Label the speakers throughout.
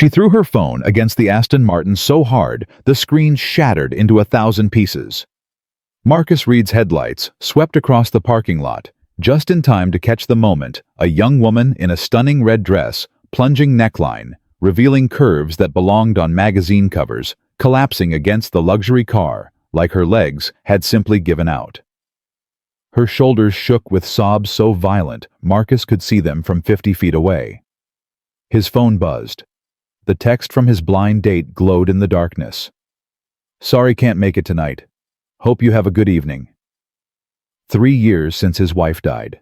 Speaker 1: She threw her phone against the Aston Martin so hard the screen shattered into 1,000 pieces. Marcus Reed's headlights swept across the parking lot, just in time to catch the moment a young woman in a stunning red dress, plunging neckline, revealing curves that belonged on magazine covers, collapsing against the luxury car like her legs had simply given out. Her shoulders shook with sobs so violent Marcus could see them from 50 feet away. His phone buzzed. The text from his blind date glowed in the darkness. "Sorry, can't make it tonight. Hope you have a good evening." 3 years since his wife died.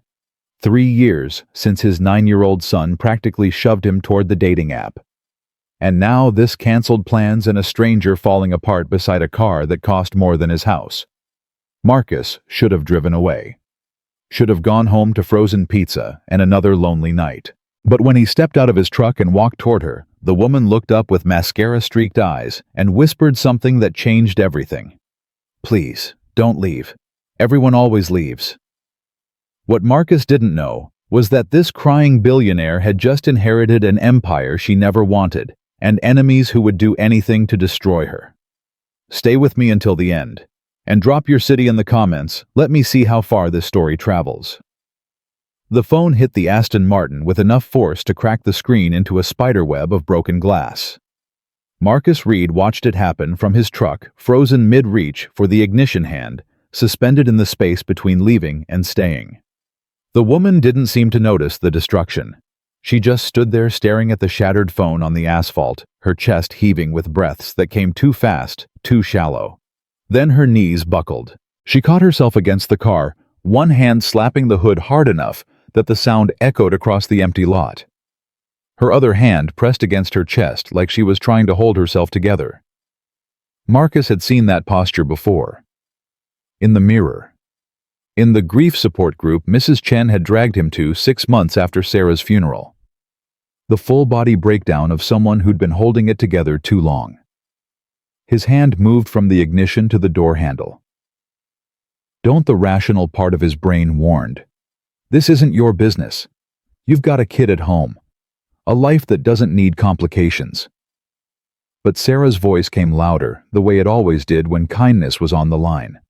Speaker 1: 3 years since his 9-year-old son practically shoved him toward the dating app. And now this canceled plans and a stranger falling apart beside a car that cost more than his house. Marcus should have driven away. Should have gone home to frozen pizza and another lonely night. But when he stepped out of his truck and walked toward her, the woman looked up with mascara-streaked eyes and whispered something that changed everything. "Please, don't leave. Everyone always leaves." What Marcus didn't know was that this crying billionaire had just inherited an empire she never wanted, and enemies who would do anything to destroy her. Stay with me until the end, and drop your city in the comments. Let me see how far this story travels. The phone hit the Aston Martin with enough force to crack the screen into a spiderweb of broken glass. Marcus Reed watched it happen from his truck, frozen mid-reach for the ignition hand, suspended in the space between leaving and staying. The woman didn't seem to notice the destruction. She just stood there staring at the shattered phone on the asphalt, her chest heaving with breaths that came too fast, too shallow. Then her knees buckled. She caught herself against the car, one hand slapping the hood hard enough that the sound echoed across the empty lot. Her other hand pressed against her chest like she was trying to hold herself together. Marcus had seen that posture before. In the mirror. In the grief support group Mrs. Chen had dragged him to 6 months after Sarah's funeral. The full-body breakdown of someone who'd been holding it together too long. His hand moved from the ignition to the door handle. Don't the rational part of his brain warned. This isn't your business. You've got a kid at home. A life that doesn't need complications. But Sarah's voice came louder, the way it always did when kindness was on the line.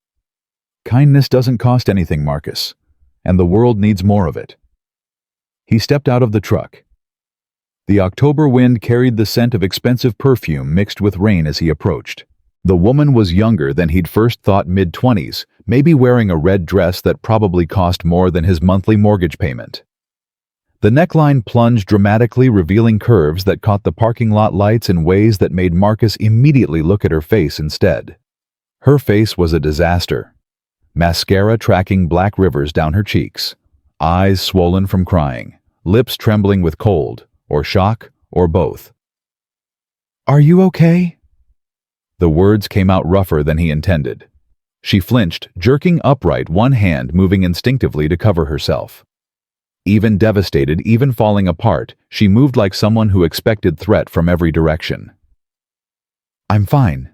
Speaker 1: Kindness doesn't cost anything, Marcus, and the world needs more of it. He stepped out of the truck. The October wind carried the scent of expensive perfume mixed with rain as he approached. The woman was younger than he'd first thought, mid-20s, maybe wearing a red dress that probably cost more than his monthly mortgage payment. The neckline plunged dramatically, revealing curves that caught the parking lot lights in ways that made Marcus immediately look at her face instead. Her face was a disaster. Mascara tracking black rivers down her cheeks, eyes swollen from crying, lips trembling with cold, or shock, or both. "Are you okay?" The words came out rougher than he intended. She flinched, jerking upright, one hand moving instinctively to cover herself. Even devastated, even falling apart, she moved like someone who expected threat from every direction. "I'm fine."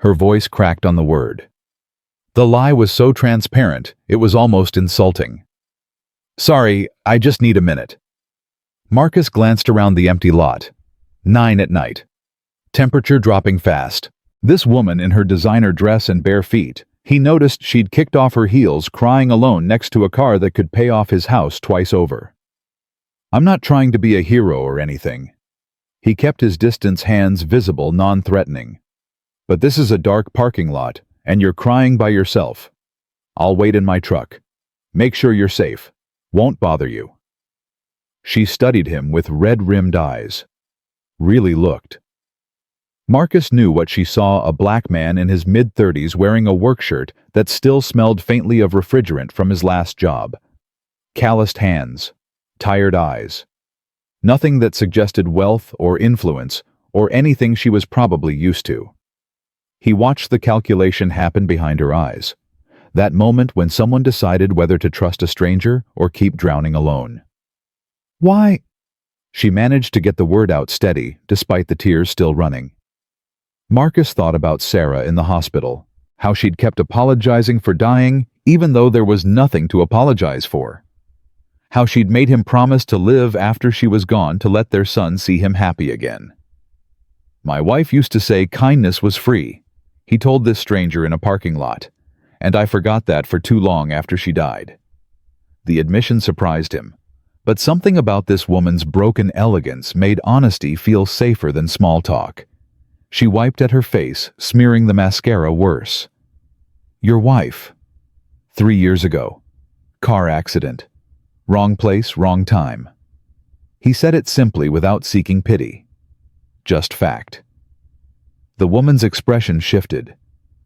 Speaker 1: Her voice cracked on the word. The lie was so transparent, it was almost insulting. "Sorry, I just need a minute." Marcus glanced around the empty lot. 9 at night. Temperature dropping fast. This woman in her designer dress and bare feet, he noticed she'd kicked off her heels, crying alone next to a car that could pay off his house twice over. "I'm not trying to be a hero or anything." He kept his distance, hands visible, non-threatening. "But this is a dark parking lot, and you're crying by yourself. I'll wait in my truck. Make sure you're safe. Won't bother you." She studied him with red-rimmed eyes. Really looked. Marcus knew what she saw: a black man in his mid-30s wearing a work shirt that still smelled faintly of refrigerant from his last job. Calloused hands. Tired eyes. Nothing that suggested wealth or influence or anything she was probably used to. He watched the calculation happen behind her eyes. That moment when someone decided whether to trust a stranger or keep drowning alone. "Why?" She managed to get the word out steady, despite the tears still running. Marcus thought about Sarah in the hospital, how she'd kept apologizing for dying even though there was nothing to apologize for. how she'd made him promise to live after she was gone to let their son see him happy again. "My wife used to say kindness was free," he told this stranger in a parking lot, "and I forgot that for too long after she died." The admission surprised him, but something about this woman's broken elegance made honesty feel safer than small talk. She wiped at her face, smearing the mascara worse. "Your wife. 3 years ago. Car accident. Wrong place, wrong time." He said it simply without seeking pity. Just fact. The woman's expression shifted.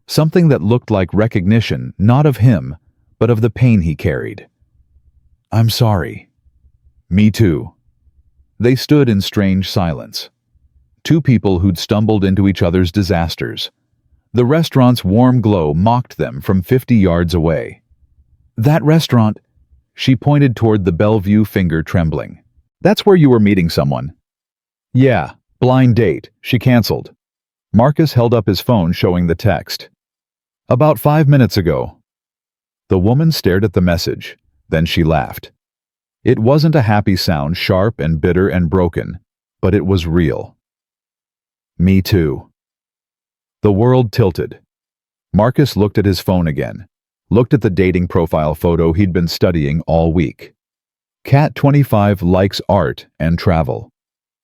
Speaker 1: Something that looked like recognition, not of him, but of the pain he carried. "I'm sorry." "Me too." They stood in strange silence. Two people who'd stumbled into each other's disasters. The restaurant's warm glow mocked them from 50 yards away. "That restaurant," she pointed toward the Bellevue, finger trembling. "That's where you were meeting someone." "Yeah, blind date. She canceled." Marcus held up his phone showing the text. "About 5 minutes ago." The woman stared at the message, then she laughed. It wasn't a happy sound, sharp and bitter and broken, but it was real. "Me too." The world tilted. Marcus looked at his phone again, looked at the dating profile photo he'd been studying all week. Cat 25 likes art and travel.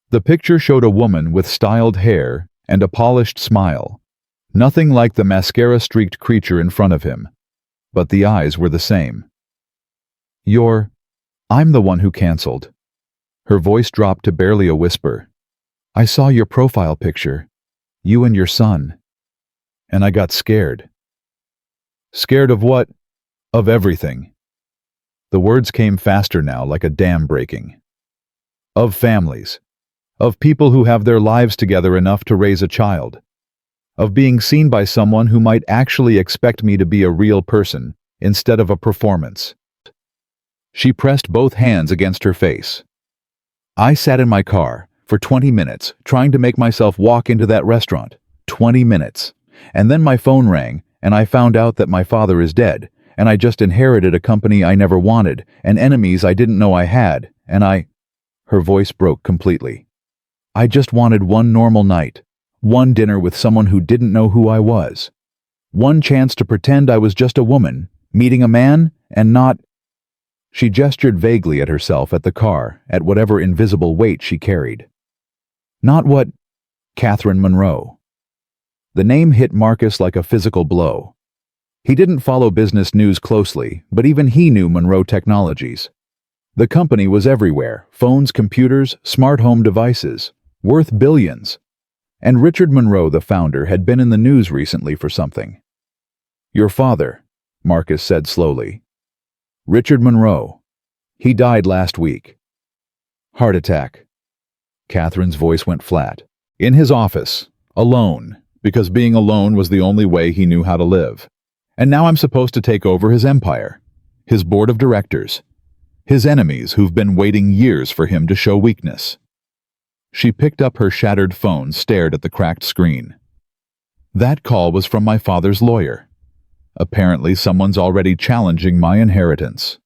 Speaker 1: The picture showed a woman with styled hair and a polished smile. Nothing like the mascara-streaked creature in front of him, but the eyes were the same. I'm the one who canceled." Her voice dropped to barely a whisper. "I saw your profile picture, you and your son, and I got scared." "Scared of what?" "Of everything." The words came faster now, like a dam breaking. "Of families. Of people who have their lives together enough to raise a child. Of being seen by someone who might actually expect me to be a real person instead of a performance." She pressed both hands against her face. "I sat in my car for 20 minutes trying to make myself walk into that restaurant. 20 minutes. And then my phone rang, and I found out that my father is dead, and I just inherited a company I never wanted, and enemies I didn't know I had, and I—" Her voice broke completely. "I just wanted one normal night, one dinner with someone who didn't know who I was. One chance to pretend I was just a woman, meeting a man, and not—" She gestured vaguely at herself, at the car, at whatever invisible weight she carried. "Not what—" Catherine Monroe. The name hit Marcus like a physical blow. He didn't follow business news closely, but even he knew Monroe Technologies. The company was everywhere: phones, computers, smart home devices, worth billions. And Richard Monroe, the founder, had been in the news recently for something. "Your father," Marcus said slowly. "Richard Monroe. He died last week." "Heart attack." Catherine's voice went flat. "In his office, alone, because being alone was the only way he knew how to live. And now I'm supposed to take over his empire, his board of directors, his enemies who've been waiting years for him to show weakness." She picked up her shattered phone, stared at the cracked screen. "That call was from my father's lawyer. Apparently someone's already challenging my inheritance,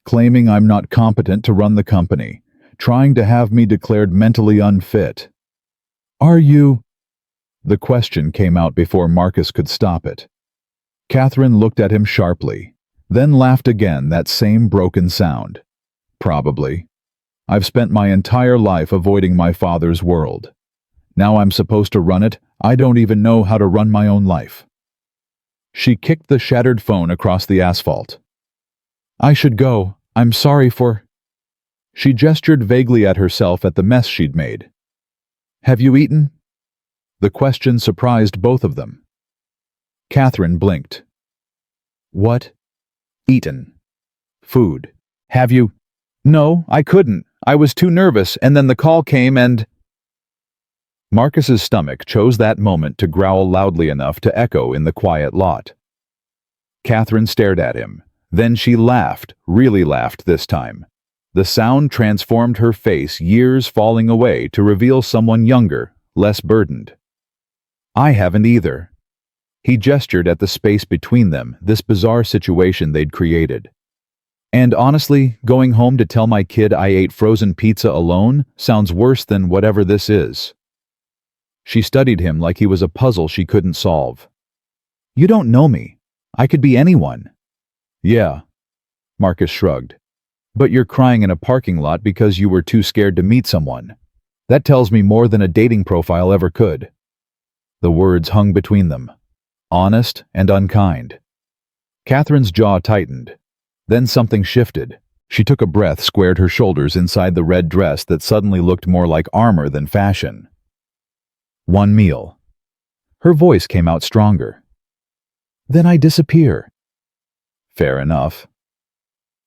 Speaker 1: claiming I'm not competent to run the company, trying to have me declared mentally unfit." "Are you—" The question came out before Marcus could stop it. Catherine looked at him sharply, then laughed again, that same broken sound. "Probably. I've spent my entire life avoiding my father's world. Now I'm supposed to run it. I don't even know how to run my own life." She kicked the shattered phone across the asphalt. "I should go. I'm sorry for—" She gestured vaguely at herself, at the mess she'd made. "Have you eaten?" The question surprised both of them. Catherine blinked. "What?" "Eaten. Food. Have you—" "No, I couldn't. I was too nervous, and then the call came and—" Marcus's stomach chose that moment to growl loudly enough to echo in the quiet lot. Catherine stared at him. Then she laughed, really laughed this time. The sound transformed her face, years falling away to reveal someone younger, less burdened. "I haven't either." He gestured at the space between them, this bizarre situation they'd created. And honestly, going home to tell my kid I ate frozen pizza alone sounds worse than whatever this is. She studied him like he was a puzzle she couldn't solve. You don't know me. I could be anyone. Yeah, Marcus shrugged. But you're crying in a parking lot because you were too scared to meet someone. That tells me more than a dating profile ever could. The words hung between them, honest and unkind. Catherine's jaw tightened. Then something shifted. She took a breath, squared her shoulders inside the red dress that suddenly looked more like armor than fashion. One meal. Her voice came out stronger. Then I disappear. Fair enough.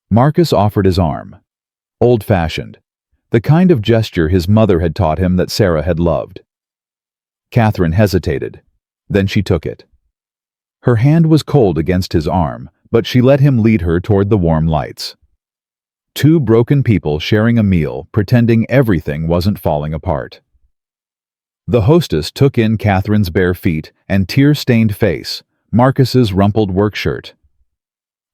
Speaker 1: Marcus offered his arm. Old-fashioned. The kind of gesture his mother had taught him that Sarah had loved. Catherine hesitated. Then she took it. Her hand was cold against his arm, but she let him lead her toward the warm lights. Two broken people sharing a meal, pretending everything wasn't falling apart. The hostess took in Catherine's bare feet and tear-stained face, Marcus's rumpled work shirt.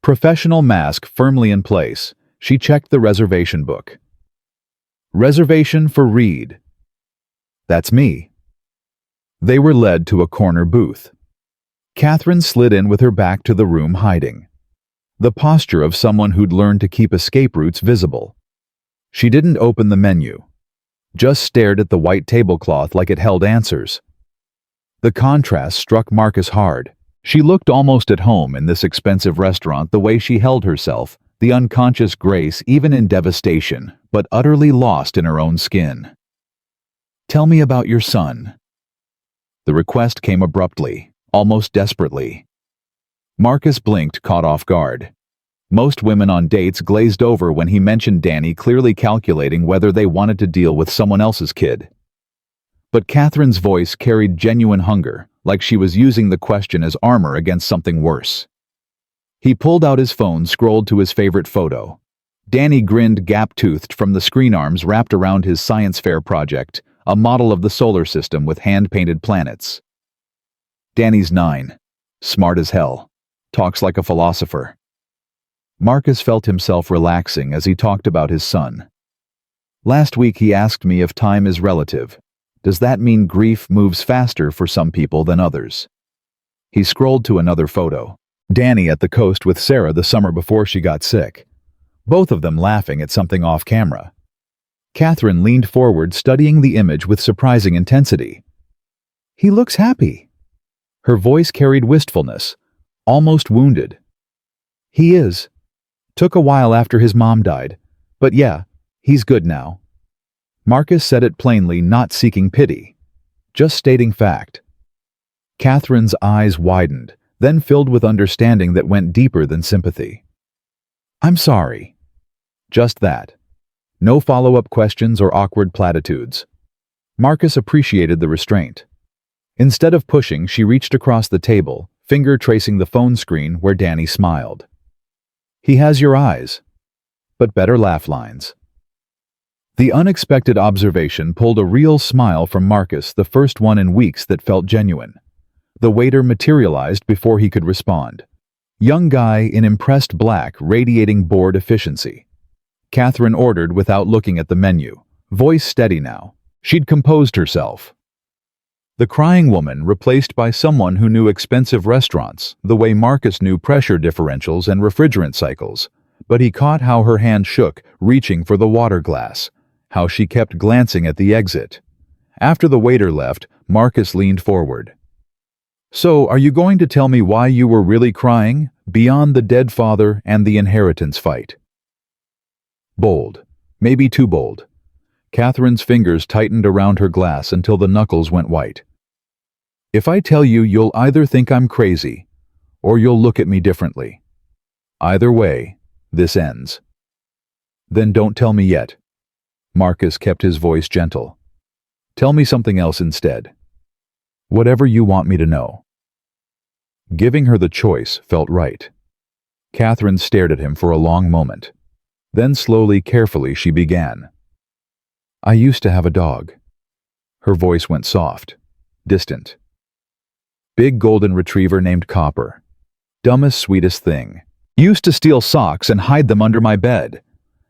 Speaker 1: Professional mask firmly in place, she checked the reservation book. Reservation for Reed. That's me. They were led to a corner booth. Catherine slid in with her back to the room, hiding. The posture of someone who'd learned to keep escape routes visible. She didn't open the menu. Just stared at the white tablecloth like it held answers. The contrast struck Marcus hard. She looked almost at home in this expensive restaurant, the way she held herself, the unconscious grace even in devastation, but utterly lost in her own skin. Tell me about your son. The request came abruptly, almost desperately. Marcus blinked, caught off guard. Most women on dates glazed over when he mentioned Danny, clearly calculating whether they wanted to deal with someone else's kid. But Catherine's voice carried genuine hunger, like she was using the question as armor against something worse. He pulled out his phone, scrolled to his favorite photo. Danny grinned gap-toothed from the screen arms wrapped around his science fair project, a model of the solar system with hand-painted planets. Danny's 9. Smart as hell. Talks like a philosopher. Marcus felt himself relaxing as he talked about his son. Last week he asked me if time is relative. Does that mean grief moves faster for some people than others? He scrolled to another photo. Danny at the coast with Sarah the summer before she got sick. Both of them laughing at something off camera. Catherine leaned forward, studying the image with surprising intensity. He looks happy. Her voice carried wistfulness, almost wounded. He is. Took a while after his mom died, but yeah, he's good now. Marcus said it plainly, not seeking pity, just stating fact. Catherine's eyes widened, then filled with understanding that went deeper than sympathy. I'm sorry. Just that. No follow-up questions or awkward platitudes. Marcus appreciated the restraint. Instead of pushing, she reached across the table, finger tracing the phone screen where Danny smiled. He has your eyes, but better laugh lines. The unexpected observation pulled a real smile from Marcus, the first one in weeks that felt genuine. The waiter materialized before he could respond. Young guy in impressed black, radiating bored efficiency. Catherine ordered without looking at the menu, voice steady now. She'd composed herself. The crying woman replaced by someone who knew expensive restaurants, the way Marcus knew pressure differentials and refrigerant cycles, but he caught how her hand shook, reaching for the water glass, how she kept glancing at the exit. After the waiter left, Marcus leaned forward. So, are you going to tell me why you were really crying, beyond the dead father and the inheritance fight? Bold. Maybe too bold. Catherine's fingers tightened around her glass until the knuckles went white. If I tell you, you'll either think I'm crazy, or you'll look at me differently. Either way, this ends. Then don't tell me yet. Marcus kept his voice gentle. Tell me something else instead. Whatever you want me to know. Giving her the choice felt right. Catherine stared at him for a long moment. Then slowly, carefully, she began. I used to have a dog. Her voice went soft, distant. Big golden retriever named Copper. Dumbest, sweetest thing. Used to steal socks and hide them under my bed.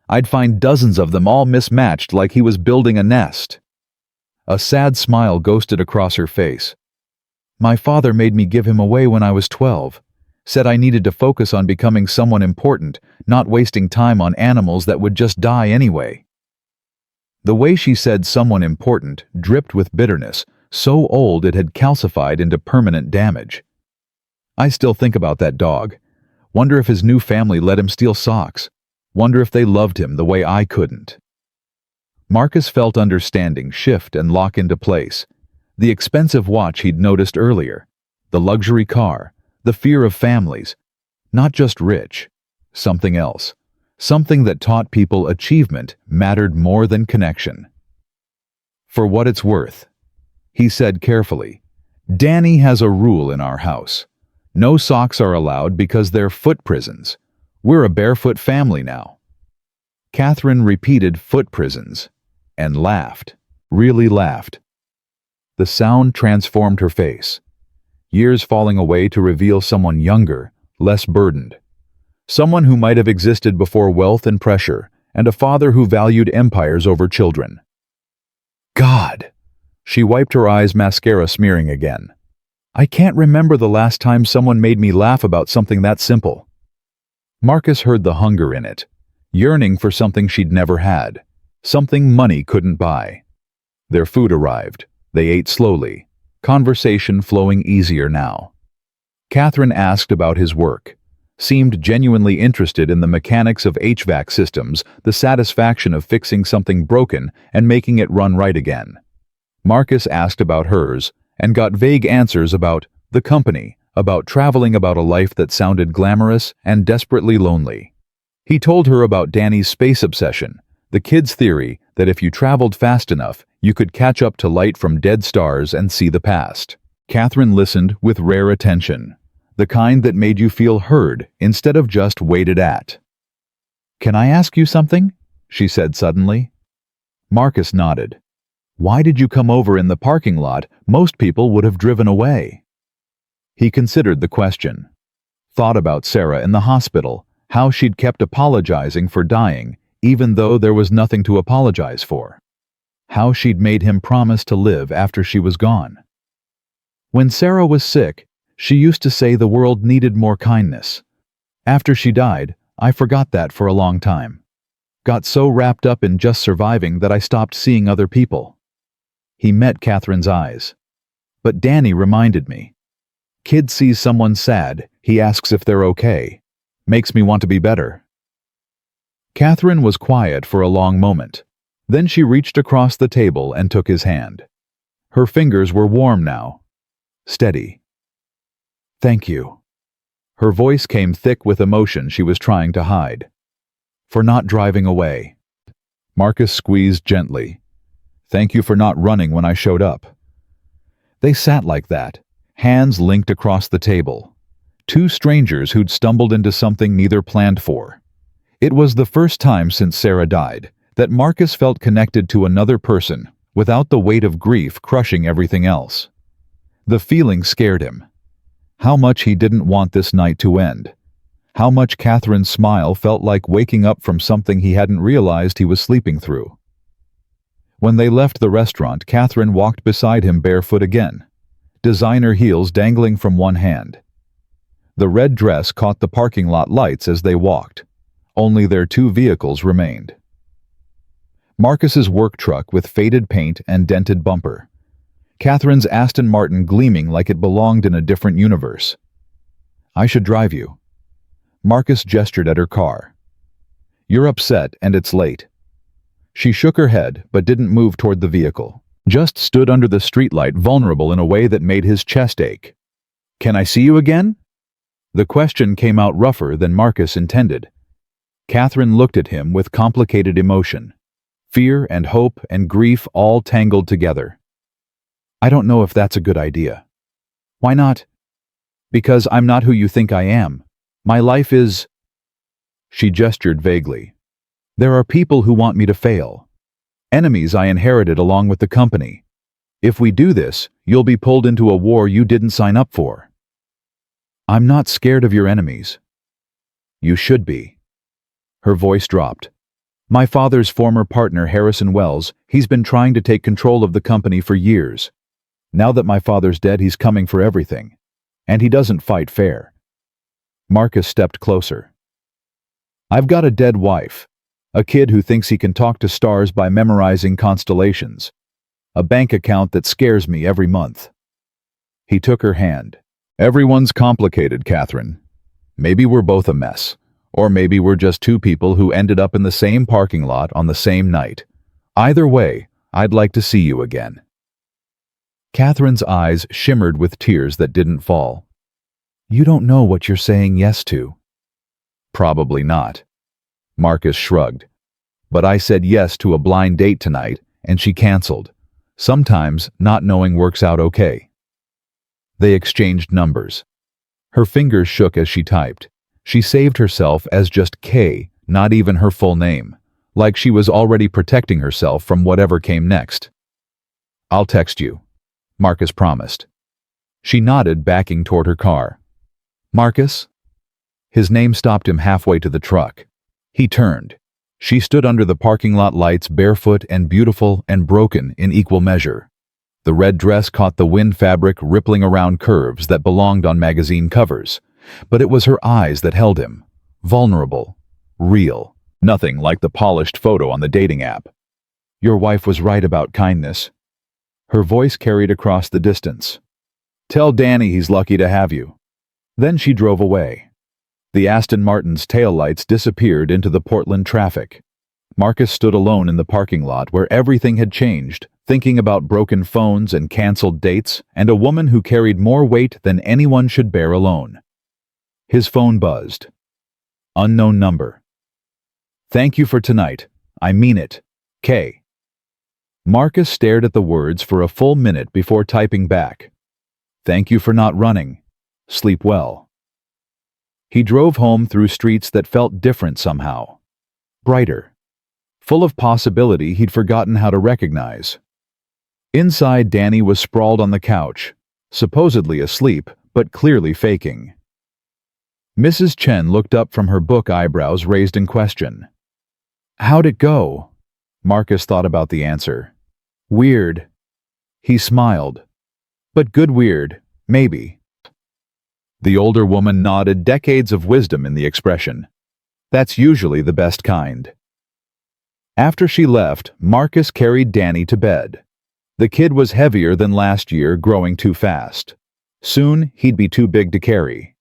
Speaker 1: I'd find dozens of them all mismatched like he was building a nest. A sad smile ghosted across her face. My father made me give him away when I was 12. Said I needed to focus on becoming someone important, not wasting time on animals that would just die anyway. The way she said someone important dripped with bitterness, so old it had calcified into permanent damage. I still think about that dog. Wonder if his new family let him steal socks. Wonder if they loved him the way I couldn't. Marcus felt understanding shift and lock into place. The expensive watch he'd noticed earlier, the luxury car, the fear of families. Not just rich. Something else. Something that taught people achievement mattered more than connection. For what it's worth, he said carefully, Danny has a rule in our house. No socks are allowed because they're foot prisons. We're a barefoot family now. Catherine repeated foot prisons and laughed, really laughed. The sound transformed her face. Years falling away to reveal someone younger, less burdened. Someone who might have existed before wealth and pressure, and a father who valued empires over children. God! She wiped her eyes, mascara smearing again. I can't remember the last time someone made me laugh about something that simple. Marcus heard the hunger in it, yearning for something she'd never had, something money couldn't buy. Their food arrived. They ate slowly, conversation flowing easier now. Catherine asked about his work, seemed genuinely interested in the mechanics of HVAC systems, the satisfaction of fixing something broken and making it run right again. Marcus asked about hers and got vague answers about the company, about traveling, about a life that sounded glamorous and desperately lonely. He told her about Danny's space obsession, the kid's theory that if you traveled fast enough, you could catch up to light from dead stars and see the past. Catherine listened with rare attention, the kind that made you feel heard instead of just waited at. Can I ask you something? She said suddenly. Marcus nodded. Why did you come over in the parking lot? Most people would have driven away. He considered the question. Thought about Sarah in the hospital, how she'd kept apologizing for dying, even though there was nothing to apologize for. How she'd made him promise to live after she was gone. When Sarah was sick, she used to say the world needed more kindness. After she died, I forgot that for a long time. Got so wrapped up in just surviving that I stopped seeing other people. He met Catherine's eyes. But Danny reminded me. Kid sees someone sad, he asks if they're okay. Makes me want to be better. Catherine was quiet for a long moment. Then she reached across the table and took his hand. Her fingers were warm now. Steady. Thank you. Her voice came thick with emotion she was trying to hide. For not driving away. Marcus squeezed gently. Thank you for not running when I showed up. They sat like that, hands linked across the table. Two strangers who'd stumbled into something neither planned for. It was the first time since Sarah died that Marcus felt connected to another person without the weight of grief crushing everything else. The feeling scared him. How much he didn't want this night to end. How much Catherine's smile felt like waking up from something he hadn't realized he was sleeping through. When they left the restaurant, Catherine walked beside him barefoot again, designer heels dangling from one hand. The red dress caught the parking lot lights as they walked. Only their two vehicles remained. Marcus's work truck with faded paint and dented bumper. Catherine's Aston Martin gleaming like it belonged in a different universe. I should drive you. Marcus gestured at her car. You're upset and it's late. She shook her head but didn't move toward the vehicle, just stood under the streetlight vulnerable in a way that made his chest ache. Can I see you again? The question came out rougher than Marcus intended. Catherine looked at him with complicated emotion. Fear and hope and grief all tangled together. I don't know if that's a good idea. Why not? Because I'm not who you think I am. My life is... She gestured vaguely. There are people who want me to fail. Enemies I inherited along with the company. If we do this, you'll be pulled into a war you didn't sign up for. I'm not scared of your enemies. You should be. Her voice dropped. My father's former partner, Harrison Wells, he's been trying to take control of the company for years. Now that my father's dead, he's coming for everything. And he doesn't fight fair. Marcus stepped closer. I've got a dead wife. A kid who thinks he can talk to stars by memorizing constellations. A bank account that scares me every month. He took her hand. Everyone's complicated, Catherine. Maybe we're both a mess. Or maybe we're just two people who ended up in the same parking lot on the same night. Either way, I'd like to see you again. Catherine's eyes shimmered with tears that didn't fall. You don't know what you're saying yes to. Probably not. Marcus shrugged. But I said yes to a blind date tonight, and she canceled. Sometimes not knowing works out okay. They exchanged numbers. Her fingers shook as she typed. She saved herself as just K, not even her full name, like she was already protecting herself from whatever came next. I'll text you, Marcus promised. She nodded, backing toward her car. Marcus? His name stopped him halfway to the truck. He turned. She stood under the parking lot lights, barefoot and beautiful and broken in equal measure. The red dress caught the wind, fabric rippling around curves that belonged on magazine covers. But it was her eyes that held him. Vulnerable. Real. Nothing like the polished photo on the dating app. Your wife was right about kindness. Her voice carried across the distance. Tell Danny he's lucky to have you. Then she drove away. The Aston Martin's taillights disappeared into the Portland traffic. Marcus stood alone in the parking lot where everything had changed, thinking about broken phones and canceled dates and a woman who carried more weight than anyone should bear alone. His phone buzzed. Unknown number. Thank you for tonight. I mean it. K. Marcus stared at the words for a full minute before typing back. Thank you for not running. Sleep well. He drove home through streets that felt different somehow. Brighter. Full of possibility he'd forgotten how to recognize. Inside, Danny was sprawled on the couch, supposedly asleep, but clearly faking. Mrs. Chen looked up from her book, eyebrows raised in question. How'd it go? Marcus thought about the answer. Weird. He smiled. But good weird, maybe. The older woman nodded, decades of wisdom in the expression. That's usually the best kind. After she left, Marcus carried Danny to bed. The kid was heavier than last year, growing too fast. Soon, he'd be too big to carry.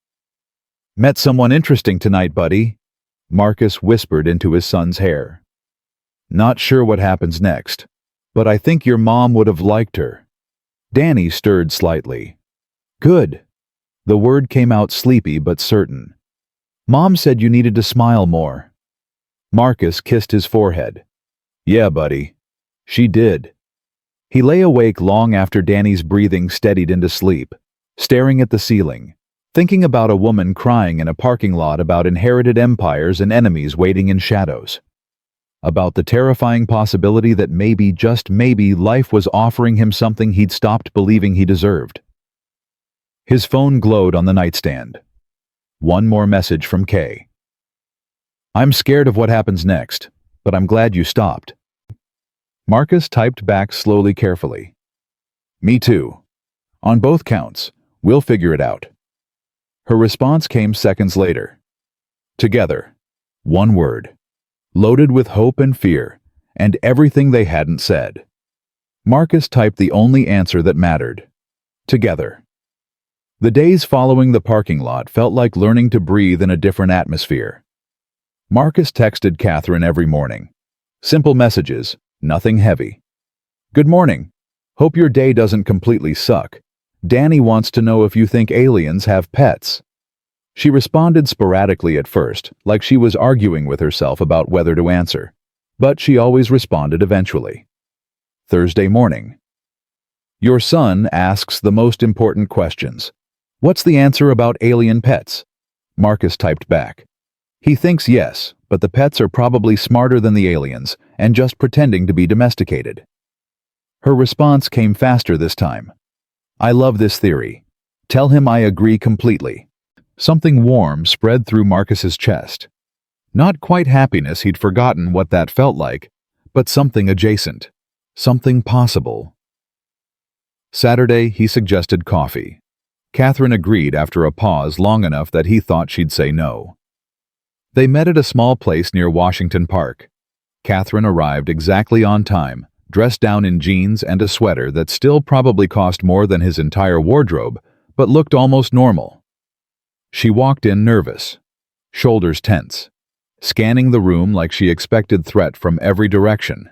Speaker 1: Met someone interesting tonight, buddy, Marcus whispered into his son's hair. Not sure what happens next, but I think your mom would have liked her. Danny stirred slightly. Good. The word came out sleepy but certain. Mom said you needed to smile more. Marcus kissed his forehead. Yeah, buddy. She did. He lay awake long after Danny's breathing steadied into sleep, staring at the ceiling, thinking about a woman crying in a parking lot about inherited empires and enemies waiting in shadows. About the terrifying possibility that maybe, just maybe, life was offering him something he'd stopped believing he deserved. His phone glowed on the nightstand. One more message from Kay. I'm scared of what happens next, but I'm glad you stopped. Marcus typed back slowly, carefully. Me too. On both counts, we'll figure it out. Her response came seconds later. Together. One word. Loaded with hope and fear, and everything they hadn't said. Marcus typed the only answer that mattered. Together. The days following the parking lot felt like learning to breathe in a different atmosphere. Marcus texted Catherine every morning. Simple messages, nothing heavy. Good morning. Hope your day doesn't completely suck. Danny wants to know if you think aliens have pets. She responded sporadically at first, like she was arguing with herself about whether to answer. But she always responded eventually. Thursday morning. Your son asks the most important questions. What's the answer about alien pets? Marcus typed back. He thinks yes, but the pets are probably smarter than the aliens and just pretending to be domesticated. Her response came faster this time. I love this theory. Tell him I agree completely. Something warm spread through Marcus's chest. Not quite happiness, he'd forgotten what that felt like, but something adjacent. Something possible. Saturday, he suggested coffee. Catherine agreed after a pause long enough that he thought she'd say no. They met at a small place near Washington Park. Catherine arrived exactly on time, dressed down in jeans and a sweater that still probably cost more than his entire wardrobe, but looked almost normal. She walked in nervous, shoulders tense, scanning the room like she expected threat from every direction.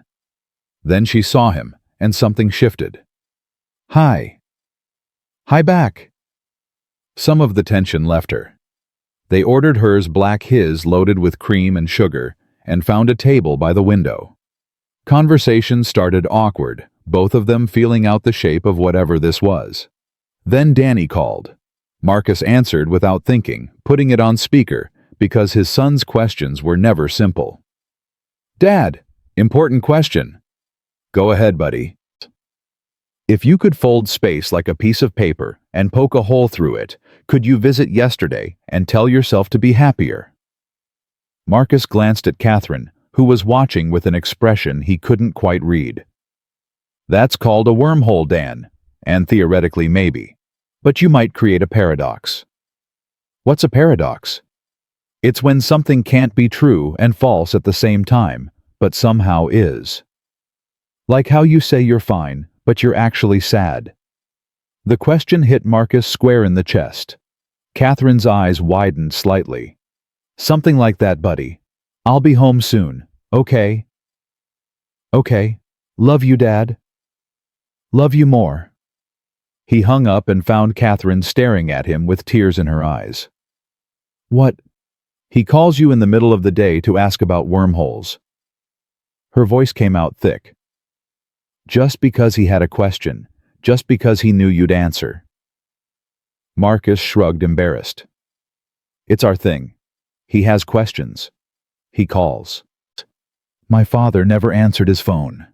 Speaker 1: Then she saw him, and something shifted. "Hi." "Hi back." Some of the tension left her. They ordered hers black, his loaded with cream and sugar, and found a table by the window. Conversation started awkward, both of them feeling out the shape of whatever this was. Then Danny called. Marcus answered without thinking, putting it on speaker, because his son's questions were never simple. "Dad, important question." "Go ahead, buddy." "If you could fold space like a piece of paper and poke a hole through it, could you visit yesterday and tell yourself to be happier?" Marcus glanced at Catherine, who was watching with an expression he couldn't quite read. "That's called a wormhole, Dan, and theoretically maybe. But you might create a paradox." "What's a paradox?" "It's when something can't be true and false at the same time, but somehow is. Like how you say you're fine, but you're actually sad." The question hit Marcus square in the chest. Catherine's eyes widened slightly. "Something like that, buddy. I'll be home soon, okay?" "Okay. Love you, Dad." "Love you more." He hung up and found Catherine staring at him with tears in her eyes. "What?" "He calls you in the middle of the day to ask about wormholes." Her voice came out thick. "Just because he had a question, just because he knew you'd answer." Marcus shrugged, embarrassed. "It's our thing. He has questions. He calls." "My father never answered his phone."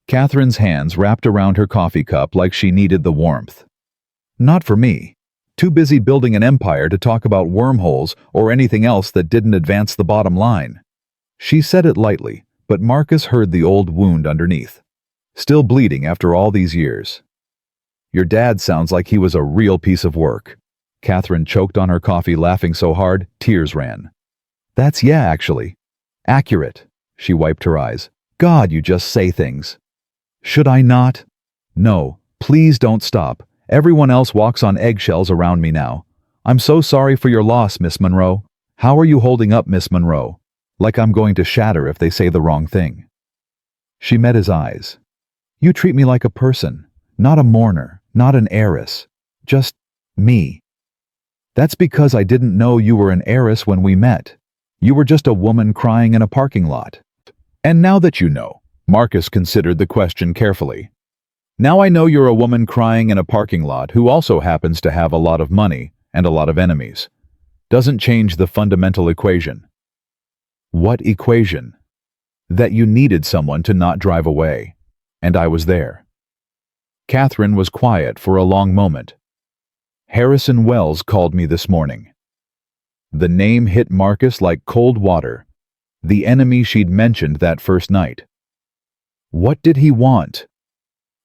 Speaker 1: Catherine's hands wrapped around her coffee cup like she needed the warmth. "Not for me. Too busy building an empire to talk about wormholes or anything else that didn't advance the bottom line." She said it lightly, but Marcus heard the old wound underneath. Still bleeding after all these years. "Your dad sounds like he was a real piece of work." Catherine choked on her coffee, laughing so hard, tears ran. "That's actually. Accurate." She wiped her eyes. "God, you just say things." "Should I not?" "No, please don't stop. Everyone else walks on eggshells around me now. I'm so sorry for your loss, Miss Monroe." "How are you holding up, Miss Monroe?" "Like I'm going to shatter if they say the wrong thing." She met his eyes. "You treat me like a person, not a mourner, not an heiress. Just me." "That's because I didn't know you were an heiress when we met. You were just a woman crying in a parking lot." "And now that you know," Marcus considered the question carefully. "Now I know you're a woman crying in a parking lot who also happens to have a lot of money and a lot of enemies. Doesn't change the fundamental equation." "What equation?" "That you needed someone to not drive away. And I was there." Catherine was quiet for a long moment. "Harrison Wells called me this morning." The name hit Marcus like cold water. The enemy she'd mentioned that first night. What did he want?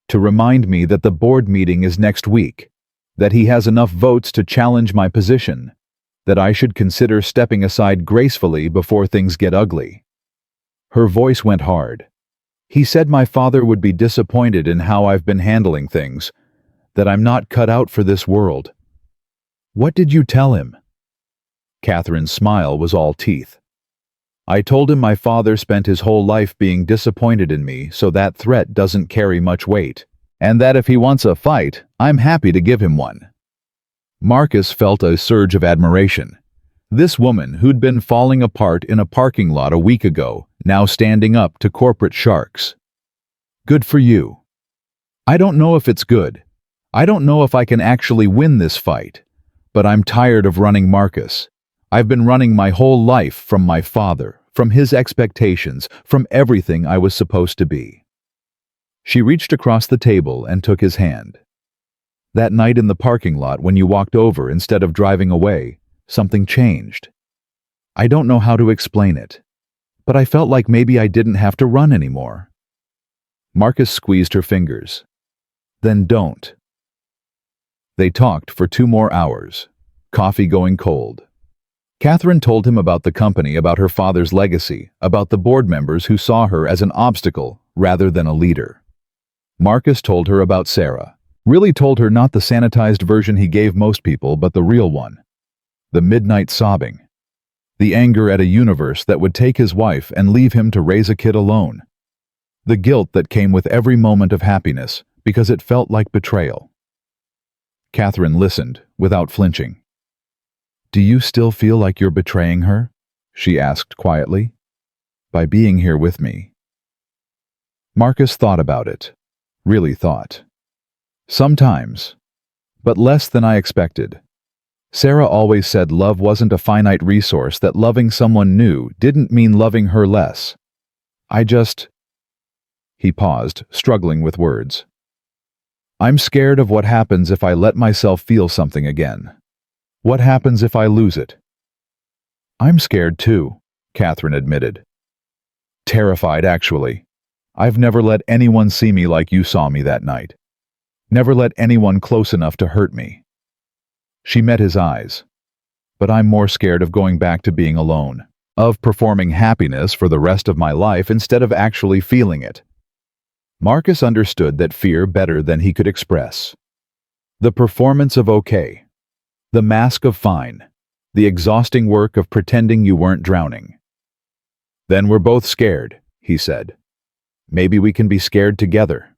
Speaker 1: "To remind me that the board meeting is next week, that he has enough votes to challenge my position, that I should consider stepping aside gracefully before things get ugly." Her voice went hard. "He said my father would be disappointed in how I've been handling things, that I'm not cut out for this world." "What did you tell him?" Catherine's smile was all teeth. "I told him my father spent his whole life being disappointed in me, so that threat doesn't carry much weight, and that if he wants a fight, I'm happy to give him one." Marcus felt a surge of admiration. This woman, who'd been falling apart in a parking lot a week ago, now standing up to corporate sharks. "Good for you." "I don't know if it's good. I don't know if I can actually win this fight. But I'm tired of running, Marcus. I've been running my whole life from my father, from his expectations, from everything I was supposed to be." She reached across the table and took his hand. That night in the parking lot when you walked over instead of driving away, something changed. I don't know how to explain it, but I felt like maybe I didn't have to run anymore. Marcus squeezed her fingers. Then don't. They talked for 2 more hours, coffee going cold. Catherine told him about the company, about her father's legacy, about the board members who saw her as an obstacle rather than a leader. Marcus told her about Sarah, really told her not the sanitized version he gave most people, but the real one. The midnight sobbing. The anger at a universe that would take his wife and leave him to raise a kid alone. The guilt that came with every moment of happiness because it felt like betrayal. Catherine listened without flinching. "Do you still feel like you're betraying her?" she asked quietly. "By being here with me." Marcus thought about it. Really thought. Sometimes. But less than I expected. Sarah always said love wasn't a finite resource, that loving someone new didn't mean loving her less. He paused, struggling with words. "I'm scared of what happens if I let myself feel something again. What happens if I lose it?" "I'm scared too," Catherine admitted. "Terrified, actually. I've never let anyone see me like you saw me that night. Never let anyone close enough to hurt me." She met his eyes. "But I'm more scared of going back to being alone, of performing happiness for the rest of my life instead of actually feeling it." Marcus understood that fear better than he could express. The performance of okay. The mask of fine. The exhausting work of pretending you weren't drowning. "Then we're both scared," he said. "Maybe we can be scared together."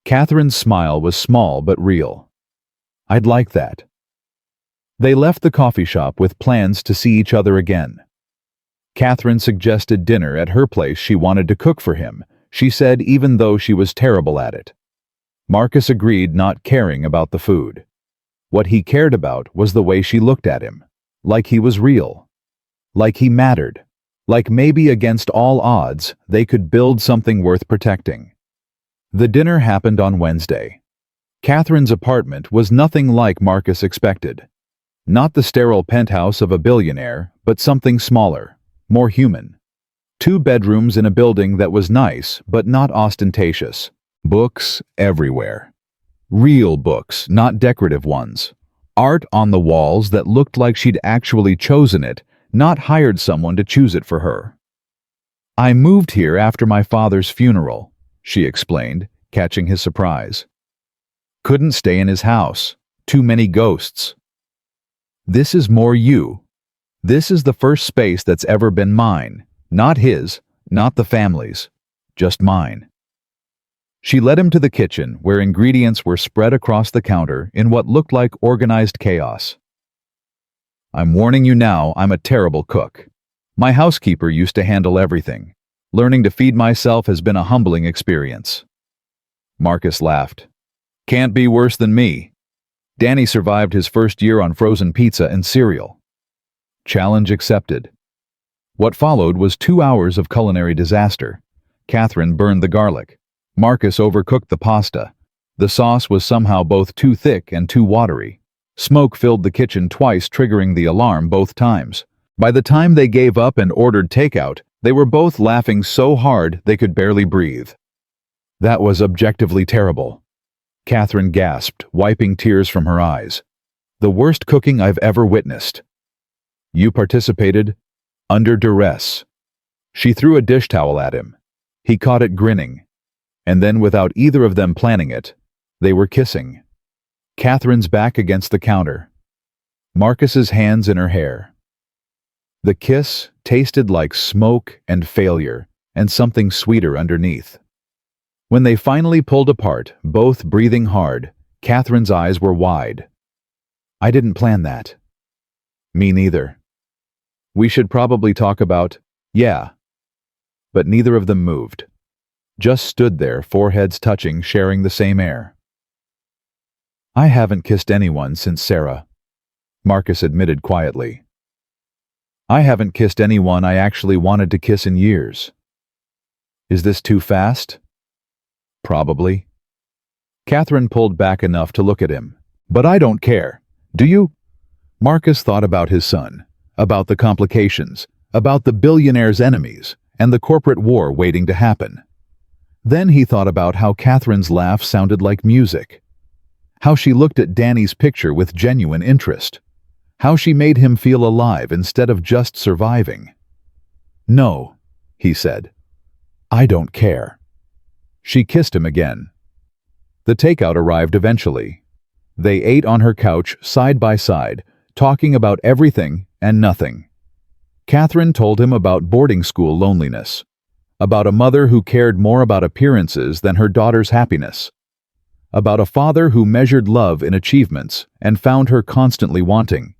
Speaker 1: Catherine's smile was small but real. "I'd like that." They left the coffee shop with plans to see each other again. Catherine suggested dinner at her place. She wanted to cook for him, she said, even though she was terrible at it. Marcus agreed, not caring about the food. What he cared about was the way she looked at him, like he was real, like he mattered, like maybe against all odds they could build something worth protecting. The dinner happened on Wednesday. Catherine's apartment was nothing like Marcus expected. Not the sterile penthouse of a billionaire, but something smaller, more human. 2 bedrooms in a building that was nice, but not ostentatious. Books everywhere. Real books, not decorative ones. Art on the walls that looked like she'd actually chosen it, not hired someone to choose it for her. "I moved here after my father's funeral," she explained, catching his surprise. "Couldn't stay in his house. Too many ghosts. This is more you. This is the first space that's ever been mine. Not his, not the family's. Just mine." She led him to the kitchen, where ingredients were spread across the counter in what looked like organized chaos. "I'm warning you now, I'm a terrible cook. My housekeeper used to handle everything. Learning to feed myself has been a humbling experience." Marcus laughed. "Can't be worse than me. Danny survived his first year on frozen pizza and cereal." Challenge accepted. What followed was 2 hours of culinary disaster. Catherine burned the garlic. Marcus overcooked the pasta. The sauce was somehow both too thick and too watery. Smoke filled the kitchen twice, triggering the alarm both times. By the time they gave up and ordered takeout, they were both laughing so hard they could barely breathe. "That was objectively terrible," Catherine gasped, wiping tears from her eyes. "The worst cooking I've ever witnessed." "You participated under duress." She threw a dish towel at him. He caught it, grinning. And then, without either of them planning it, they were kissing. Catherine's back against the counter. Marcus's hands in her hair. The kiss tasted like smoke and failure, and something sweeter underneath. When they finally pulled apart, both breathing hard, Catherine's eyes were wide. "I didn't plan that." "Me neither." "We should probably talk about—" "Yeah." But neither of them moved. Just stood there, foreheads touching, sharing the same air. "I haven't kissed anyone since Sarah," Marcus admitted quietly. "I haven't kissed anyone I actually wanted to kiss in years." "Is this too fast?" "Probably." Catherine pulled back enough to look at him. But I don't care. Do you? Marcus thought about his son, about the complications, about the billionaire's enemies, and the corporate war waiting to happen. Then he thought about how Catherine's laugh sounded like music, how she looked at Danny's picture with genuine interest, how she made him feel alive instead of just surviving. No, he said. I don't care. She kissed him again. The takeout arrived eventually. They ate on her couch side by side, talking about everything and nothing. Catherine told him about boarding school loneliness, about a mother who cared more about appearances than her daughter's happiness, about a father who measured love in achievements and found her constantly wanting.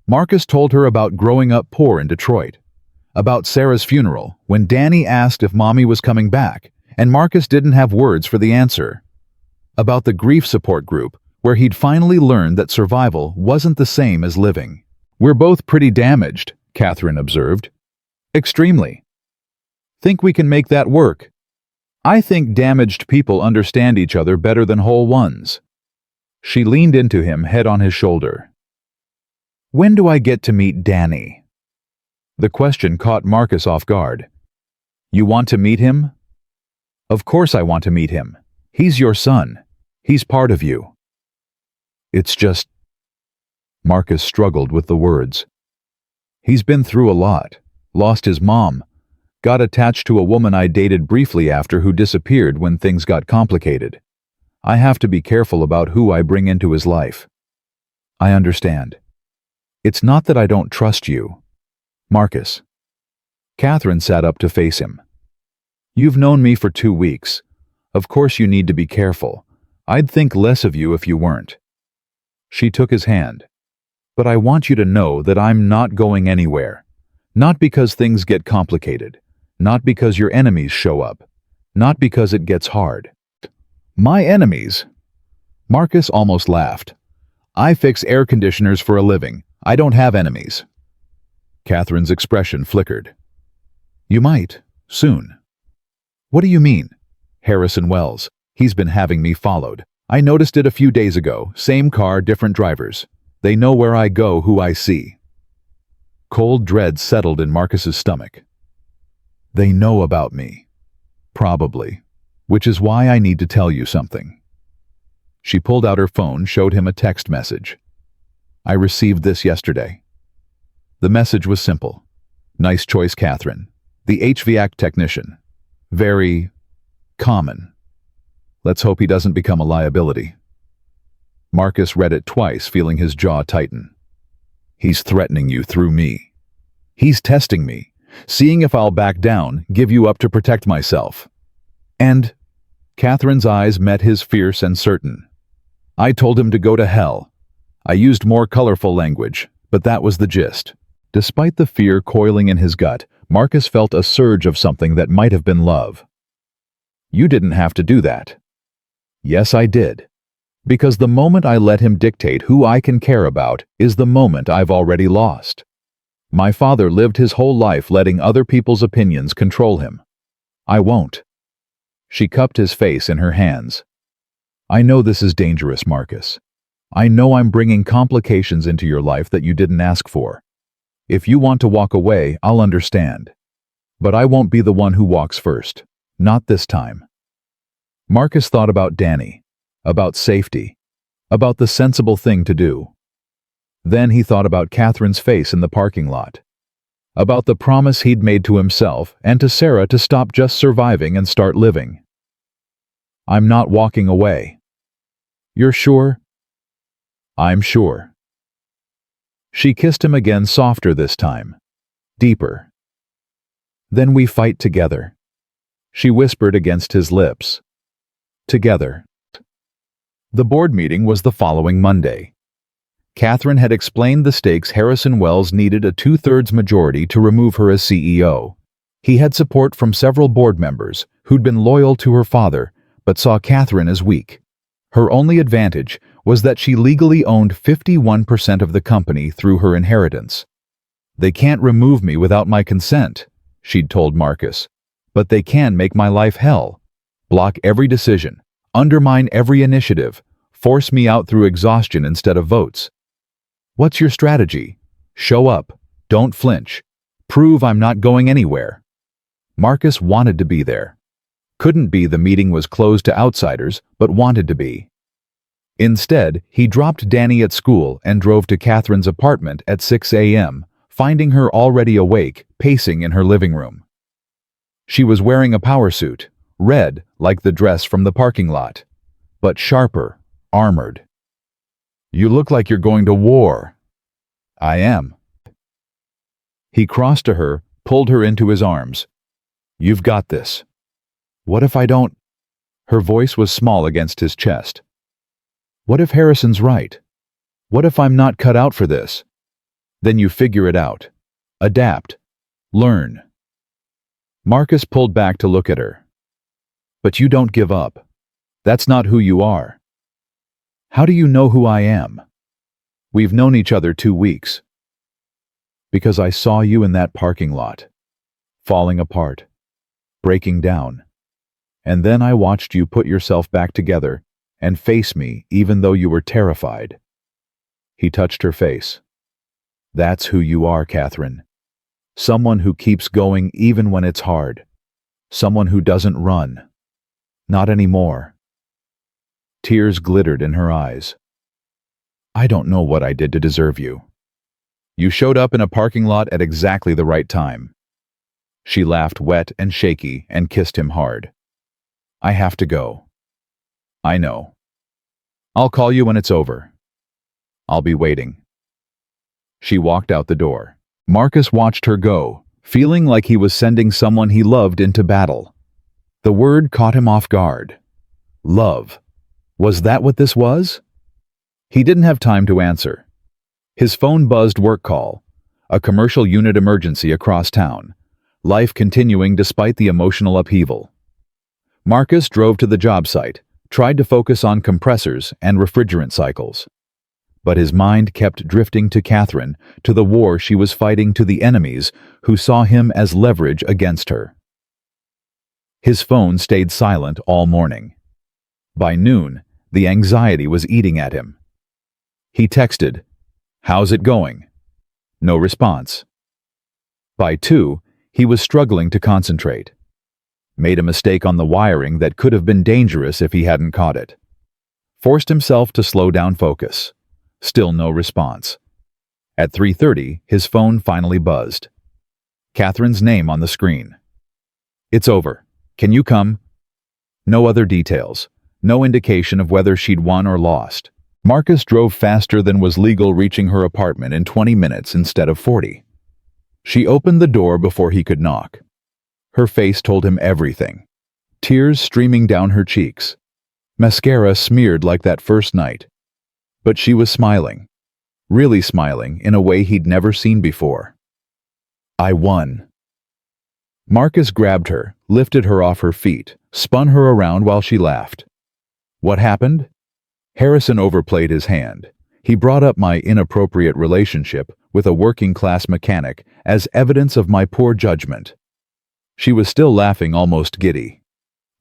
Speaker 1: Marcus told her about growing up poor in Detroit, about Sarah's funeral when Danny asked if Mommy was coming back, and Marcus didn't have words for the answer, about the grief support group where he'd finally learned that survival wasn't the same as living. We're both pretty damaged, Catherine observed. Extremely. Think we can make that work? I think damaged people understand each other better than whole ones. She leaned into him, head on his shoulder. When do I get to meet Danny? The question caught Marcus off guard. You want to meet him? Of course I want to meet him. He's your son. He's part of you. It's just... Marcus struggled with the words. He's been through a lot. Lost his mom. Got attached to a woman I dated briefly after who disappeared when things got complicated. I have to be careful about who I bring into his life. I understand. It's not that I don't trust you. Marcus. Catherine sat up to face him. You've known me for 2 weeks. Of course you need to be careful. I'd think less of you if you weren't. She took his hand. But I want you to know that I'm not going anywhere. Not because things get complicated. Not because your enemies show up. Not because it gets hard. My enemies? Marcus almost laughed. I fix air conditioners for a living. I don't have enemies. Catherine's expression flickered. You might, soon. What do you mean? Harrison Wells. He's been having me followed. I noticed it a few days ago. Same car, different drivers. They know where I go, who I see. Cold dread settled in Marcus's stomach. They know about me. Probably. Which is why I need to tell you something. She pulled out her phone, showed him a text message. I received this yesterday. The message was simple. Nice choice, Catherine. The HVAC technician. Very common. Let's hope he doesn't become a liability. Marcus read it twice, feeling his jaw tighten. He's threatening you through me. He's testing me, seeing if I'll back down, give you up to protect myself. And Catherine's eyes met his fierce and certain. I told him to go to hell. I used more colorful language, but that was the gist. Despite the fear coiling in his gut, Marcus felt a surge of something that might have been love. You didn't have to do that. Yes, I did. Because the moment I let him dictate who I can care about is the moment I've already lost. My father lived his whole life letting other people's opinions control him. I won't. She cupped his face in her hands. I know this is dangerous, Marcus. I know I'm bringing complications into your life that you didn't ask for. If you want to walk away, I'll understand. But I won't be the one who walks first. Not this time. Marcus thought about Danny, about safety, about the sensible thing to do. Then he thought about Catherine's face in the parking lot, about the promise he'd made to himself and to Sarah to stop just surviving and start living. I'm not walking away. You're sure? I'm sure. She kissed him again, softer this time, deeper. Then we fight together. She whispered against his lips. Together. The board meeting was the following Monday. Catherine had explained the stakes. Harrison Wells needed a 2/3 majority to remove her as CEO. He had support from several board members who'd been loyal to her father but saw Catherine as weak. Her only advantage was that she legally owned 51% of the company through her inheritance. They can't remove me without my consent, she'd told Marcus, but they can make my life hell. Block every decision. undermine every initiative, force me out through exhaustion instead of votes. What's your strategy? Show up, don't flinch, prove I'm not going anywhere. Marcus wanted to be there. Couldn't be the meeting was closed to outsiders, but wanted to be. Instead, he dropped Danny at school and drove to Catherine's apartment at 6 a.m., finding her already awake, pacing in her living room. She was wearing a power suit, red like the dress from the parking lot, but sharper, armored. You look like you're going to war. I am. He crossed to her, pulled her into his arms. You've got this. What if I don't? Her voice was small against his chest. What if Harrison's right? What if I'm not cut out for this? Then you figure it out. Adapt. Learn. Marcus pulled back to look at her. But you don't give up. That's not who you are. How do you know who I am? We've known each other 2 weeks. Because I saw you in that parking lot, falling apart, breaking down. And then I watched you put yourself back together and face me even though you were terrified. He touched her face. That's who you are, Catherine. Someone who keeps going even when it's hard. Someone who doesn't run. Not anymore. Tears glittered in her eyes. I don't know what I did to deserve you. You showed up in a parking lot at exactly the right time. She laughed wet and shaky and kissed him hard. I have to go. I know. I'll call you when it's over. I'll be waiting. She walked out the door. Marcus watched her go, feeling like he was sending someone he loved into battle. The word caught him off guard. Love. Was that what this was? He didn't have time to answer. His phone buzzed work call, a commercial unit emergency across town, life continuing despite the emotional upheaval. Marcus drove to the job site, tried to focus on compressors and refrigerant cycles. But his mind kept drifting to Catherine, to the war she was fighting, to the enemies who saw him as leverage against her. His phone stayed silent all morning. By noon, the anxiety was eating at him. He texted, "How's it going?" No response. By 2, he was struggling to concentrate. Made a mistake on the wiring that could have been dangerous if he hadn't caught it. Forced himself to slow down focus. Still no response. At 3:30, his phone finally buzzed. Catherine's name on the screen. It's over. Can you come? No other details. No indication of whether she'd won or lost. Marcus drove faster than was legal, reaching her apartment in 20 minutes instead of 40. She opened the door before he could knock. Her face told him everything. Tears streaming down her cheeks. Mascara smeared like that first night. But she was smiling. Really smiling in a way he'd never seen before. I won. Marcus grabbed her, lifted her off her feet, spun her around while she laughed. What happened? Harrison overplayed his hand. He brought up my inappropriate relationship with a working-class mechanic as evidence of my poor judgment. She was still laughing, almost giddy.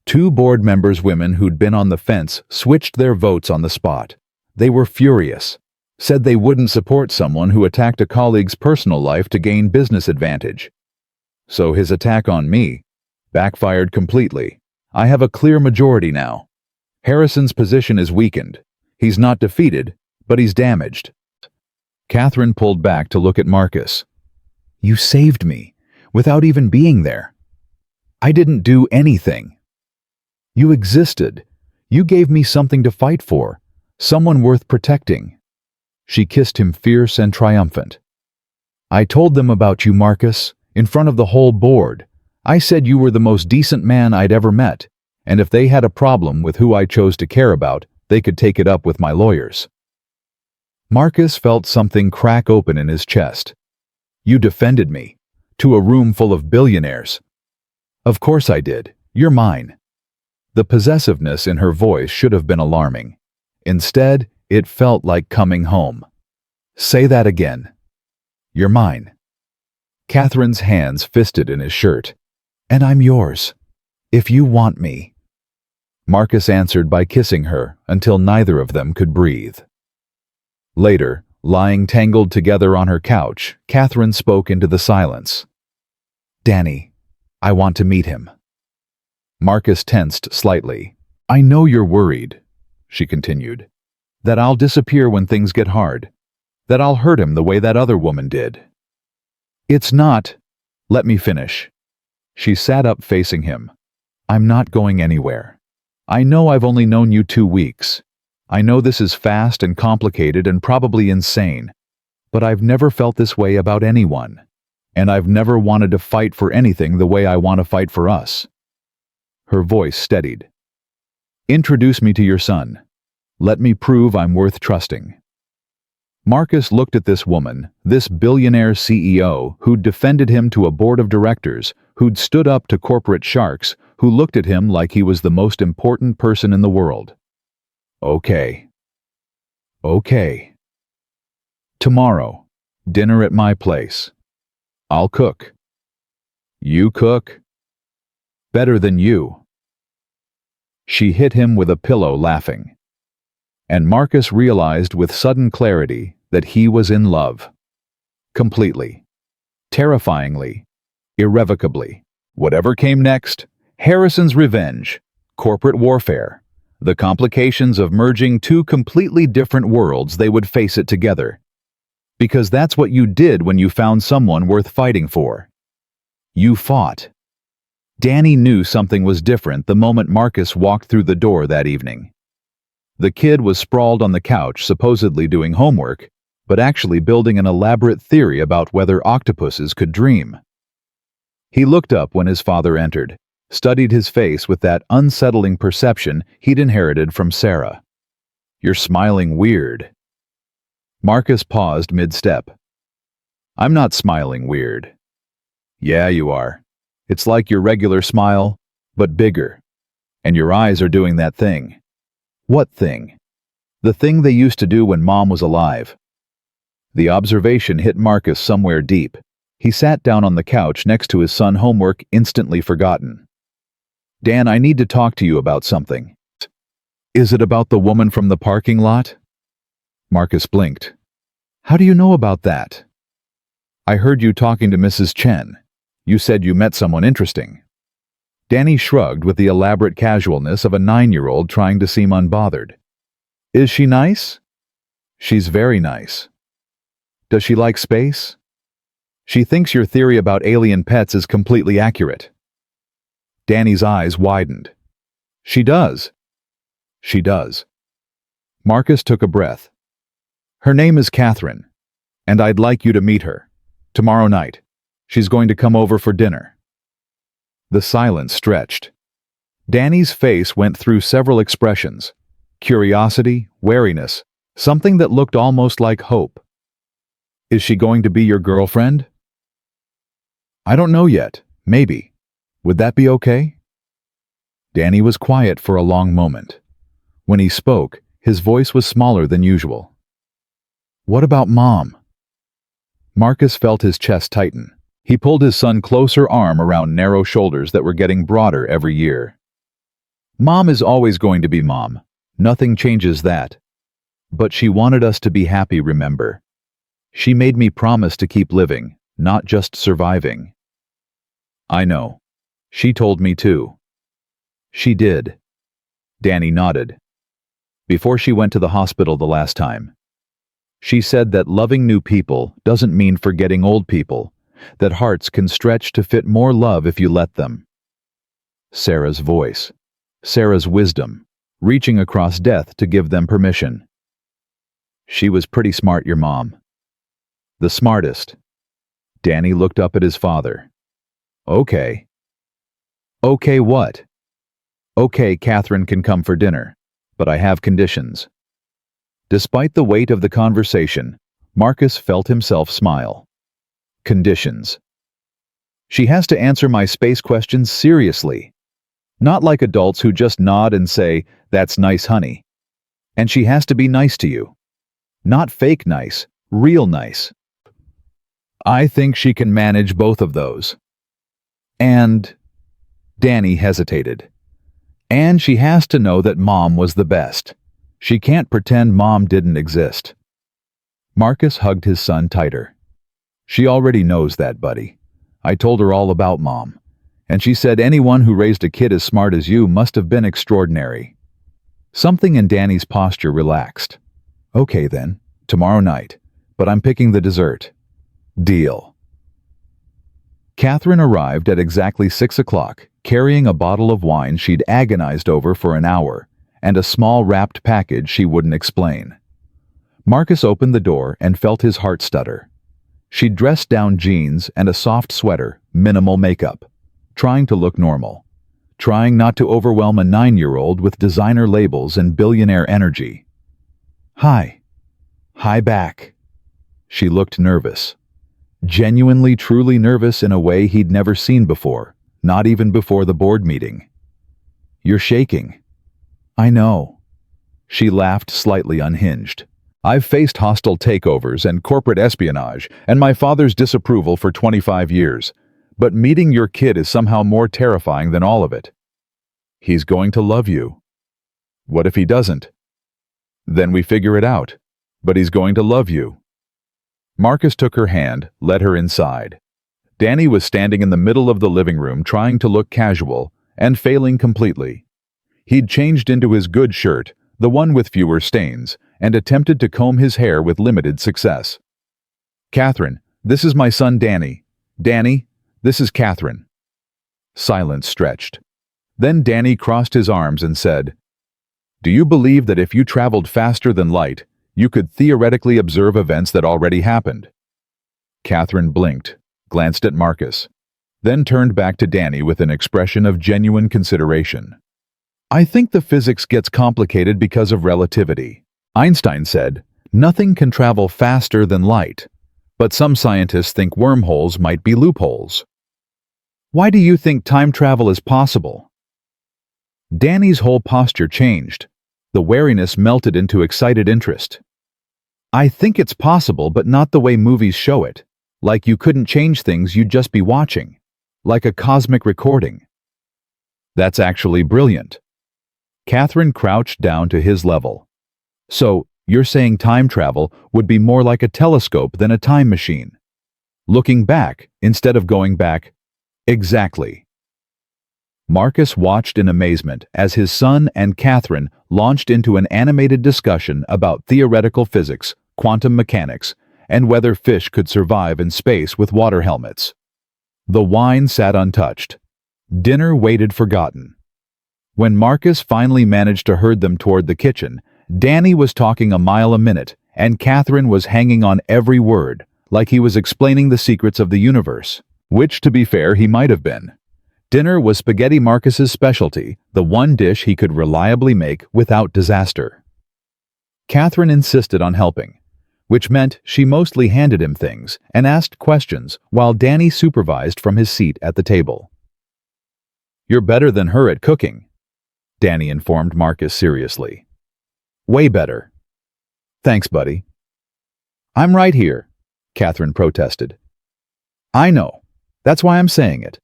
Speaker 1: 2 board members, women who'd been on the fence, switched their votes on the spot. They were furious. Said they wouldn't support someone who attacked a colleague's personal life to gain business advantage. So his attack on me backfired completely. I have a clear majority now. Harrison's position is weakened. He's not defeated, but he's damaged. Catherine pulled back to look at Marcus. You saved me, without even being there. I didn't do anything. You existed. You gave me something to fight for, someone worth protecting. She kissed him, fierce and triumphant. I told them about you, Marcus, in front of the whole board. I said you were the most decent man I'd ever met, and if they had a problem with who I chose to care about, they could take it up with my lawyers. Marcus felt something crack open in his chest. You defended me, to a room full of billionaires. Of course I did. You're mine. The possessiveness in her voice should have been alarming. Instead, it felt like coming home. Say that again. You're mine. Catherine's hands fisted in his shirt. And I'm yours. If you want me. Marcus answered by kissing her until neither of them could breathe. Later, lying tangled together on her couch, Catherine spoke into the silence. "Danny, I want to meet him." Marcus tensed slightly. "I know you're worried," she continued, "that I'll disappear when things get hard, that I'll hurt him the way that other woman did. It's not. Let me finish." She sat up facing him. "I'm not going anywhere. I know I've only known you 2 weeks. I know this is fast and complicated and probably insane, but I've never felt this way about anyone, and I've never wanted to fight for anything the way I want to fight for us." Her voice steadied. "Introduce me to your son. Let me prove I'm worth trusting." Marcus looked at this woman, this billionaire CEO who'd defended him to a board of directors, who'd stood up to corporate sharks, who looked at him like he was the most important person in the world. Okay. Tomorrow, dinner at my place. I'll cook. You cook? Better than you. She hit him with a pillow, laughing. And Marcus realized with sudden clarity that he was in love. Completely. Terrifyingly. Irrevocably. Whatever came next, Harrison's revenge, corporate warfare, the complications of merging 2 completely different worlds, they would face it together. Because that's what you did when you found someone worth fighting for. You fought. Danny knew something was different the moment Marcus walked through the door that evening. The kid was sprawled on the couch, supposedly doing homework, but actually building an elaborate theory about whether octopuses could dream. He looked up when his father entered, studied his face with that unsettling perception he'd inherited from Sarah. "You're smiling weird." Marcus paused mid-step. "I'm not smiling weird." "Yeah, you are. It's like your regular smile, but bigger. And your eyes are doing that thing." "What thing?" "The thing they used to do when Mom was alive." The observation hit Marcus somewhere deep. He sat down on the couch next to his son, homework instantly forgotten. "Dan, I need to talk to you about something." "Is it about the woman from the parking lot?" Marcus blinked. "How do you know about that?" "I heard you talking to Mrs. Chen. You said you met someone interesting." Danny shrugged with the elaborate casualness of a 9-year-old trying to seem unbothered. "Is she nice?" "She's very nice." "Does she like space?" "She thinks your theory about alien pets is completely accurate." Danny's eyes widened. "She does." "She does." Marcus took a breath. "Her name is Catherine, and I'd like you to meet her. Tomorrow night. She's going to come over for dinner." The silence stretched. Danny's face went through several expressions: curiosity, wariness, something that looked almost like hope. "Is she going to be your girlfriend?" "I don't know yet. Maybe. Would that be okay?" Danny was quiet for a long moment. When he spoke, his voice was smaller than usual. "What about Mom?" Marcus felt his chest tighten. He pulled his son's closer arm around narrow shoulders that were getting broader every year. "Mom is always going to be Mom. Nothing changes that. But she wanted us to be happy, remember? She made me promise to keep living, not just surviving." "I know. She told me too." "She did." Danny nodded. "Before she went to the hospital the last time. She said that loving new people doesn't mean forgetting old people, that hearts can stretch to fit more love if you let them." Sarah's voice. Sarah's wisdom, reaching across death to give them permission. "She was pretty smart, your mom." "The smartest." Danny looked up at his father. "Okay." "Okay what?" "Okay, Catherine can come for dinner, but I have conditions." Despite the weight of the conversation, Marcus felt himself smile. Conditions. "She has to answer my space questions seriously. Not like adults who just nod and say, 'That's nice, honey.' And she has to be nice to you. Not fake nice, real nice." "I think she can manage both of those." "And..." Danny hesitated. And she has to know that Mom was the best. She can't pretend Mom didn't exist. Marcus hugged his son tighter. She already knows that, buddy. I told her all about Mom, and she said anyone who raised a kid as smart as you must have been extraordinary. Something in Danny's posture relaxed. Okay then, tomorrow night, but I'm picking the dessert. Deal. Catherine arrived at exactly 6 o'clock, carrying a bottle of wine she'd agonized over for an hour, and a small wrapped package she wouldn't explain. Marcus opened the door and felt his heart stutter. She'd dressed down jeans and a soft sweater, minimal makeup, trying to look normal, trying not to overwhelm a 9-year-old with designer labels and billionaire energy. Hi. Hi back. She looked nervous. Genuinely, truly nervous in a way he'd never seen before, not even before the board meeting. You're shaking. I know. She laughed, slightly unhinged. I've faced hostile takeovers and corporate espionage and my father's disapproval for 25 years, but meeting your kid is somehow more terrifying than all of it. He's going to love you. What if he doesn't? Then we figure it out, but he's going to love you. Marcus took her hand, led her inside. Danny was standing in the middle of the living room trying to look casual and failing completely. He'd changed into his good shirt, the one with fewer stains, and attempted to comb his hair with limited success. Catherine, this is my son Danny. Danny, this is Catherine. Silence stretched. Then Danny crossed his arms and said, Do you believe that if you traveled faster than light, you could theoretically observe events that already happened? Catherine blinked, glanced at Marcus, then turned back to Danny with an expression of genuine consideration. I think the physics gets complicated because of relativity. Einstein said, nothing can travel faster than light, but some scientists think wormholes might be loopholes. Why do you think time travel is possible? Danny's whole posture changed. The wariness melted into excited interest. I think it's possible, but not the way movies show it. Like you couldn't change things, you'd just be watching. Like a cosmic recording. That's actually brilliant. Catherine crouched down to his level. So, you're saying time travel would be more like a telescope than a time machine? Looking back instead of going back? Exactly. Marcus watched in amazement as his son and Catherine launched into an animated discussion about theoretical physics, quantum mechanics, and whether fish could survive in space with water helmets. The wine sat untouched. Dinner waited forgotten. When Marcus finally managed to herd them toward the kitchen, Danny was talking a mile a minute, and Catherine was hanging on every word, like he was explaining the secrets of the universe, which, to be fair, he might have been. Dinner was spaghetti, Marcus's specialty, the one dish he could reliably make without disaster. Catherine insisted on helping, which meant she mostly handed him things and asked questions while Danny supervised from his seat at the table. You're better than her at cooking, Danny informed Marcus seriously. Way better. Thanks, buddy. I'm right here, Catherine protested. I know. That's why I'm saying it.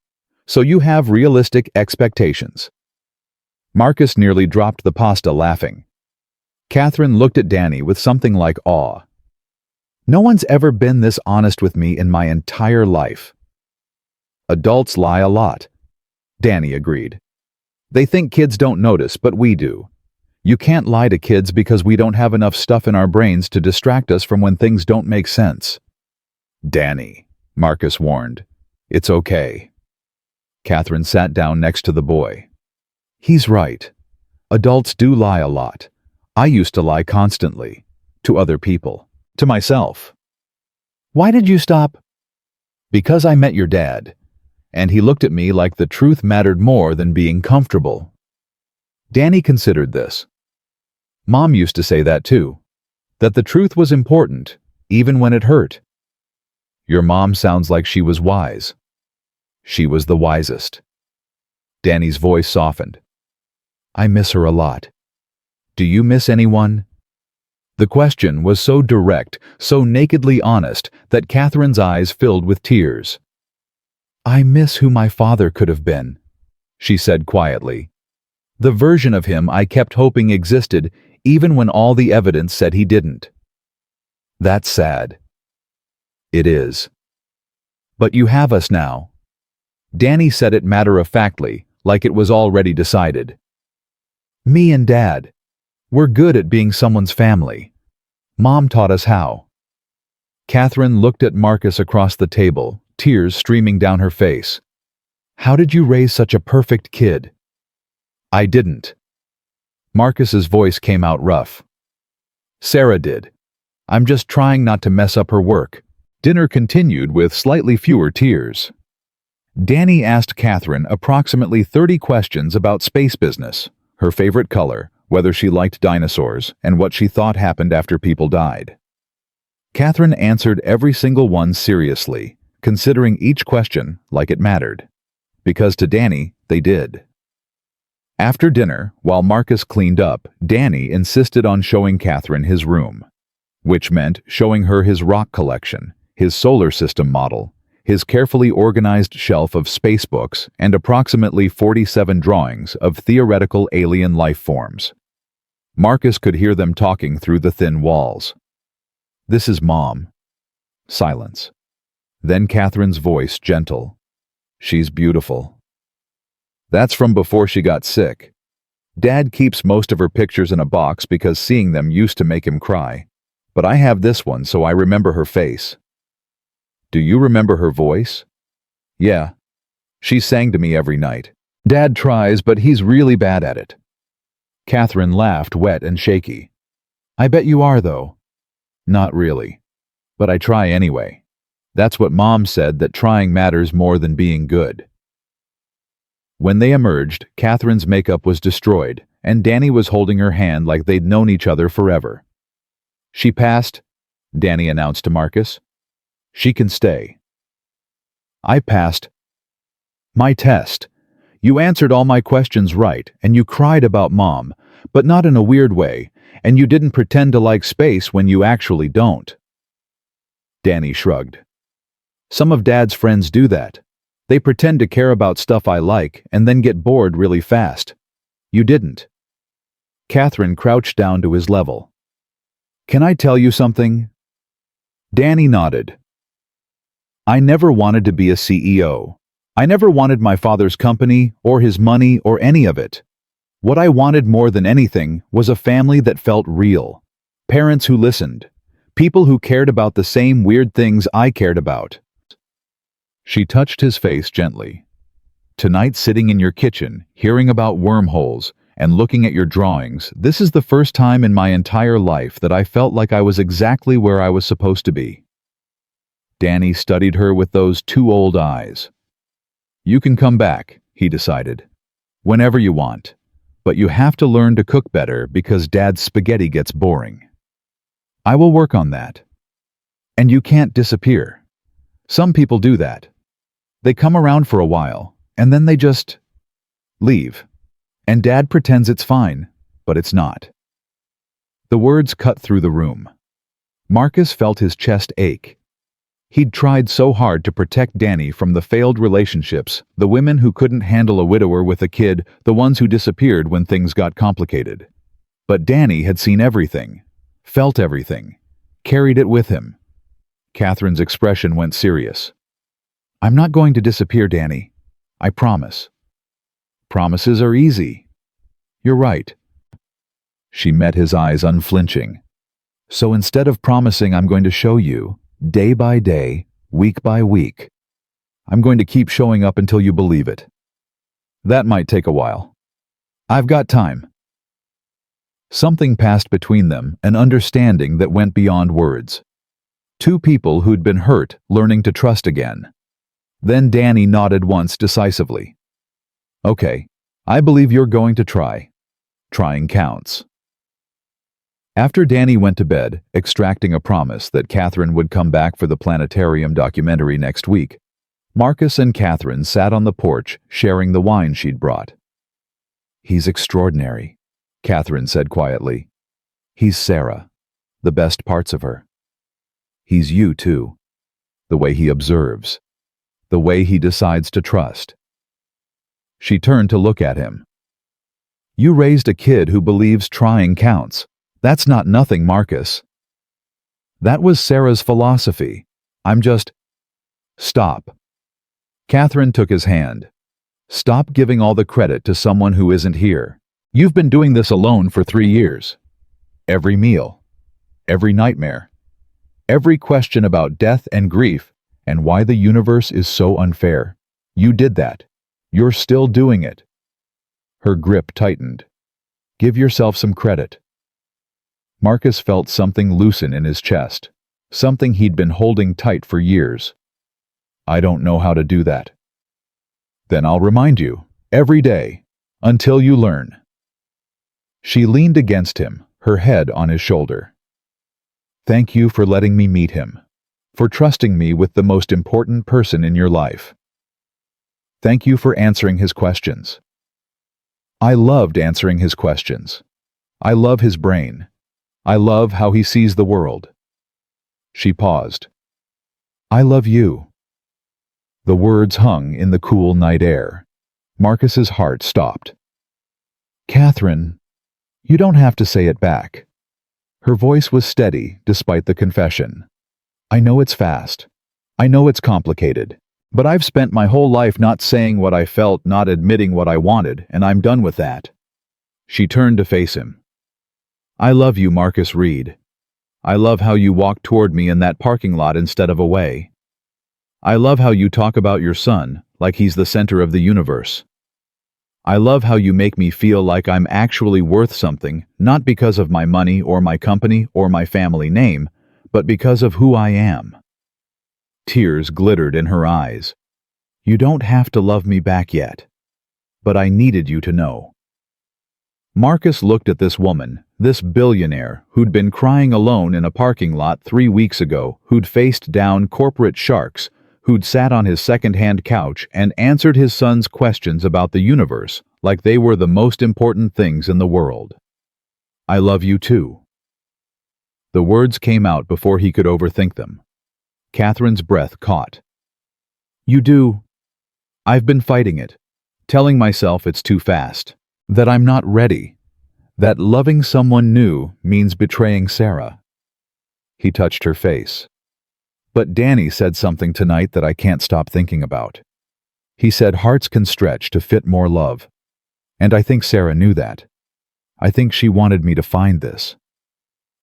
Speaker 1: So you have realistic expectations. Marcus nearly dropped the pasta laughing. Catherine looked at Danny with something like awe. No one's ever been this honest with me in my entire life. Adults lie a lot, Danny agreed. They think kids don't notice, but we do. You can't lie to kids because we don't have enough stuff in our brains to distract us from when things don't make sense. Danny, Marcus warned. It's okay. Catherine sat down next to the boy. He's right. Adults do lie a lot. I used to lie constantly. To other people. To myself. Why did you stop? Because I met your dad. And he looked at me like the truth mattered more than being comfortable. Danny considered this. Mom used to say that too. That the truth was important, even when it hurt. Your mom sounds like she was wise. She was the wisest. Danny's voice softened. I miss her a lot. Do you miss anyone? The question was so direct, so nakedly honest, that Catherine's eyes filled with tears. I miss who my father could have been, she said quietly. The version of him I kept hoping existed, even when all the evidence said he didn't. That's sad. It is. But you have us now. Danny said it matter-of-factly, like it was already decided. Me and Dad. We're good at being someone's family. Mom taught us how. Catherine looked at Marcus across the table, tears streaming down her face. How did you raise such a perfect kid? I didn't. Marcus's voice came out rough. Sarah did. I'm just trying not to mess up her work. Dinner continued with slightly fewer tears. Danny asked Catherine approximately 30 questions about space business, her favorite color, whether she liked dinosaurs, and what she thought happened after people died. Catherine answered every single one seriously, considering each question like it mattered. Because to Danny, they did. After dinner, while Marcus cleaned up, Danny insisted on showing Catherine his room, which meant showing her his rock collection, his solar system model, his carefully organized shelf of space books, and approximately 47 drawings of theoretical alien life forms. Marcus could hear them talking through the thin walls. This is Mom. Silence. Then Catherine's voice, gentle. She's beautiful. That's from before she got sick. Dad keeps most of her pictures in a box because seeing them used to make him cry. But I have this one so I remember her face. Do you remember her voice? Yeah. She sang to me every night. Dad tries, but he's really bad at it. Catherine laughed, wet and shaky. I bet you are, though. Not really. But I try anyway. That's what Mom said, that trying matters more than being good. When they emerged, Catherine's makeup was destroyed, and Danny was holding her hand like they'd known each other forever. She passed, Danny announced to Marcus. She can stay. I passed my test. You answered all my questions right, and you cried about Mom, but not in a weird way, and you didn't pretend to like space when you actually don't. Danny shrugged. Some of Dad's friends do that. They pretend to care about stuff I like and then get bored really fast. You didn't. Catherine crouched down to his level. Can I tell you something? Danny nodded. I never wanted to be a CEO. I never wanted my father's company or his money or any of it. What I wanted more than anything was a family that felt real. Parents who listened. People who cared about the same weird things I cared about. She touched his face gently. Tonight, sitting in your kitchen, hearing about wormholes, and looking at your drawings, this is the first time in my entire life that I felt like I was exactly where I was supposed to be. Danny studied her with those two old eyes. You can come back, he decided. Whenever you want. But you have to learn to cook better because Dad's spaghetti gets boring. I will work on that. And you can't disappear. Some people do that. They come around for a while, and then they just leave. And Dad pretends it's fine, but it's not. The words cut through the room. Marcus felt his chest ache. He'd tried so hard to protect Danny from the failed relationships, the women who couldn't handle a widower with a kid, the ones who disappeared when things got complicated. But Danny had seen everything, felt everything, carried it with him. Catherine's expression went serious. I'm not going to disappear, Danny. I promise. Promises are easy. You're right. She met his eyes unflinching. So instead of promising I'm going to show you, day by day, week by week, I'm going to keep showing up until you believe it. That might take a while. I've got time. Something passed between them, an understanding that went beyond words. Two people who'd been hurt learning to trust again. Then Danny nodded once decisively. Okay, I believe you're going to try. Trying counts. After Danny went to bed, extracting a promise that Catherine would come back for the planetarium documentary next week, Marcus and Catherine sat on the porch sharing the wine she'd brought. He's extraordinary, Catherine said quietly. He's Sarah, the best parts of her. He's you, too. The way he observes. The way he decides to trust. She turned to look at him. You raised a kid who believes trying counts. That's not nothing, Marcus. That was Sarah's philosophy. I'm just... Stop. Catherine took his hand. Stop giving all the credit to someone who isn't here. You've been doing this alone for 3 years. Every meal, every nightmare, every question about death and grief and why the universe is so unfair. You did that. You're still doing it. Her grip tightened. Give yourself some credit. Marcus felt something loosen in his chest, something he'd been holding tight for years. I don't know how to do that. Then I'll remind you, every day, until you learn. She leaned against him, her head on his shoulder. Thank you for letting me meet him, for trusting me with the most important person in your life. Thank you for answering his questions. I loved answering his questions. I love his brain. I love how he sees the world. She paused. I love you. The words hung in the cool night air. Marcus's heart stopped. Catherine, you don't have to say it back. Her voice was steady despite the confession. I know it's fast. I know it's complicated. But I've spent my whole life not saying what I felt, not admitting what I wanted, and I'm done with that. She turned to face him. I love you, Marcus Reed. I love how you walk toward me in that parking lot instead of away. I love how you talk about your son like he's the center of the universe. I love how you make me feel like I'm actually worth something, not because of my money or my company or my family name, but because of who I am. Tears glittered in her eyes. You don't have to love me back yet. But I needed you to know. Marcus looked at this woman, this billionaire who'd been crying alone in a parking lot 3 weeks ago, who'd faced down corporate sharks, who'd sat on his second-hand couch and answered his son's questions about the universe like they were the most important things in the world. I love you too. The words came out before he could overthink them. Catherine's breath caught. You do. I've been fighting it, telling myself it's too fast, that I'm not ready, that loving someone new means betraying Sarah. He touched her face. But Danny said something tonight that I can't stop thinking about. He said hearts can stretch to fit more love. And I think Sarah knew that. I think she wanted me to find this.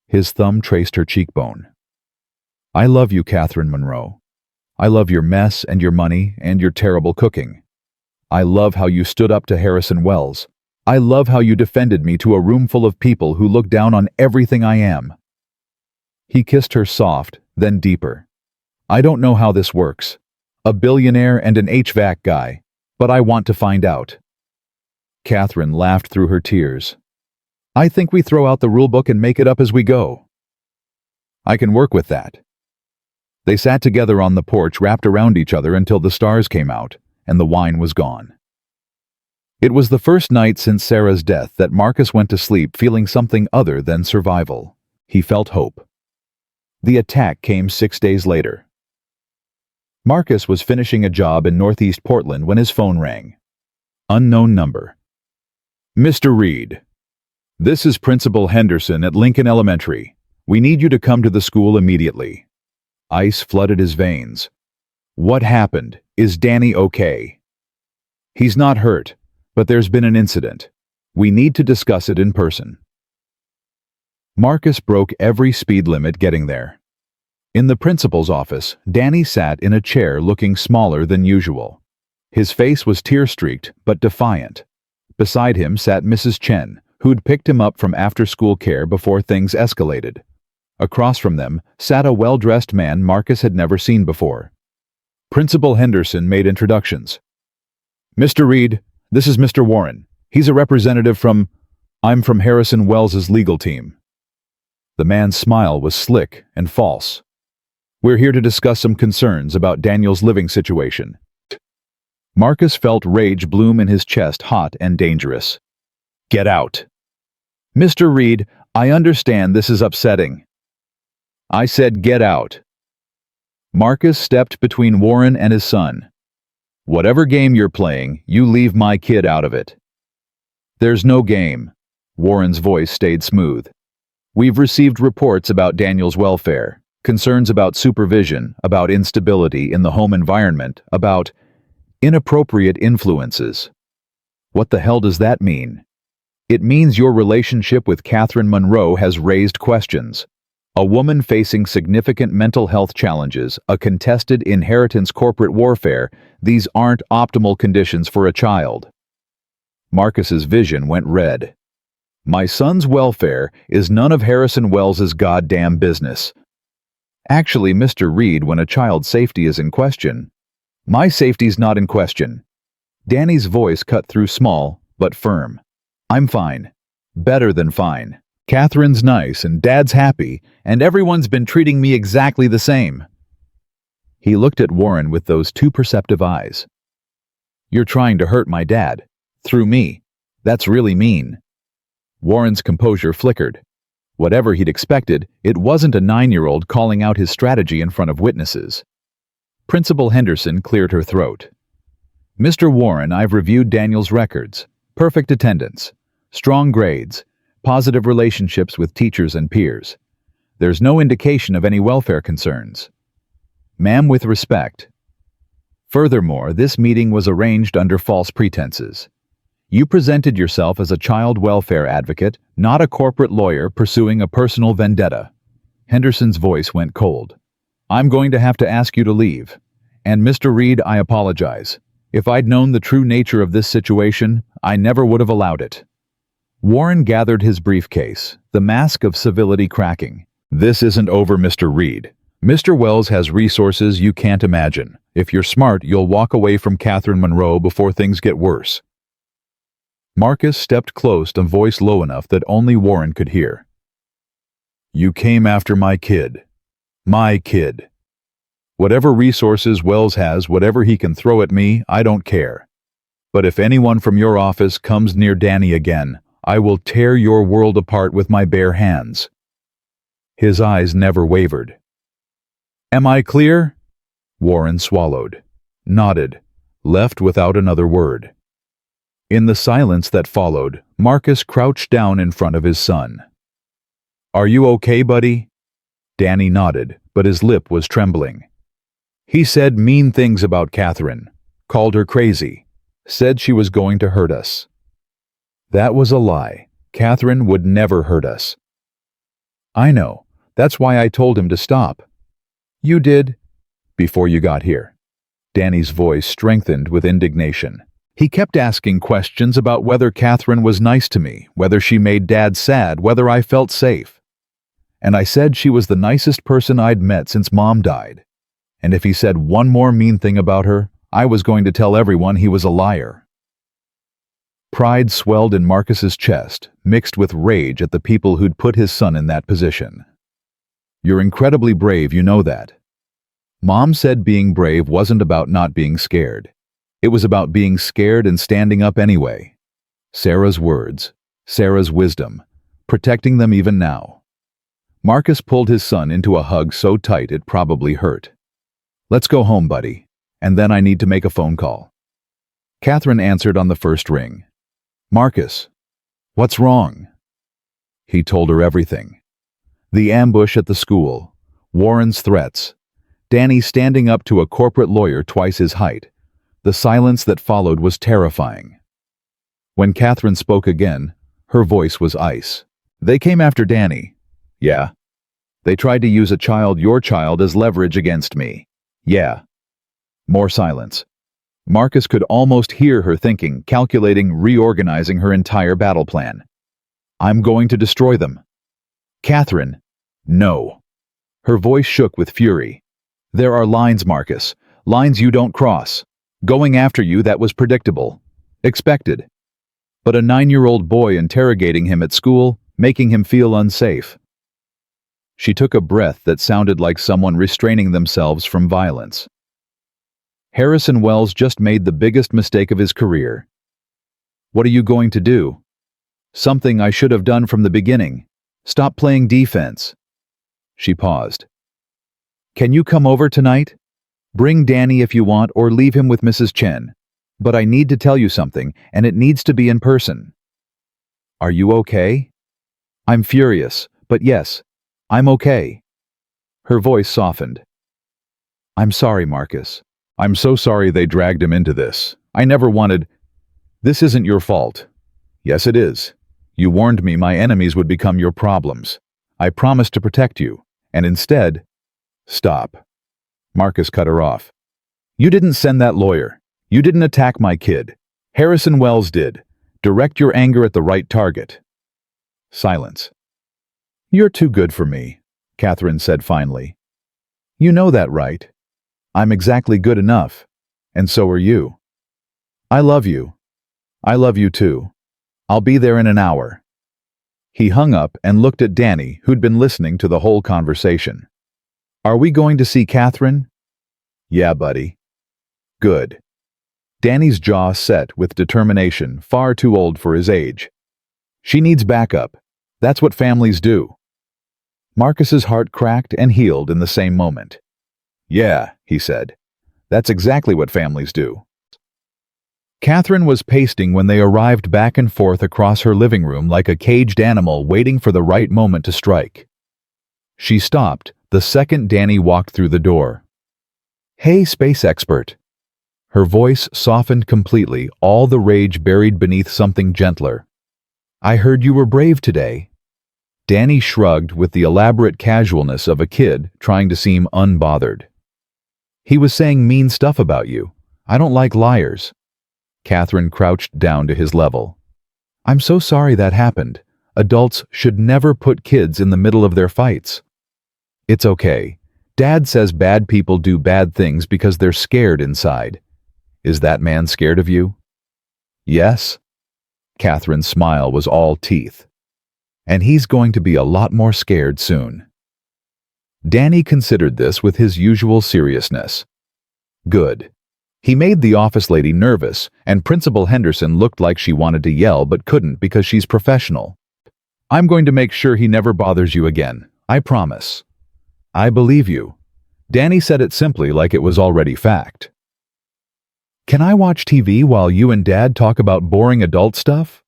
Speaker 1: His thumb traced her cheekbone. I love you, Catherine Monroe. I love your mess and your money and your terrible cooking. I love how you stood up to Harrison Wells. I love how you defended me to a room full of people who look down on everything I am. He kissed her soft, then deeper. I don't know how this works. A billionaire and an HVAC guy, but I want to find out. Catherine laughed through her tears. I think we throw out the rulebook and make it up as we go. I can work with that. They sat together on the porch, wrapped around each other until the stars came out and the wine was gone. It was the first night since Sarah's death that Marcus went to sleep feeling something other than survival. He felt hope. The attack came 6 days later. Marcus was finishing a job in Northeast Portland when his phone rang. Unknown number. Mr. Reed, this is Principal Henderson at Lincoln Elementary. We need you to come to the school immediately. Ice flooded his veins. What happened? Is Danny okay? He's not hurt, but there's been an incident. We need to discuss it in person. Marcus broke every speed limit getting there. In the principal's office, Danny sat in a chair looking smaller than usual. His face was tear-streaked but defiant. Beside him sat Mrs. Chen, who'd picked him up from after-school care before things escalated. Across from them sat a well-dressed man Marcus had never seen before. Principal Henderson made introductions. Mr. Reed, this is Mr. Warren. He's a representative from... I'm from Harrison Wells's legal team. The man's smile was slick and false. We're here to discuss some concerns about Daniel's living situation. Marcus felt rage bloom in his chest, hot and dangerous. Get out. Mr. Reed, I understand this is upsetting. I said get out. Marcus stepped between Warren and his son. Whatever game you're playing, you leave my kid out of it. There's no game. Warren's voice stayed smooth. We've received reports about Daniel's welfare, concerns about supervision, about instability in the home environment, about inappropriate influences. What the hell does that mean? It means your relationship with Catherine Monroe has raised questions. A woman facing significant mental health challenges, a contested inheritance corporate warfare, these aren't optimal conditions for a child. Marcus's vision went red. My son's welfare is none of Harrison Wells's goddamn business. Actually, Mr. Reed, when a child's safety is in question, my safety's not in question. Danny's voice cut through small, but firm. I'm fine. Better than fine. Catherine's nice and Dad's happy, and everyone's been treating me exactly the same. He looked at Warren with those two perceptive eyes. You're trying to hurt my dad. Through me. That's really mean. Warren's composure flickered. Whatever he'd expected, it wasn't a 9-year-old calling out his strategy in front of witnesses. Principal Henderson cleared her throat. Mr. Warren, I've reviewed Daniel's records. Perfect attendance. Strong grades. Positive relationships with teachers and peers. There's no indication of any welfare concerns. Ma'am, with respect. Furthermore, this meeting was arranged under false pretenses. You presented yourself as a child welfare advocate, not a corporate lawyer pursuing a personal vendetta. Henderson's voice went cold. I'm going to have to ask you to leave. And Mr. Reed, I apologize. If I'd known the true nature of this situation, I never would have allowed it. Warren gathered his briefcase, the mask of civility cracking. This isn't over, Mr. Reed. Mr. Wells has resources you can't imagine. If you're smart, you'll walk away from Catherine Monroe before things get worse. Marcus stepped close, a voice low enough that only Warren could hear. You came after my kid. My kid. Whatever resources Wells has, whatever he can throw at me, I don't care. But if anyone from your office comes near Danny again, I will tear your world apart with my bare hands. His eyes never wavered. Am I clear? Warren swallowed, nodded, left without another word. In the silence that followed, Marcus crouched down in front of his son. Are you okay, buddy? Danny nodded, but his lip was trembling. He said mean things about Catherine, called her crazy, said she was going to hurt us. That was a lie. Catherine would never hurt us. I know. That's why I told him to stop. You did? Before you got here. Danny's voice strengthened with indignation. He kept asking questions about whether Catherine was nice to me, whether she made Dad sad, whether I felt safe. And I said she was the nicest person I'd met since Mom died. And if he said one more mean thing about her, I was going to tell everyone he was a liar. Pride swelled in Marcus's chest, mixed with rage at the people who'd put his son in that position. You're incredibly brave, you know that. Mom said being brave wasn't about not being scared. It was about being scared and standing up anyway. Sarah's words, Sarah's wisdom, protecting them even now. Marcus pulled his son into a hug so tight it probably hurt. Let's go home, buddy, and then I need to make a phone call. Catherine answered on the first ring. Marcus, what's wrong? He told her everything. The ambush at the school, Warren's threats, Danny standing up to a corporate lawyer twice his height. The silence that followed was terrifying. When Catherine spoke again, her voice was ice. They came after Danny. Yeah. They tried to use a child, your child, as leverage against me. Yeah. More silence. Marcus could almost hear her thinking, calculating, reorganizing her entire battle plan. I'm going to destroy them. Catherine, no. Her voice shook with fury. There are lines, Marcus. Lines you don't cross. Going after you, that was predictable. Expected. But a 9-year-old boy interrogating him at school, making him feel unsafe. She took a breath that sounded like someone restraining themselves from violence. Harrison Wells just made the biggest mistake of his career. What are you going to do? Something I should have done from the beginning. Stop playing defense. She paused. Can you come over tonight? Bring Danny if you want, or leave him with Mrs. Chen. But I need to tell you something, and it needs to be in person. Are you okay? I'm furious, but yes, I'm okay. Her voice softened. I'm sorry, Marcus. I'm so sorry they dragged him into this. I never wanted... This isn't your fault. Yes, it is. You warned me my enemies would become your problems. I promised to protect you, and instead... Stop. Marcus cut her off. You didn't send that lawyer. You didn't attack my kid. Harrison Wells did. Direct your anger at the right target. Silence. You're too good for me, Catherine said finally. You know that, right? I'm exactly good enough. And so are you. I love you. I love you too. I'll be there in an hour. He hung up and looked at Danny, who'd been listening to the whole conversation. Are we going to see Catherine? Yeah, buddy. Good. Danny's jaw set with determination, far too old for his age. She needs backup. That's what families do. Marcus's heart cracked and healed in the same moment. Yeah, he said. That's exactly what families do. Catherine was pacing when they arrived back and forth across her living room like a caged animal waiting for the right moment to strike. She stopped the second Danny walked through the door. Hey, space expert. Her voice softened completely, all the rage buried beneath something gentler. I heard you were brave today. Danny shrugged with the elaborate casualness of a kid trying to seem unbothered. He was saying mean stuff about you. I don't like liars. Catherine crouched down to his level. I'm so sorry that happened. Adults should never put kids in the middle of their fights. It's okay. Dad says bad people do bad things because they're scared inside. Is that man scared of you? Yes. Catherine's smile was all teeth. And he's going to be a lot more scared soon. Danny considered this with his usual seriousness. Good. He made the office lady nervous, and Principal Henderson looked like she wanted to yell but couldn't because she's professional. I'm going to make sure he never bothers you again. I promise. I believe you. Danny said it simply like it was already fact. Can I watch TV while you and Dad talk about boring adult stuff?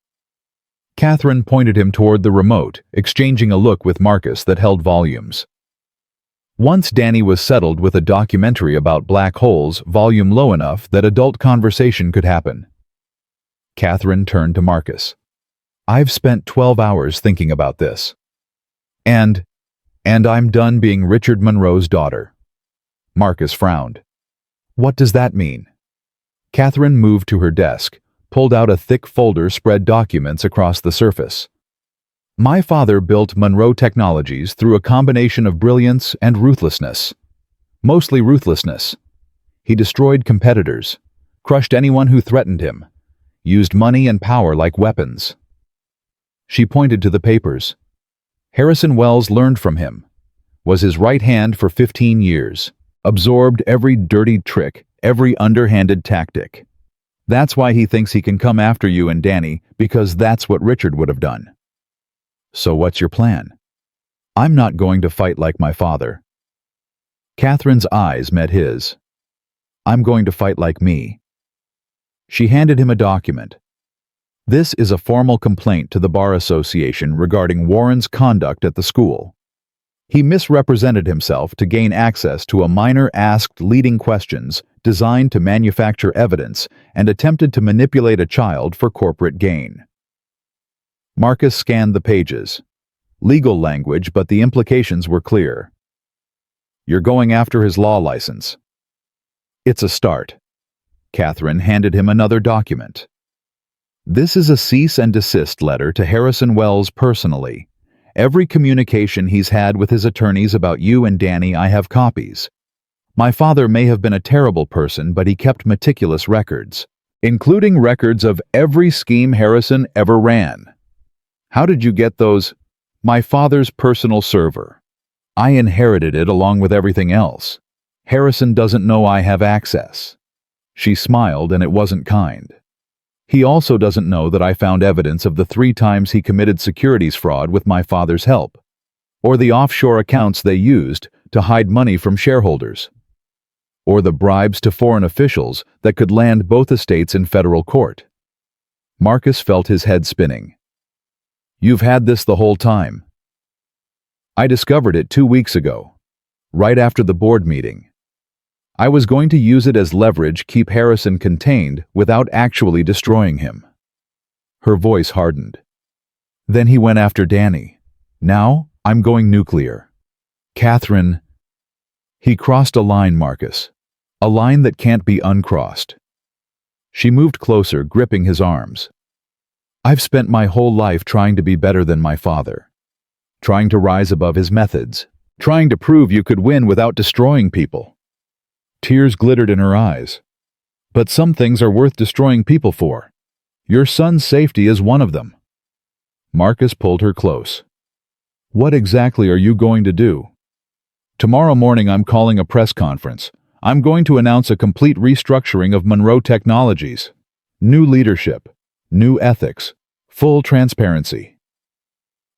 Speaker 1: Catherine pointed him toward the remote, exchanging a look with Marcus that held volumes. Once Danny was settled with a documentary about black holes, volume low enough that adult conversation could happen. Catherine turned to Marcus. I've spent 12 hours thinking about this. And I'm done being Richard Monroe's daughter. Marcus frowned. What does that mean? Catherine moved to her desk, pulled out a thick folder, spread documents across the surface. My father built Monroe Technologies through a combination of brilliance and ruthlessness. Mostly ruthlessness. He destroyed competitors, crushed anyone who threatened him, used money and power like weapons. She pointed to the papers. Harrison Wells learned from him, was his right hand for 15 years, absorbed every dirty trick, every underhanded tactic. That's why he thinks he can come after you and Danny, because that's what Richard would have done. So what's your plan? I'm not going to fight like my father. Catherine's eyes met his. I'm going to fight like me. She handed him a document. This is a formal complaint to the Bar Association regarding Warren's conduct at the school. He misrepresented himself to gain access to a minor, asked leading questions designed to manufacture evidence, and attempted to manipulate a child for corporate gain. Marcus scanned the pages. Legal language, but the implications were clear. You're going after his law license. It's a start. Catherine handed him another document. This is a cease and desist letter to Harrison Wells personally. Every communication he's had with his attorneys about you and Danny, I have copies. My father may have been a terrible person, but he kept meticulous records, including records of every scheme Harrison ever ran. How did you get those? My father's personal server. I inherited it along with everything else. Harrison doesn't know I have access. She smiled, and it wasn't kind. He also doesn't know that I found evidence of the 3 times he committed securities fraud with my father's help, or the offshore accounts they used to hide money from shareholders, or the bribes to foreign officials that could land both estates in federal court. Marcus felt his head spinning. You've had this the whole time. I discovered it 2 weeks ago, right after the board meeting. I was going to use it as leverage, keep Harrison contained without actually destroying him. Her voice hardened. Then he went after Danny. Now, I'm going nuclear. Catherine. He crossed a line, Marcus. A line that can't be uncrossed. She moved closer, gripping his arms. I've spent my whole life trying to be better than my father. Trying to rise above his methods. Trying to prove you could win without destroying people. Tears glittered in her eyes. But some things are worth destroying people for. Your son's safety is one of them. Marcus pulled her close. What exactly are you going to do? Tomorrow morning I'm calling a press conference. I'm going to announce a complete restructuring of Monroe Technologies. New leadership. New ethics. Full transparency.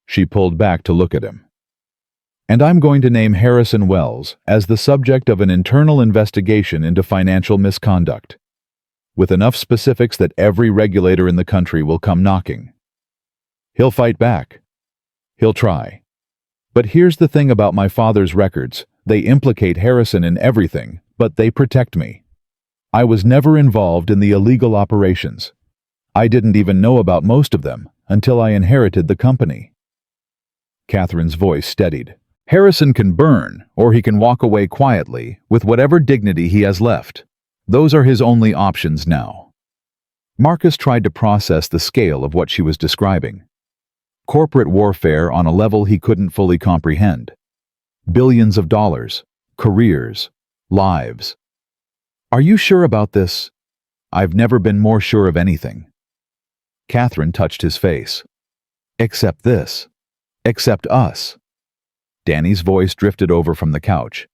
Speaker 1: She pulled back to look at him. And I'm going to name Harrison Wells as the subject of an internal investigation into financial misconduct, with enough specifics that every regulator in the country will come knocking. He'll fight back. He'll try. But here's the thing about my father's records. They implicate Harrison in everything, but they protect me. I was never involved in the illegal operations. I didn't even know about most of them until I inherited the company. Catherine's voice steadied. Harrison can burn, or he can walk away quietly with whatever dignity he has left. Those are his only options now. Marcus tried to process the scale of what she was describing. Corporate warfare on a level he couldn't fully comprehend. Billions of dollars, careers, lives. Are you sure about this? I've never been more sure of anything. Catherine touched his face. Except this. Except us. Danny's voice drifted over from the couch.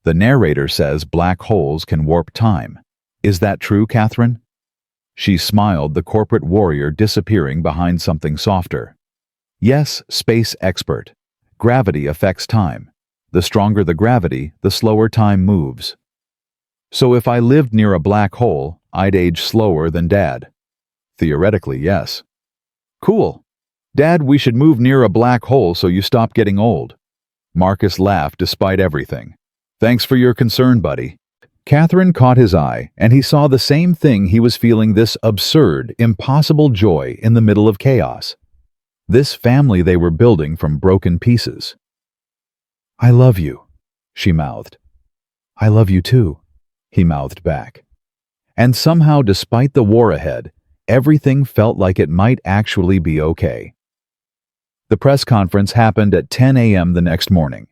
Speaker 1: The narrator says black holes can warp time. Is that true, Catherine? She smiled, the corporate warrior disappearing behind something softer. Yes, space expert. Gravity affects time. The stronger the gravity, the slower time moves. So if I lived near a black hole, I'd age slower than Dad. Theoretically, yes. Cool. Dad, we should move near a black hole so you stop getting old. Marcus laughed despite everything. Thanks for your concern, buddy. Catherine caught his eye, and he saw the same thing he was feeling, this absurd, impossible joy in the middle of chaos. This family they were building from broken pieces. I love you, she mouthed. I love you too, he mouthed back. And somehow, despite the war ahead, everything felt like it might actually be okay. The press conference happened at 10 a.m. the next morning.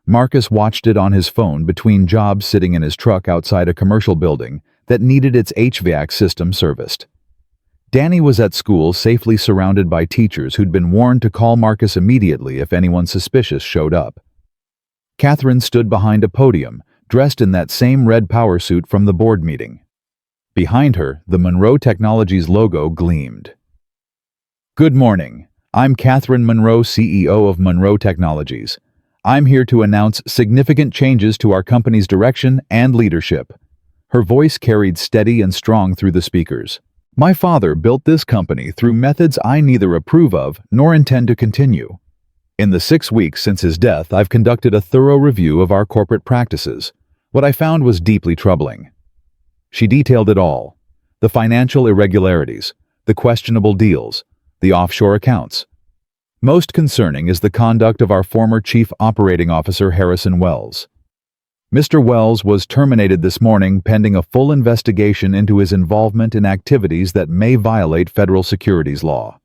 Speaker 1: Marcus watched it on his phone between jobs, sitting in his truck outside a commercial building that needed its HVAC system serviced. Danny was at school, safely surrounded by teachers who'd been warned to call Marcus immediately if anyone suspicious showed up. Catherine stood behind a podium, dressed in that same red power suit from the board meeting. Behind her, the Monroe Technologies logo gleamed. Good morning. I'm Catherine Monroe, CEO of Monroe Technologies. I'm here to announce significant changes to our company's direction and leadership. Her voice carried steady and strong through the speakers. My father built this company through methods I neither approve of nor intend to continue. In the 6 weeks since his death, I've conducted a thorough review of our corporate practices. What I found was deeply troubling. She detailed it all: the financial irregularities, the questionable deals, the offshore accounts. Most concerning is the conduct of our former Chief Operating Officer, Harrison Wells. Mr. Wells was terminated this morning pending a full investigation into his involvement in activities that may violate federal securities law.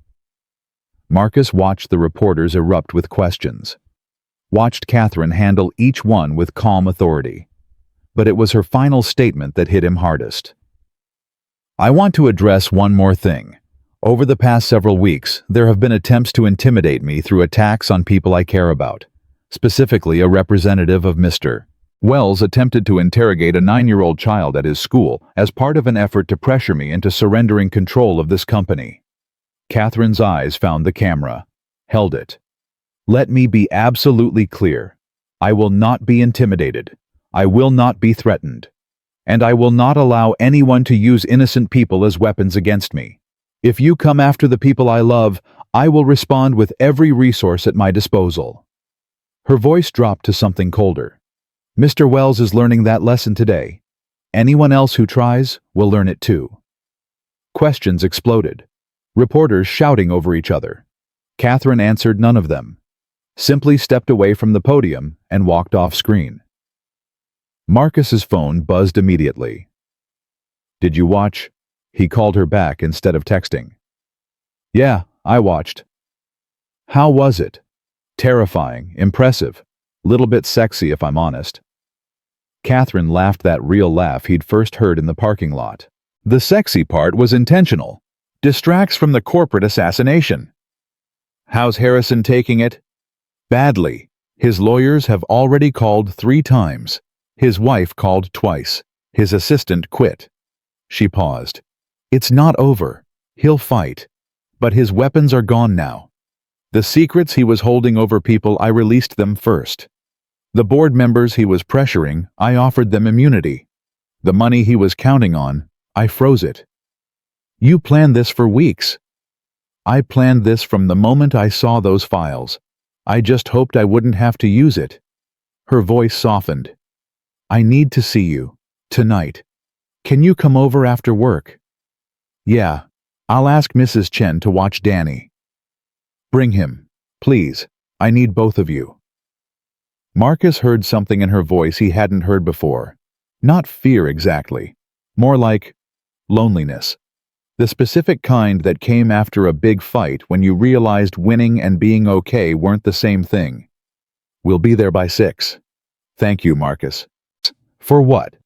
Speaker 1: Marcus watched the reporters erupt with questions. Watched Catherine handle each one with calm authority. But it was her final statement that hit him hardest. I want to address one more thing. Over the past several weeks, there have been attempts to intimidate me through attacks on people I care about. Specifically, a representative of Mr. Wells attempted to interrogate a 9-year-old child at his school as part of an effort to pressure me into surrendering control of this company. Catherine's eyes found the camera, held it. Let me be absolutely clear. I will not be intimidated. I will not be threatened. And I will not allow anyone to use innocent people as weapons against me. If you come after the people I love, I will respond with every resource at my disposal." Her voice dropped to something colder. "Mr. Wells is learning that lesson today. Anyone else who tries will learn it too." Questions exploded. Reporters shouting over each other. Catherine answered none of them, simply stepped away from the podium and walked off screen. Marcus's phone buzzed immediately. "Did you watch?" He called her back instead of texting. "Yeah, I watched." "How was it?" "Terrifying, impressive, little bit sexy if I'm honest." Catherine laughed that real laugh he'd first heard in the parking lot. The sexy part was intentional. Distracts from the corporate assassination. "How's Harrison taking it?" "Badly. His lawyers have already called 3 times. His wife called twice. His assistant quit." She paused. "It's not over. He'll fight. But his weapons are gone now. The secrets he was holding over people, I released them first. The board members he was pressuring, I offered them immunity. The money he was counting on, I froze it." "You planned this for weeks." "I planned this from the moment I saw those files. I just hoped I wouldn't have to use it." Her voice softened. "I need to see you. Tonight. Can you come over after work?" "Yeah. I'll ask Mrs. Chen to watch Danny." "Bring him. Please. I need both of you." Marcus heard something in her voice he hadn't heard before. Not fear exactly. More like loneliness. The specific kind that came after a big fight when you realized winning and being okay weren't the same thing. "We'll be there by 6. "Thank you, Marcus." "For what?"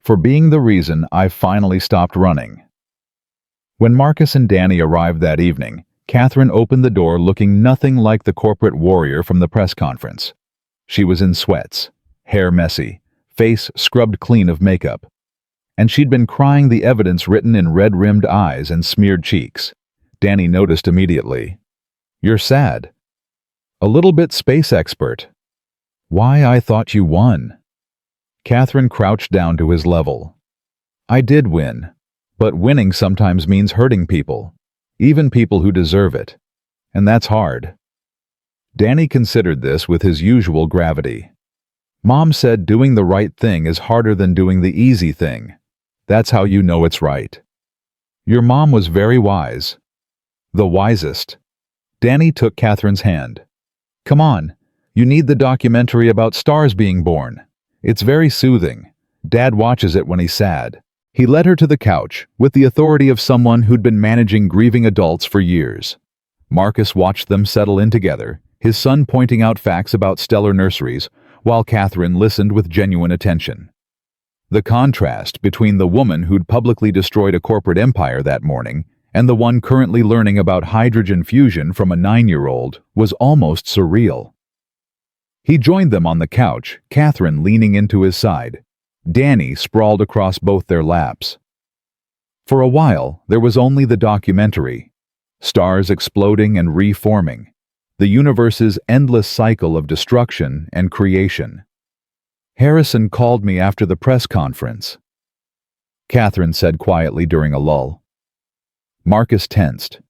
Speaker 1: "For being the reason I finally stopped running." When Marcus and Danny arrived that evening, Catherine opened the door looking nothing like the corporate warrior from the press conference. She was in sweats, hair messy, face scrubbed clean of makeup. And she'd been crying the evidence written in red-rimmed eyes and smeared cheeks. Danny noticed immediately. "You're sad." "A little bit space expert." "Why, I thought you won." Catherine crouched down to his level. "I did win, but winning sometimes means hurting people, even people who deserve it. And that's hard." Danny considered this with his usual gravity. "Mom said doing the right thing is harder than doing the easy thing. That's how you know it's right." "Your mom was very wise." "The wisest." Danny took Catherine's hand. "Come on, you need the documentary about stars being born. It's very soothing. Dad watches it when he's sad." He led her to the couch, with the authority of someone who'd been managing grieving adults for years. Marcus watched them settle in together, his son pointing out facts about stellar nurseries, while Catherine listened with genuine attention. The contrast between the woman who'd publicly destroyed a corporate empire that morning and the one currently learning about hydrogen fusion from a 9-year-old was almost surreal. He joined them on the couch, Catherine leaning into his side. Danny sprawled across both their laps. For a while, there was only the documentary. Stars exploding and reforming. The universe's endless cycle of destruction and creation. "Harrison called me after the press conference," Catherine said quietly during a lull. Marcus tensed.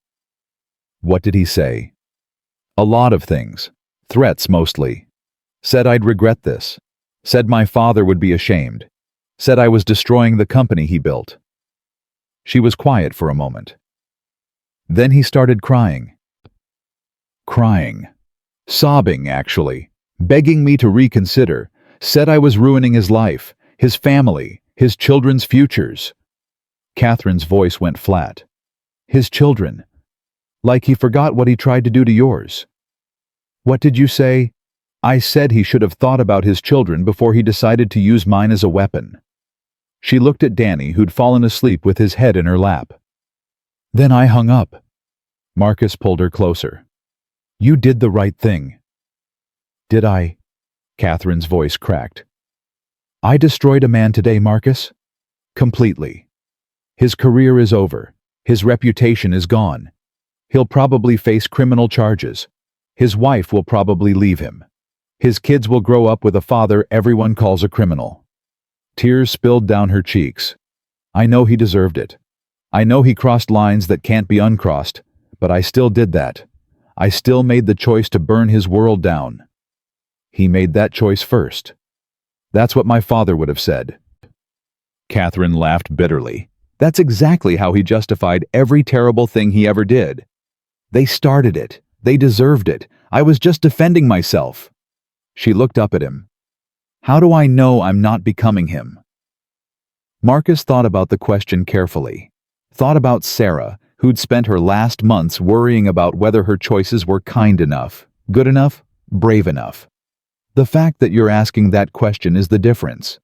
Speaker 1: "What did he say?" "A lot of things. Threats mostly. Said I'd regret this. Said my father would be ashamed. Said I was destroying the company he built." She was quiet for a moment. Then he started crying. Crying. Sobbing, actually. Begging me to reconsider. Said I was ruining his life, his family, his children's futures. Catherine's voice went flat. "His children. Like he forgot what he tried to do to yours." "What did you say?" "I said he should have thought about his children before he decided to use mine as a weapon." She looked at Danny, who'd fallen asleep with his head in her lap. "Then I hung up." Marcus pulled her closer. "You did the right thing." "Did I?" Catherine's voice cracked. "I destroyed a man today, Marcus. Completely. His career is over. His reputation is gone. He'll probably face criminal charges. His wife will probably leave him. His kids will grow up with a father everyone calls a criminal." Tears spilled down her cheeks. "I know he deserved it. I know he crossed lines that can't be uncrossed, but I still did that. I still made the choice to burn his world down. He made that choice first. That's what my father would have said. Catherine laughed bitterly. That's exactly how he justified every terrible thing he ever did. They started it. They deserved it. I was just defending myself. She looked up at him. How do I know I'm not becoming him? Marcus thought about the question carefully. Thought about Sarah, who'd spent her last months worrying about whether her choices were kind enough, good enough, brave enough. The fact that you're asking that question is the difference.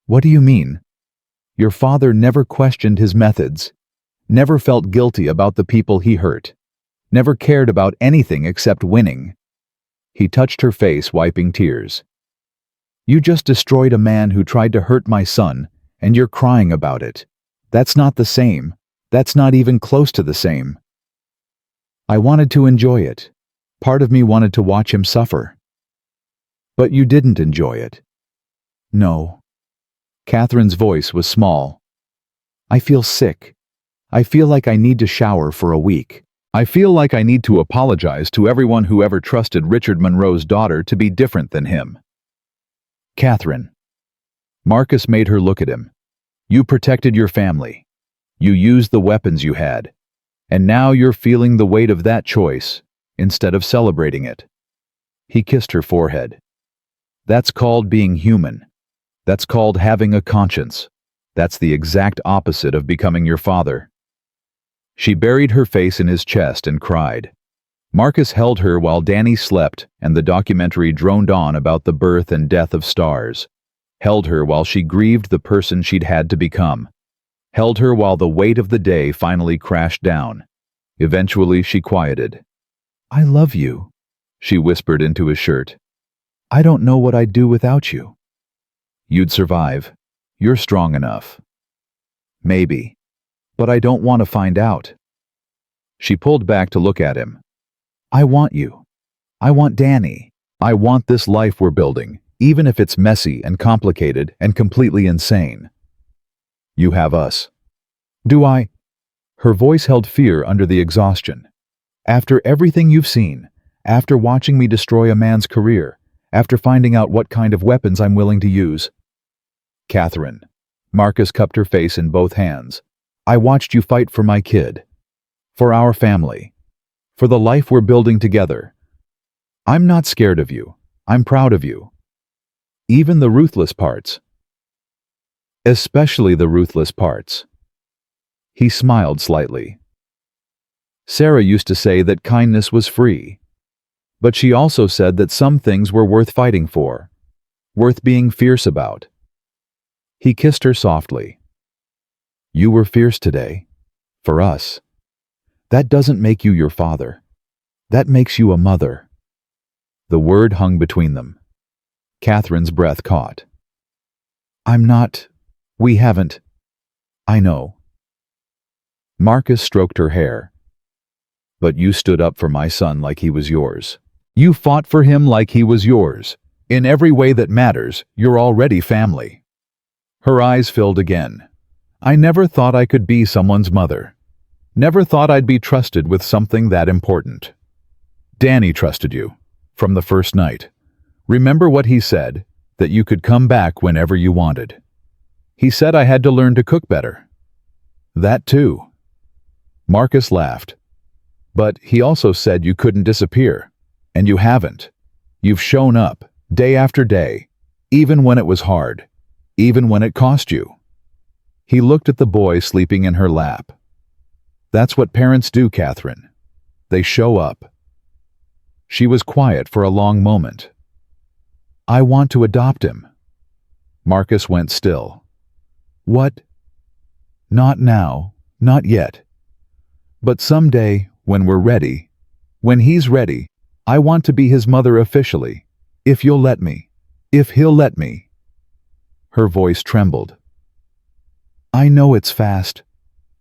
Speaker 1: What do you mean? Your father never questioned his methods, never felt guilty about the people he hurt, never cared about anything except winning. He touched her face, wiping tears. You just destroyed a man who tried to hurt my son, and you're crying about it. That's not the same. That's not even close to the same. I wanted to enjoy it. Part of me wanted to watch him suffer. But you didn't enjoy it. No. Catherine's voice was small. I feel sick. I feel like I need to shower for a week. I feel like I need to apologize to everyone who ever trusted Richard Monroe's daughter to be different than him. Catherine. Marcus made her look at him. You protected your family. You used the weapons you had. And now you're feeling the weight of that choice, instead of celebrating it. He kissed her forehead. That's called being human. That's called having a conscience. That's the exact opposite of becoming your father. She buried her face in his chest and cried. Marcus held her while Danny slept and the documentary droned on about the birth and death of stars. Held her while she grieved the person she'd had to become. Held her while the weight of the day finally crashed down. Eventually she quieted. I love you, she whispered into his shirt. I don't know what I'd do without you. You'd survive. You're strong enough. Maybe. But I don't want to find out. She pulled back to look at him. I want you. I want Danny. I want this life we're building, even if it's messy and complicated and completely insane. You have us. Do I? Her voice held fear under the exhaustion. After everything you've seen, after watching me destroy a man's career, after finding out what kind of weapons I'm willing to use. Catherine. Marcus cupped her face in both hands. I watched you fight for my kid. For our family. For the life we're building together. I'm not scared of you. I'm proud of you. Even the ruthless parts. Especially the ruthless parts. He smiled slightly. Sarah used to say that kindness was free. But she also said that some things were worth fighting for. Worth being fierce about. He kissed her softly. You were fierce today. For us. That doesn't make you your father. That makes you a mother. The word hung between them. Catherine's breath caught. I'm not. We haven't. I know. Marcus stroked her hair. But you stood up for my son like he was yours. You fought for him like he was yours. In every way that matters, you're already family. Her eyes filled again. I never thought I could be someone's mother. Never thought I'd be trusted with something that important. Danny trusted you. From the first night. Remember what he said, that you could come back whenever you wanted. He said I had to learn to cook better. That too. Marcus laughed. But he also said you couldn't disappear. And you haven't. You've shown up, day after day, even when it was hard, even when it cost you. He looked at the boy sleeping in her lap. That's what parents do, Catherine. They show up. She was quiet for a long moment. I want to adopt him. Marcus went still. What? Not now, not yet. But someday, when we're ready, when he's ready, I want to be his mother officially, if you'll let me, if he'll let me. Her voice trembled. I know it's fast.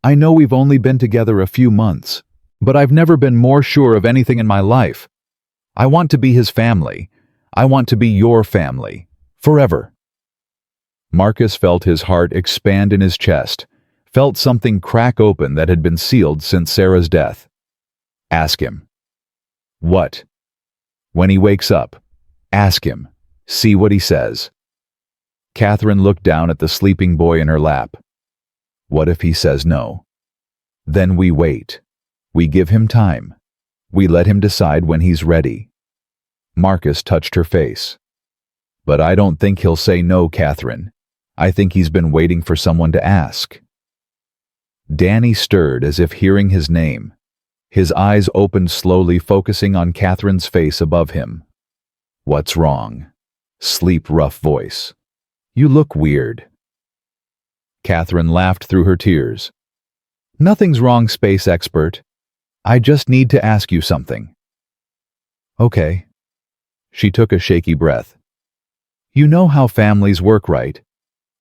Speaker 1: I know we've only been together a few months, but I've never been more sure of anything in my life. I want to be his family. I want to be your family. Forever. Marcus felt his heart expand in his chest, felt something crack open that had been sealed since Sarah's death. Ask him. What? When he wakes up, ask him. See what he says. Catherine looked down at the sleeping boy in her lap. What if he says no? Then we wait. We give him time. We let him decide when he's ready. Marcus touched her face. But I don't think he'll say no, Catherine. I think he's been waiting for someone to ask. Danny stirred as if hearing his name. His eyes opened slowly, focusing on Catherine's face above him. What's wrong? Sleep, rough voice. You look weird. Catherine laughed through her tears. Nothing's wrong, space expert. I just need to ask you something. Okay. She took a shaky breath. You know how families work, right?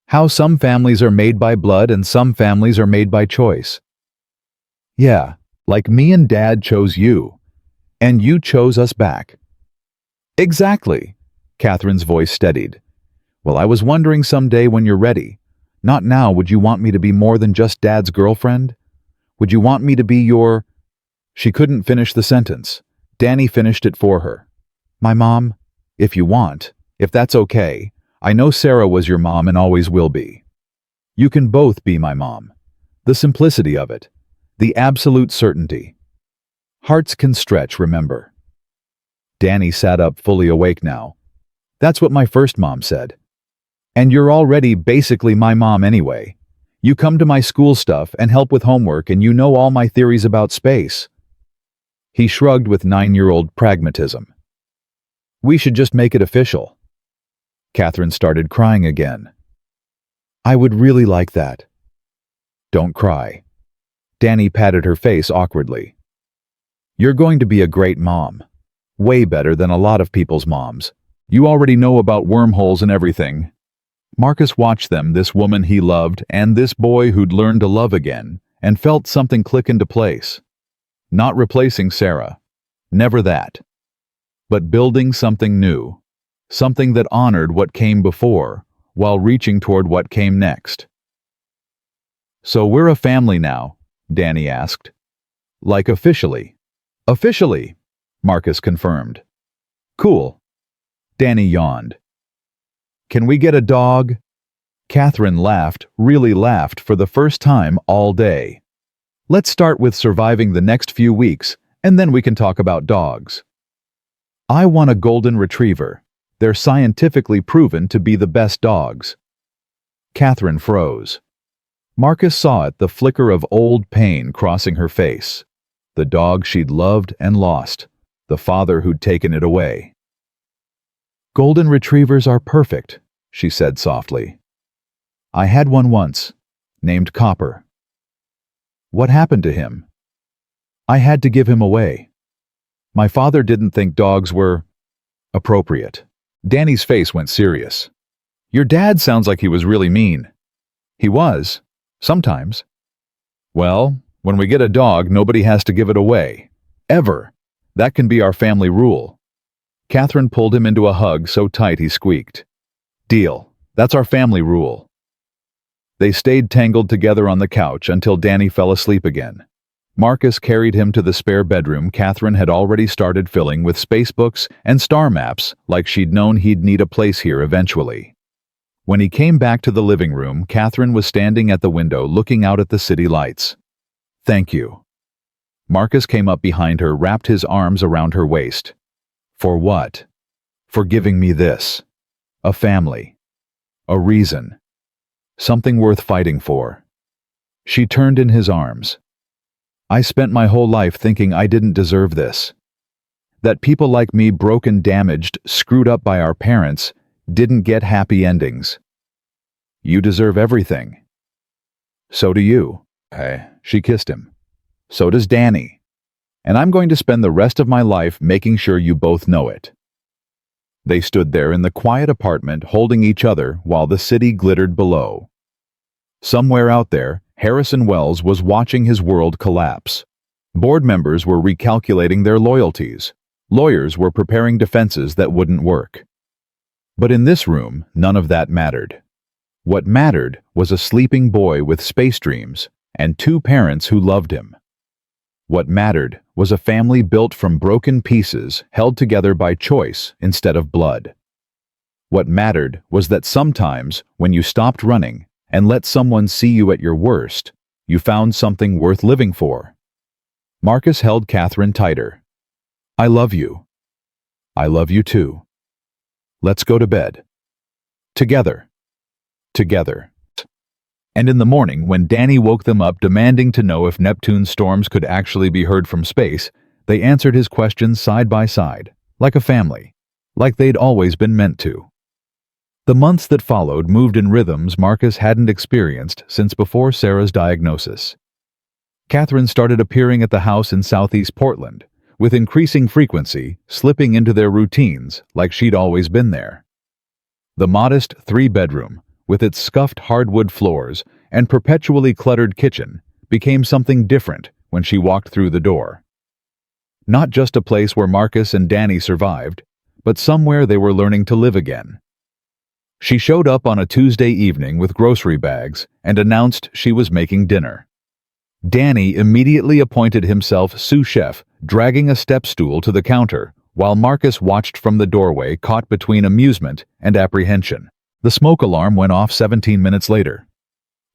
Speaker 1: How some families are made by blood and some families are made by choice. Yeah, like me and Dad chose you, and you chose us back. Exactly. Catherine's voice steadied. Well, I was wondering someday when you're ready. Not now, would you want me to be more than just Dad's girlfriend? Would you want me to be your... She couldn't finish the sentence. Danny finished it for her. My mom, if you want, if that's okay. I know Sarah was your mom and always will be. You can both be my mom. The simplicity of it. The absolute certainty. Hearts can stretch, remember. Danny sat up, fully awake now. That's what my first mom said. And you're already basically my mom anyway. You come to my school stuff and help with homework, and you know all my theories about space. He shrugged with 9-year-old pragmatism. We should just make it official. Catherine started crying again. I would really like that. Don't cry. Danny patted her face awkwardly. You're going to be a great mom. Way better than a lot of people's moms. You already know about wormholes and everything. Marcus watched them, this woman he loved and this boy who'd learned to love again, and felt something click into place. Not replacing Sarah. Never that. But building something new. Something that honored what came before, while reaching toward what came next. So we're a family now, Danny asked. Like officially. Officially, Marcus confirmed. Cool. Danny yawned. Can we get a dog? Catherine laughed, really laughed for the first time all day. Let's start with surviving the next few weeks, and then we can talk about dogs. I want a golden retriever. They're scientifically proven to be the best dogs. Catherine froze. Marcus saw it, the flicker of old pain crossing her face. The dog she'd loved and lost. The father who'd taken it away. Golden retrievers are perfect, she said softly. I had one once, named Copper. What happened to him? I had to give him away. My father didn't think dogs were appropriate. Danny's face went serious. Your dad sounds like he was really mean. He was. Sometimes. Well, when we get a dog, nobody has to give it away. Ever. That can be our family rule. Catherine pulled him into a hug so tight he squeaked. Deal. That's our family rule. They stayed tangled together on the couch until Danny fell asleep again. Marcus carried him to the spare bedroom Catherine had already started filling with space books and star maps, like she'd known he'd need a place here eventually. When he came back to the living room, Catherine was standing at the window looking out at the city lights. Thank you. Marcus came up behind her, wrapped his arms around her waist. For what? For giving me this. A family. A reason. Something worth fighting for. She turned in his arms. I spent my whole life thinking I didn't deserve this. That people like me, broken, damaged, screwed up by our parents, didn't get happy endings. You deserve everything. So do you. She kissed him. So does Danny. And I'm going to spend the rest of my life making sure you both know it. They stood there in the quiet apartment holding each other while the city glittered below. Somewhere out there, Harrison Wells was watching his world collapse. Board members were recalculating their loyalties. Lawyers were preparing defenses that wouldn't work. But in this room, none of that mattered. What mattered was a sleeping boy with space dreams and two parents who loved him. What mattered was a family built from broken pieces held together by choice instead of blood. What mattered was that sometimes, when you stopped running and let someone see you at your worst, you found something worth living for. Marcus held Catherine tighter. "I love you. I love you too. Let's go to bed. Together. Together." And in the morning, when Danny woke them up demanding to know if Neptune's storms could actually be heard from space, they answered his questions side by side, like a family, like they'd always been meant to. The months that followed moved in rhythms Marcus hadn't experienced since before Sarah's diagnosis. Catherine started appearing at the house in southeast Portland, with increasing frequency, slipping into their routines like she'd always been there. The modest three-bedroom, with its scuffed hardwood floors and perpetually cluttered kitchen, became something different when she walked through the door. Not just a place where Marcus and Danny survived, but somewhere they were learning to live again. She showed up on a Tuesday evening with grocery bags and announced she was making dinner. Danny immediately appointed himself sous chef, dragging a step stool to the counter, while Marcus watched from the doorway, caught between amusement and apprehension. The smoke alarm went off 17 minutes later.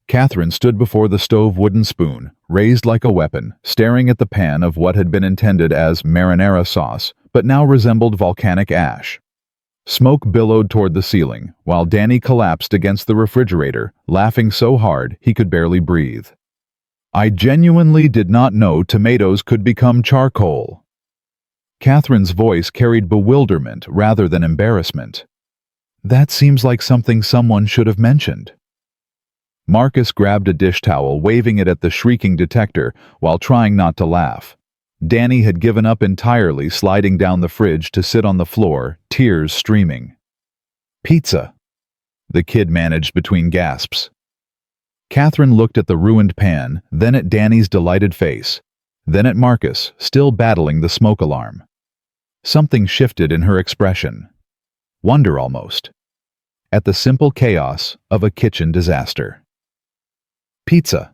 Speaker 1: Catherine stood before the stove wooden spoon, raised like a weapon, staring at the pan of what had been intended as marinara sauce, but now resembled volcanic ash. Smoke billowed toward the ceiling, while Danny collapsed against the refrigerator, laughing so hard he could barely breathe. "I genuinely did not know tomatoes could become charcoal." Catherine's voice carried bewilderment rather than embarrassment. "That seems like something someone should have mentioned." Marcus grabbed a dish towel, waving it at the shrieking detector while trying not to laugh. Danny had given up entirely, sliding down the fridge to sit on the floor, tears streaming. "Pizza," the kid managed between gasps. Catherine looked at the ruined pan, then at Danny's delighted face, then at Marcus, still battling the smoke alarm. Something shifted in her expression. Wonder almost. At the simple chaos of a kitchen disaster. "Pizza,"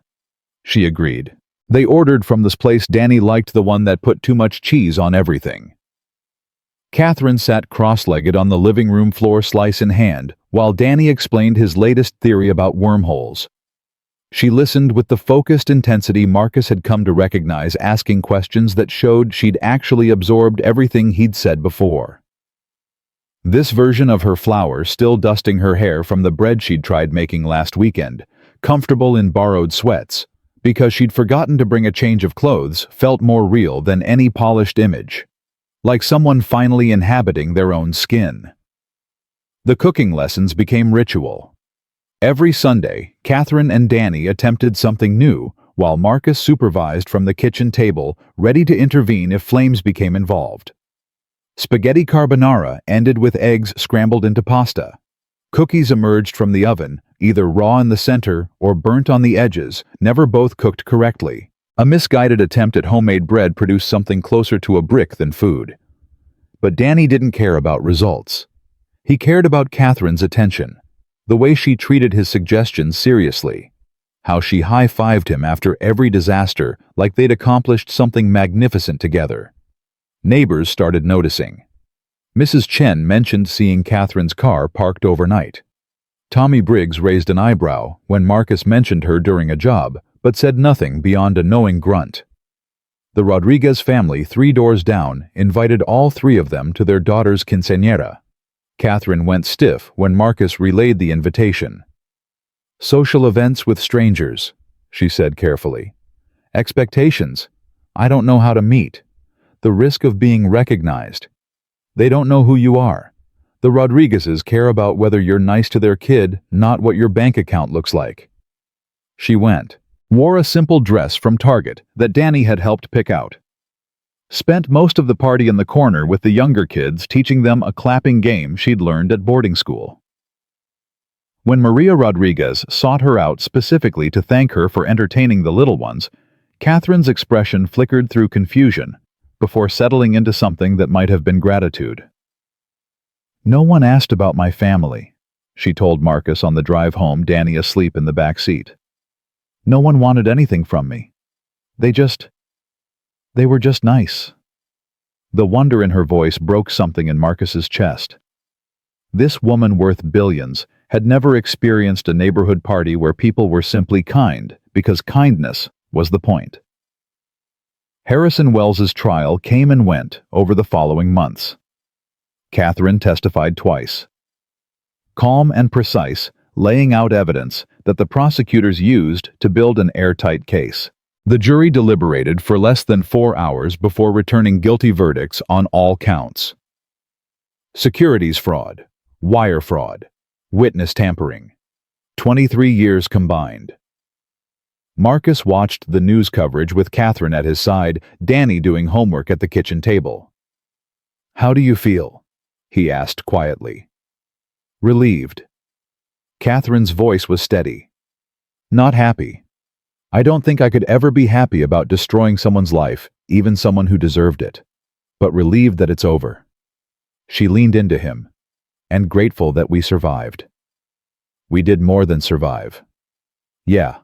Speaker 1: she agreed. They ordered from this place Danny liked, the one that put too much cheese on everything. Catherine sat cross-legged on the living room floor, slice in hand, while Danny explained his latest theory about wormholes. She listened with the focused intensity Marcus had come to recognize, asking questions that showed she'd actually absorbed everything he'd said before. This version of her flower, still dusting her hair from the bread she'd tried making last weekend, comfortable in borrowed sweats, because she'd forgotten to bring a change of clothes, felt more real than any polished image, like someone finally inhabiting their own skin. The cooking lessons became ritual. Every Sunday, Catherine and Danny attempted something new, while Marcus supervised from the kitchen table, ready to intervene if flames became involved. Spaghetti carbonara ended with eggs scrambled into pasta. Cookies emerged from the oven, either raw in the center or burnt on the edges, never both cooked correctly. A misguided attempt at homemade bread produced something closer to a brick than food. But Danny didn't care about results. He cared about Catherine's attention, the way she treated his suggestions seriously, how she high-fived him after every disaster like they'd accomplished something magnificent together. Neighbors started noticing. Mrs. Chen mentioned seeing Catherine's car parked overnight. Tommy Briggs raised an eyebrow when Marcus mentioned her during a job, but said nothing beyond a knowing grunt. The Rodriguez family, 3 doors down, invited all 3 of them to their daughter's quinceañera. Catherine went stiff when Marcus relayed the invitation. "Social events with strangers," she said carefully. "Expectations. I don't know how to meet. The risk of being recognized. They don't know who you are. The Rodriguezes care about whether you're nice to their kid, not what your bank account looks like." She went. Wore a simple dress from Target that Danny had helped pick out. Spent most of the party in the corner with the younger kids, teaching them a clapping game she'd learned at boarding school. When Maria Rodriguez sought her out specifically to thank her for entertaining the little ones, Catherine's expression flickered through confusion before settling into something that might have been gratitude. "No one asked about my family," she told Marcus on the drive home, Danny asleep in the back seat. No one wanted anything from me. They were just nice. The wonder in her voice broke something in Marcus's chest. This woman worth billions had never experienced a neighborhood party where people were simply kind because kindness was the point. Harrison Wells's trial came and went over the following months. Catherine testified twice. Calm and precise, laying out evidence that the prosecutors used to build an airtight case. The jury deliberated for less than 4 hours before returning guilty verdicts on all counts. Securities fraud, wire fraud, witness tampering. 23 years combined. Marcus watched the news coverage with Catherine at his side, Danny doing homework at the kitchen table. "How do you feel?" he asked quietly. "Relieved." Catherine's voice was steady. "Not happy. I don't think I could ever be happy about destroying someone's life, even someone who deserved it, but relieved that it's over." She leaned into him, and grateful that we survived. We did more than survive. Yeah.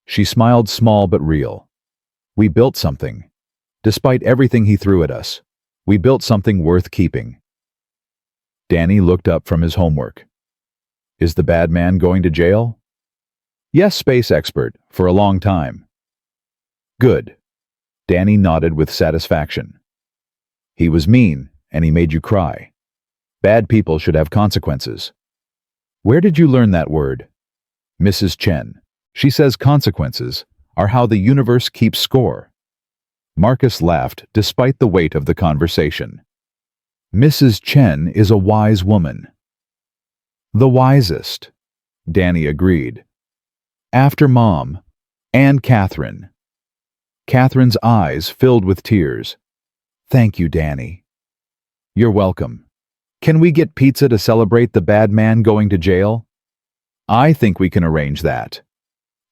Speaker 1: She smiled, small but real. We built something. Despite everything he threw at us, we built something worth keeping. Danny looked up from his homework. "Is the bad man going to jail?" "Yes, space expert, for a long time." "Good." Danny nodded with satisfaction. "He was mean, and he made you cry. Bad people should have consequences." "Where did you learn that word?" "Mrs. Chen. She says consequences are how the universe keeps score." Marcus laughed despite the weight of the conversation. "Mrs. Chen is a wise woman." "The wisest," Danny agreed. "After Mom and Catherine." Catherine's eyes filled with tears. "Thank you, Danny." "You're welcome. Can we get pizza to celebrate the bad man going to jail?" "I think we can arrange that."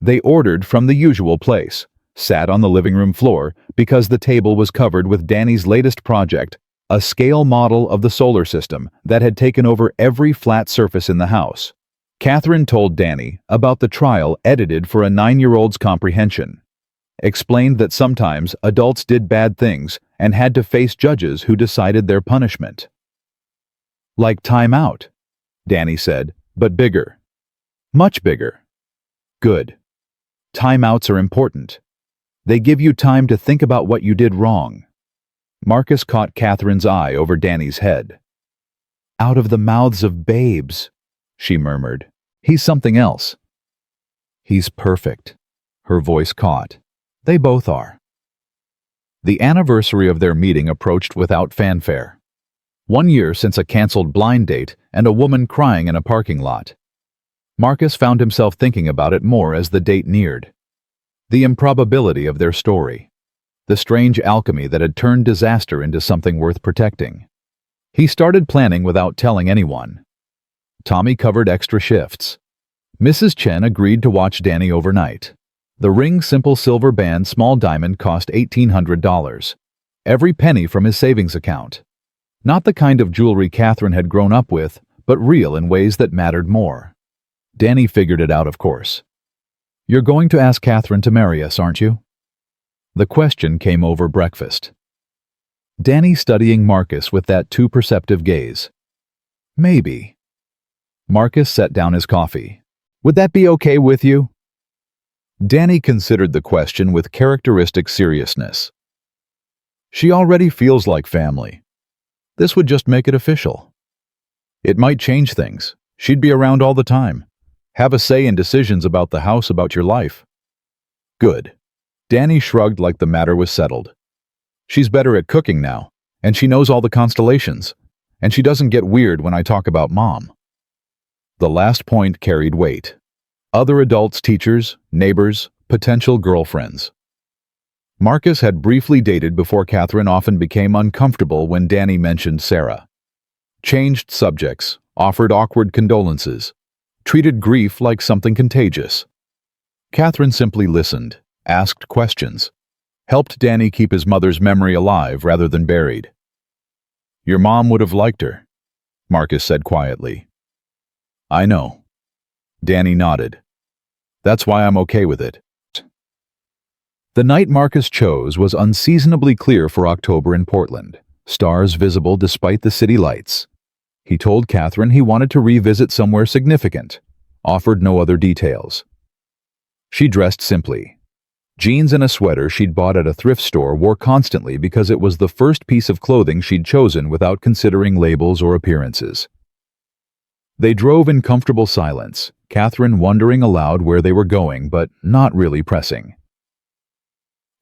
Speaker 1: They ordered from the usual place, sat on the living room floor because the table was covered with Danny's latest project, a scale model of the solar system that had taken over every flat surface in the house. Catherine told Danny about the trial edited for a 9-year-old's comprehension, explained that sometimes adults did bad things and had to face judges who decided their punishment. "Like time out," Danny said, "but bigger. Much bigger." "Good. Timeouts are important. They give you time to think about what you did wrong." Marcus caught Catherine's eye over Danny's head. "Out of the mouths of babes," she murmured. "He's something else." "He's perfect," her voice caught. "They both are." The anniversary of their meeting approached without fanfare. 1 year since a canceled blind date and a woman crying in a parking lot. Marcus found himself thinking about it more as the date neared. The improbability of their story. The strange alchemy that had turned disaster into something worth protecting. He started planning without telling anyone. Tommy covered extra shifts. Mrs. Chen agreed to watch Danny overnight. The ring simple silver band small diamond cost $1,800. Every penny from his savings account. Not the kind of jewelry Catherine had grown up with, but real in ways that mattered more. Danny figured it out, of course. "You're going to ask Catherine to marry us, aren't you?" The question came over breakfast. Danny studying Marcus with that too perceptive gaze. "Maybe." Marcus set down his coffee. "Would that be okay with you?" Danny considered the question with characteristic seriousness. "She already feels like family. This would just make it official. It might change things. She'd be around all the time. Have a say in decisions about the house, about your life." "Good." Danny shrugged like the matter was settled. "She's better at cooking now, and she knows all the constellations, and she doesn't get weird when I talk about Mom." The last point carried weight. Other adults, teachers, neighbors, potential girlfriends. Marcus had briefly dated before Catherine often became uncomfortable when Danny mentioned Sarah. Changed subjects, offered awkward condolences, treated grief like something contagious. Catherine simply listened, asked questions, helped Danny keep his mother's memory alive rather than buried. "Your mom would have liked her," Marcus said quietly. I know. Danny nodded. That's why I'm okay with it. The night Marcus chose was unseasonably clear for October in Portland, stars visible despite the city lights. He told Catherine he wanted to revisit somewhere significant, offered no other details. She dressed simply. Jeans and a sweater she'd bought at a thrift store wore constantly because it was the first piece of clothing she'd chosen without considering labels or appearances. They drove in comfortable silence, Catherine wondering aloud where they were going but not really pressing.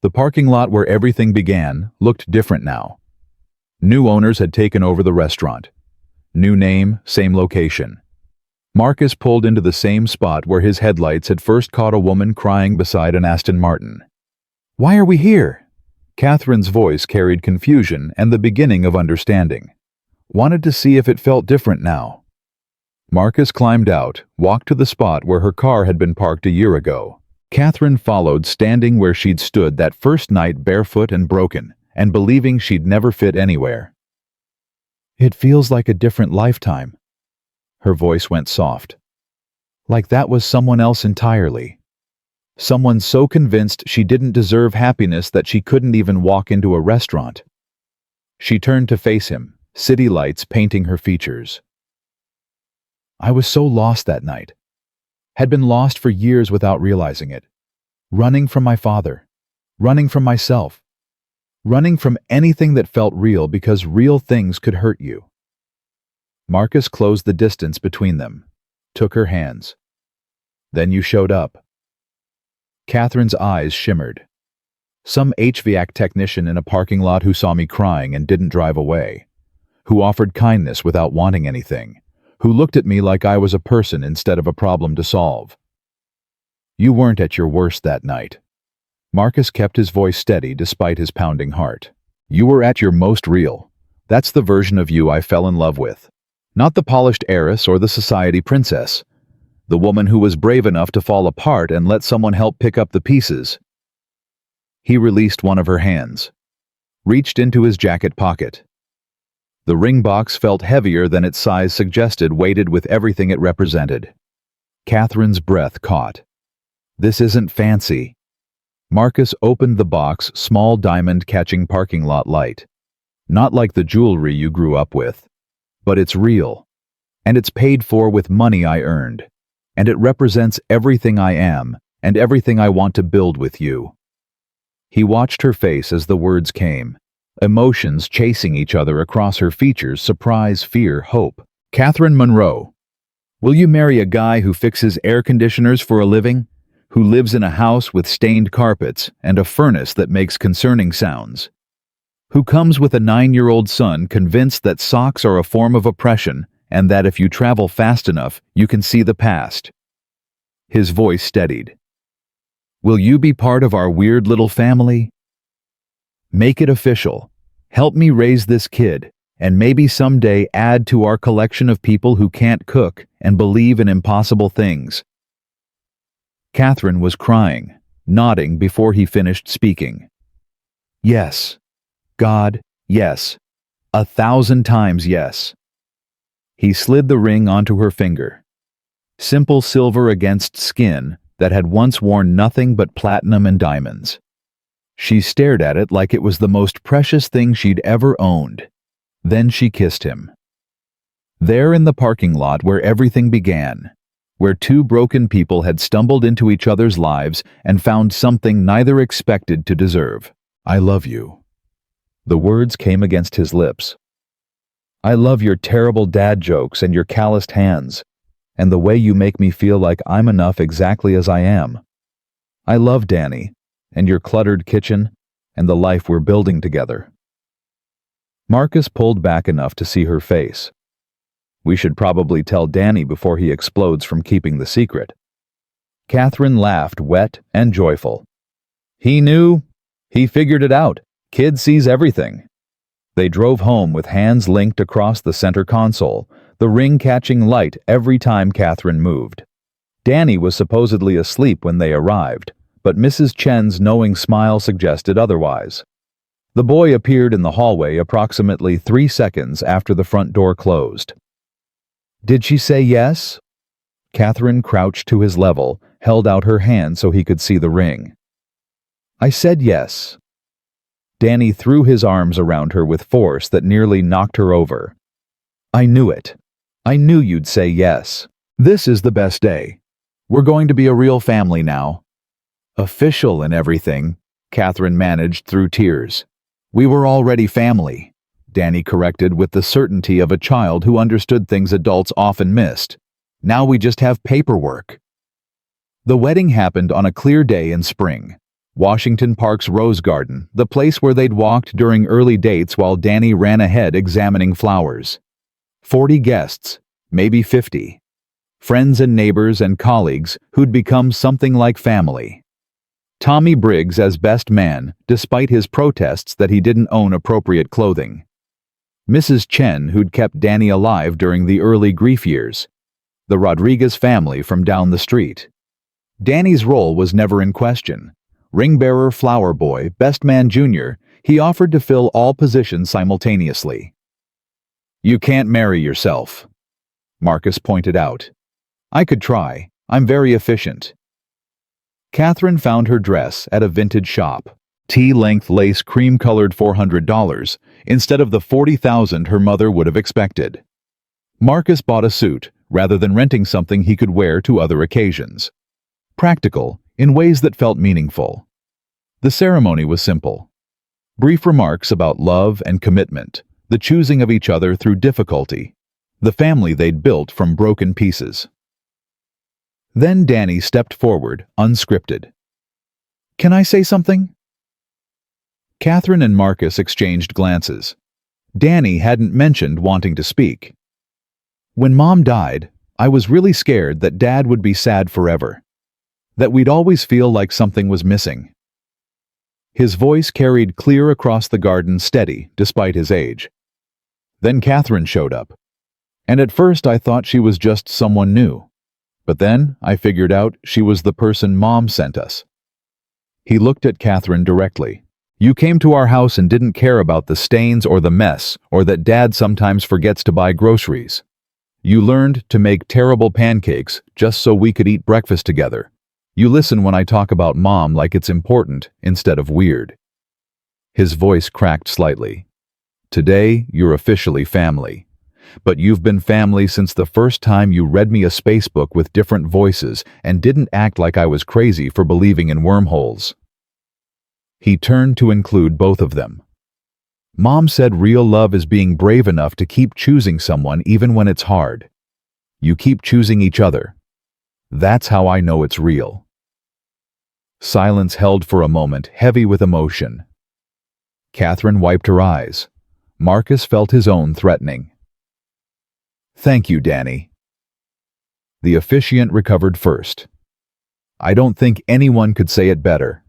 Speaker 1: The parking lot where everything began looked different now. New owners had taken over the restaurant. New name, same location. Marcus pulled into the same spot where his headlights had first caught a woman crying beside an Aston Martin. "Why are we here?" Catherine's voice carried confusion and the beginning of understanding. Wanted to see if it felt different now. Marcus climbed out, walked to the spot where her car had been parked a year ago. Catherine followed, standing where she'd stood that first night, barefoot and broken, and believing she'd never fit anywhere. "It feels like a different lifetime." Her voice went soft. Like that was someone else entirely. Someone so convinced she didn't deserve happiness that she couldn't even walk into a restaurant. She turned to face him, city lights painting her features. "I was so lost that night. Had been lost for years without realizing it. Running from my father. Running from myself. Running from anything that felt real because real things could hurt you." Marcus closed the distance between them, took her hands. "Then you showed up." Catherine's eyes shimmered. "Some HVAC technician in a parking lot who saw me crying and didn't drive away. Who offered kindness without wanting anything. Who looked at me like I was a person instead of a problem to solve. You weren't at your worst that night." Marcus kept his voice steady despite his pounding heart. "You were at your most real. That's the version of you I fell in love with. Not the polished heiress or the society princess. The woman who was brave enough to fall apart and let someone help pick up the pieces." He released one of her hands, reached into his jacket pocket. The ring box felt heavier than its size suggested, weighted with everything it represented. Catherine's breath caught. "This isn't fancy." Marcus opened the box, small diamond catching parking lot light. "Not like the jewelry you grew up with. But it's real. And it's paid for with money I earned. And it represents everything I am, and everything I want to build with you." He watched her face as the words came. Emotions chasing each other across her features: surprise, fear, hope. "Catherine Monroe, will you marry a guy who fixes air conditioners for a living? Who lives in a house with stained carpets and a furnace that makes concerning sounds? Who comes with a 9-year-old son convinced that socks are a form of oppression and that if you travel fast enough, you can see the past?" His voice steadied. "Will you be part of our weird little family? Make it official. Help me raise this kid, and maybe someday add to our collection of people who can't cook and believe in impossible things." Catherine was crying, nodding before he finished speaking. "Yes. God, yes. 1,000 times yes." He slid the ring onto her finger. Simple silver against skin that had once worn nothing but platinum and diamonds. She stared at it like it was the most precious thing she'd ever owned. Then she kissed him. There in the parking lot where everything began, where two broken people had stumbled into each other's lives and found something neither expected to deserve. "I love you." The words came against his lips. "I love your terrible dad jokes and your calloused hands, and the way you make me feel like I'm enough exactly as I am. I love Danny, and your cluttered kitchen, and the life we're building together." Marcus pulled back enough to see her face. "We should probably tell Danny before he explodes from keeping the secret." Catherine laughed, wet and joyful. "He knew. He figured it out. Kid sees everything." They drove home with hands linked across the center console, the ring catching light every time Catherine moved. Danny was supposedly asleep when they arrived, but Mrs. Chen's knowing smile suggested otherwise. The boy appeared in the hallway approximately 3 seconds after the front door closed. "Did she say yes?" Catherine crouched to his level, held out her hand so he could see the ring. I said yes. Danny threw his arms around her with force that nearly knocked her over. I knew it. I knew you'd say yes. This is the best day. We're going to be a real family now. Official and everything, Catherine managed through tears. We were already family, Danny corrected with the certainty of a child who understood things adults often missed. Now we just have paperwork. The wedding happened on a clear day in spring. Washington Park's Rose Garden, the place where they'd walked during early dates while Danny ran ahead examining flowers. 40 guests, maybe 50. Friends and neighbors and colleagues who'd become something like family. Tommy Briggs as best man, despite his protests that he didn't own appropriate clothing. Mrs. Chen, who'd kept Danny alive during the early grief years. The Rodriguez family from down the street. Danny's role was never in question. Ring-bearer, flower boy, best man junior, he offered to fill all positions simultaneously. You can't marry yourself, Marcus pointed out. I could try. I'm very efficient. Catherine found her dress at a vintage shop. Tea-length lace cream-colored $400 instead of the $40,000 her mother would have expected. Marcus bought a suit rather than renting something he could wear to other occasions. Practical, in ways that felt meaningful. The ceremony was simple. Brief remarks about love and commitment, the choosing of each other through difficulty, the family they'd built from broken pieces. Then Danny stepped forward, unscripted. Can I say something? Catherine and Marcus exchanged glances. Danny hadn't mentioned wanting to speak. When Mom died, I was really scared that Dad would be sad forever. That we'd always feel like something was missing. His voice carried clear across the garden, steady, despite his age. Then Catherine showed up. And at first I thought she was just someone new. But then I figured out she was the person Mom sent us. He looked at Catherine directly. You came to our house and didn't care about the stains or the mess, or that Dad sometimes forgets to buy groceries. You learned to make terrible pancakes just so we could eat breakfast together. You listen when I talk about Mom like it's important instead of weird. His voice cracked slightly. Today, you're officially family. But you've been family since the first time you read me a space book with different voices and didn't act like I was crazy for believing in wormholes. He turned to include both of them. Mom said real love is being brave enough to keep choosing someone even when it's hard. You keep choosing each other. That's how I know it's real. Silence held for a moment, heavy with emotion. Catherine wiped her eyes. Marcus felt his own threatening. Thank you, Danny. The officiant recovered first. I don't think anyone could say it better.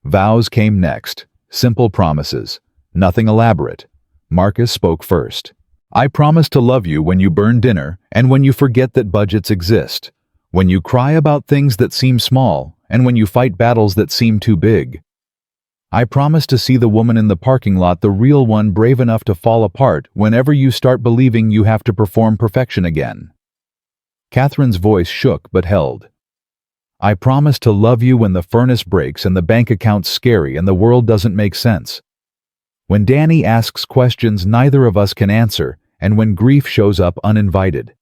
Speaker 1: Vows came next, simple promises, nothing elaborate. Marcus spoke first. I promise to love you when you burn dinner and when you forget that budgets exist, when you cry about things that seem small and when you fight battles that seem too big. I promise to see the woman in the parking lot, the real one, brave enough to fall apart whenever you start believing you have to perform perfection again. Catherine's voice shook but held. I promise to love you when the furnace breaks and the bank account's scary and the world doesn't make sense. When Danny asks questions neither of us can answer and when grief shows up uninvited.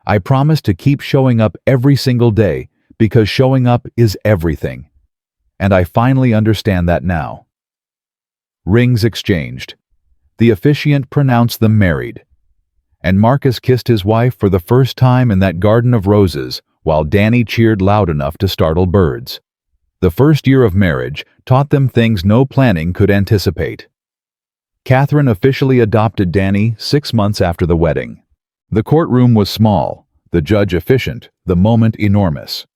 Speaker 1: I promise to keep showing up every single day because showing up is everything. And I finally understand that now. Rings exchanged. The officiant pronounced them married. And Marcus kissed his wife for the first time in that garden of roses while Danny cheered loud enough to startle birds. The first year of marriage taught them things no planning could anticipate. Catherine officially adopted Danny 6 months after the wedding. The courtroom was small, the judge efficient, the moment enormous.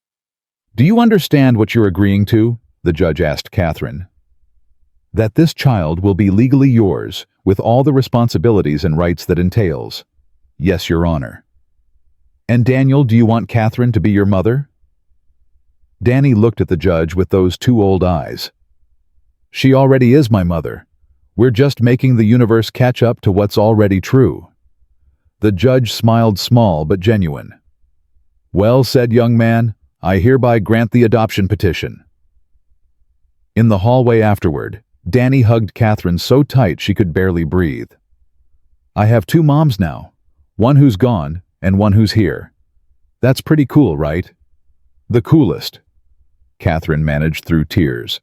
Speaker 1: Do you understand what you're agreeing to? The judge asked Catherine. That this child will be legally yours, with all the responsibilities and rights that entails. Yes, Your Honor. And Daniel, do you want Catherine to be your mother? Danny looked at the judge with those two old eyes. She already is my mother. We're just making the universe catch up to what's already true. The judge smiled, small but genuine. Well said, young man. I hereby grant the adoption petition. In the hallway afterward, Danny hugged Catherine so tight she could barely breathe. I have two moms now, one who's gone and one who's here. That's pretty cool, right? The coolest. Catherine managed through tears.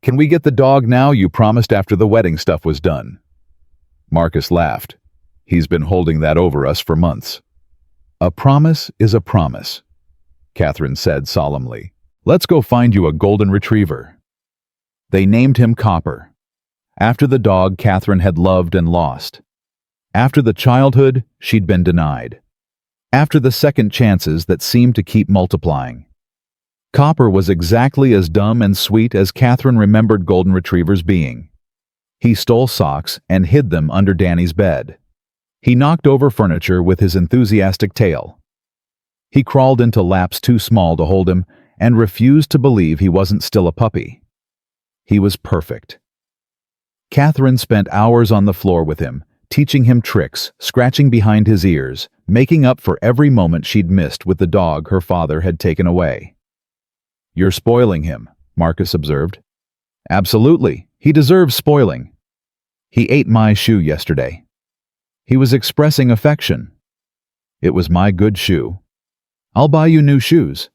Speaker 1: Can we get the dog now you promised after the wedding stuff was done? Marcus laughed. He's been holding that over us for months. A promise is a promise, Catherine said solemnly. Let's go find you a golden retriever. They named him Copper, after the dog Catherine had loved and lost. After the childhood she'd been denied. After the second chances that seemed to keep multiplying. Copper was exactly as dumb and sweet as Catherine remembered golden retrievers being. He stole socks and hid them under Danny's bed. He knocked over furniture with his enthusiastic tail. He crawled into laps too small to hold him and refused to believe he wasn't still a puppy. He was perfect. Catherine spent hours on the floor with him, teaching him tricks, scratching behind his ears, making up for every moment she'd missed with the dog her father had taken away. You're spoiling him, Marcus observed. Absolutely, he deserves spoiling. He ate my shoe yesterday. He was expressing affection. It was my good shoe. I'll buy you new shoes.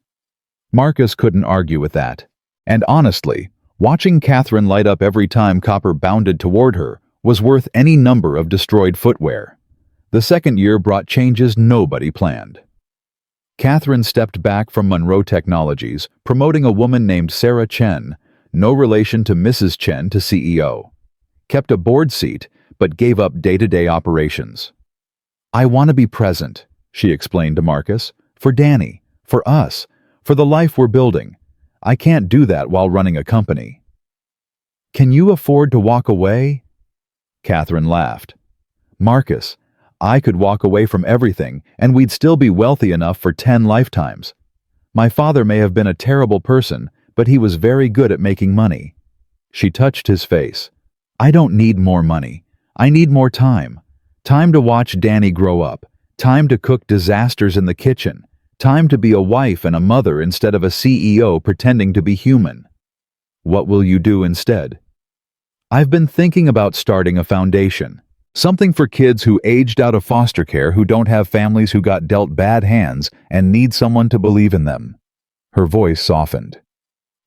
Speaker 1: Marcus couldn't argue with that. And honestly, watching Catherine light up every time Copper bounded toward her was worth any number of destroyed footwear. The second year brought changes nobody planned. Catherine stepped back from Monroe Technologies, promoting a woman named Sarah Chen, no relation to Mrs. Chen, to CEO. Kept a board seat, but gave up day-to-day operations. I want to be present, she explained to Marcus, for Danny, for us, for the life we're building. I can't do that while running a company. Can you afford to walk away? Catherine laughed. Marcus, I could walk away from everything and we'd still be wealthy enough for 10 lifetimes. My father may have been a terrible person, but he was very good at making money. She touched his face. I don't need more money. I need more time. Time to watch Danny grow up. Time to cook disasters in the kitchen. Time to be a wife and a mother instead of a CEO pretending to be human. What will you do instead? I've been thinking about starting a foundation. Something for kids who aged out of foster care, who don't have families, who got dealt bad hands and need someone to believe in them. Her voice softened.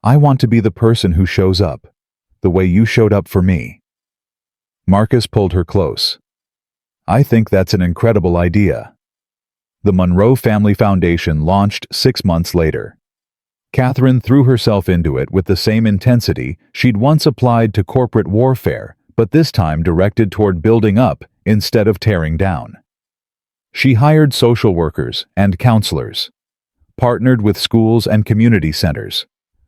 Speaker 1: I want to be the person who shows up, the way you showed up for me. Marcus pulled her close. I think that's an incredible idea. The Monroe Family Foundation launched 6 months later. Catherine threw herself into it with the same intensity she'd once applied to corporate warfare, but this time directed toward building up instead of tearing down. She hired social workers and counselors, partnered with schools and community centers,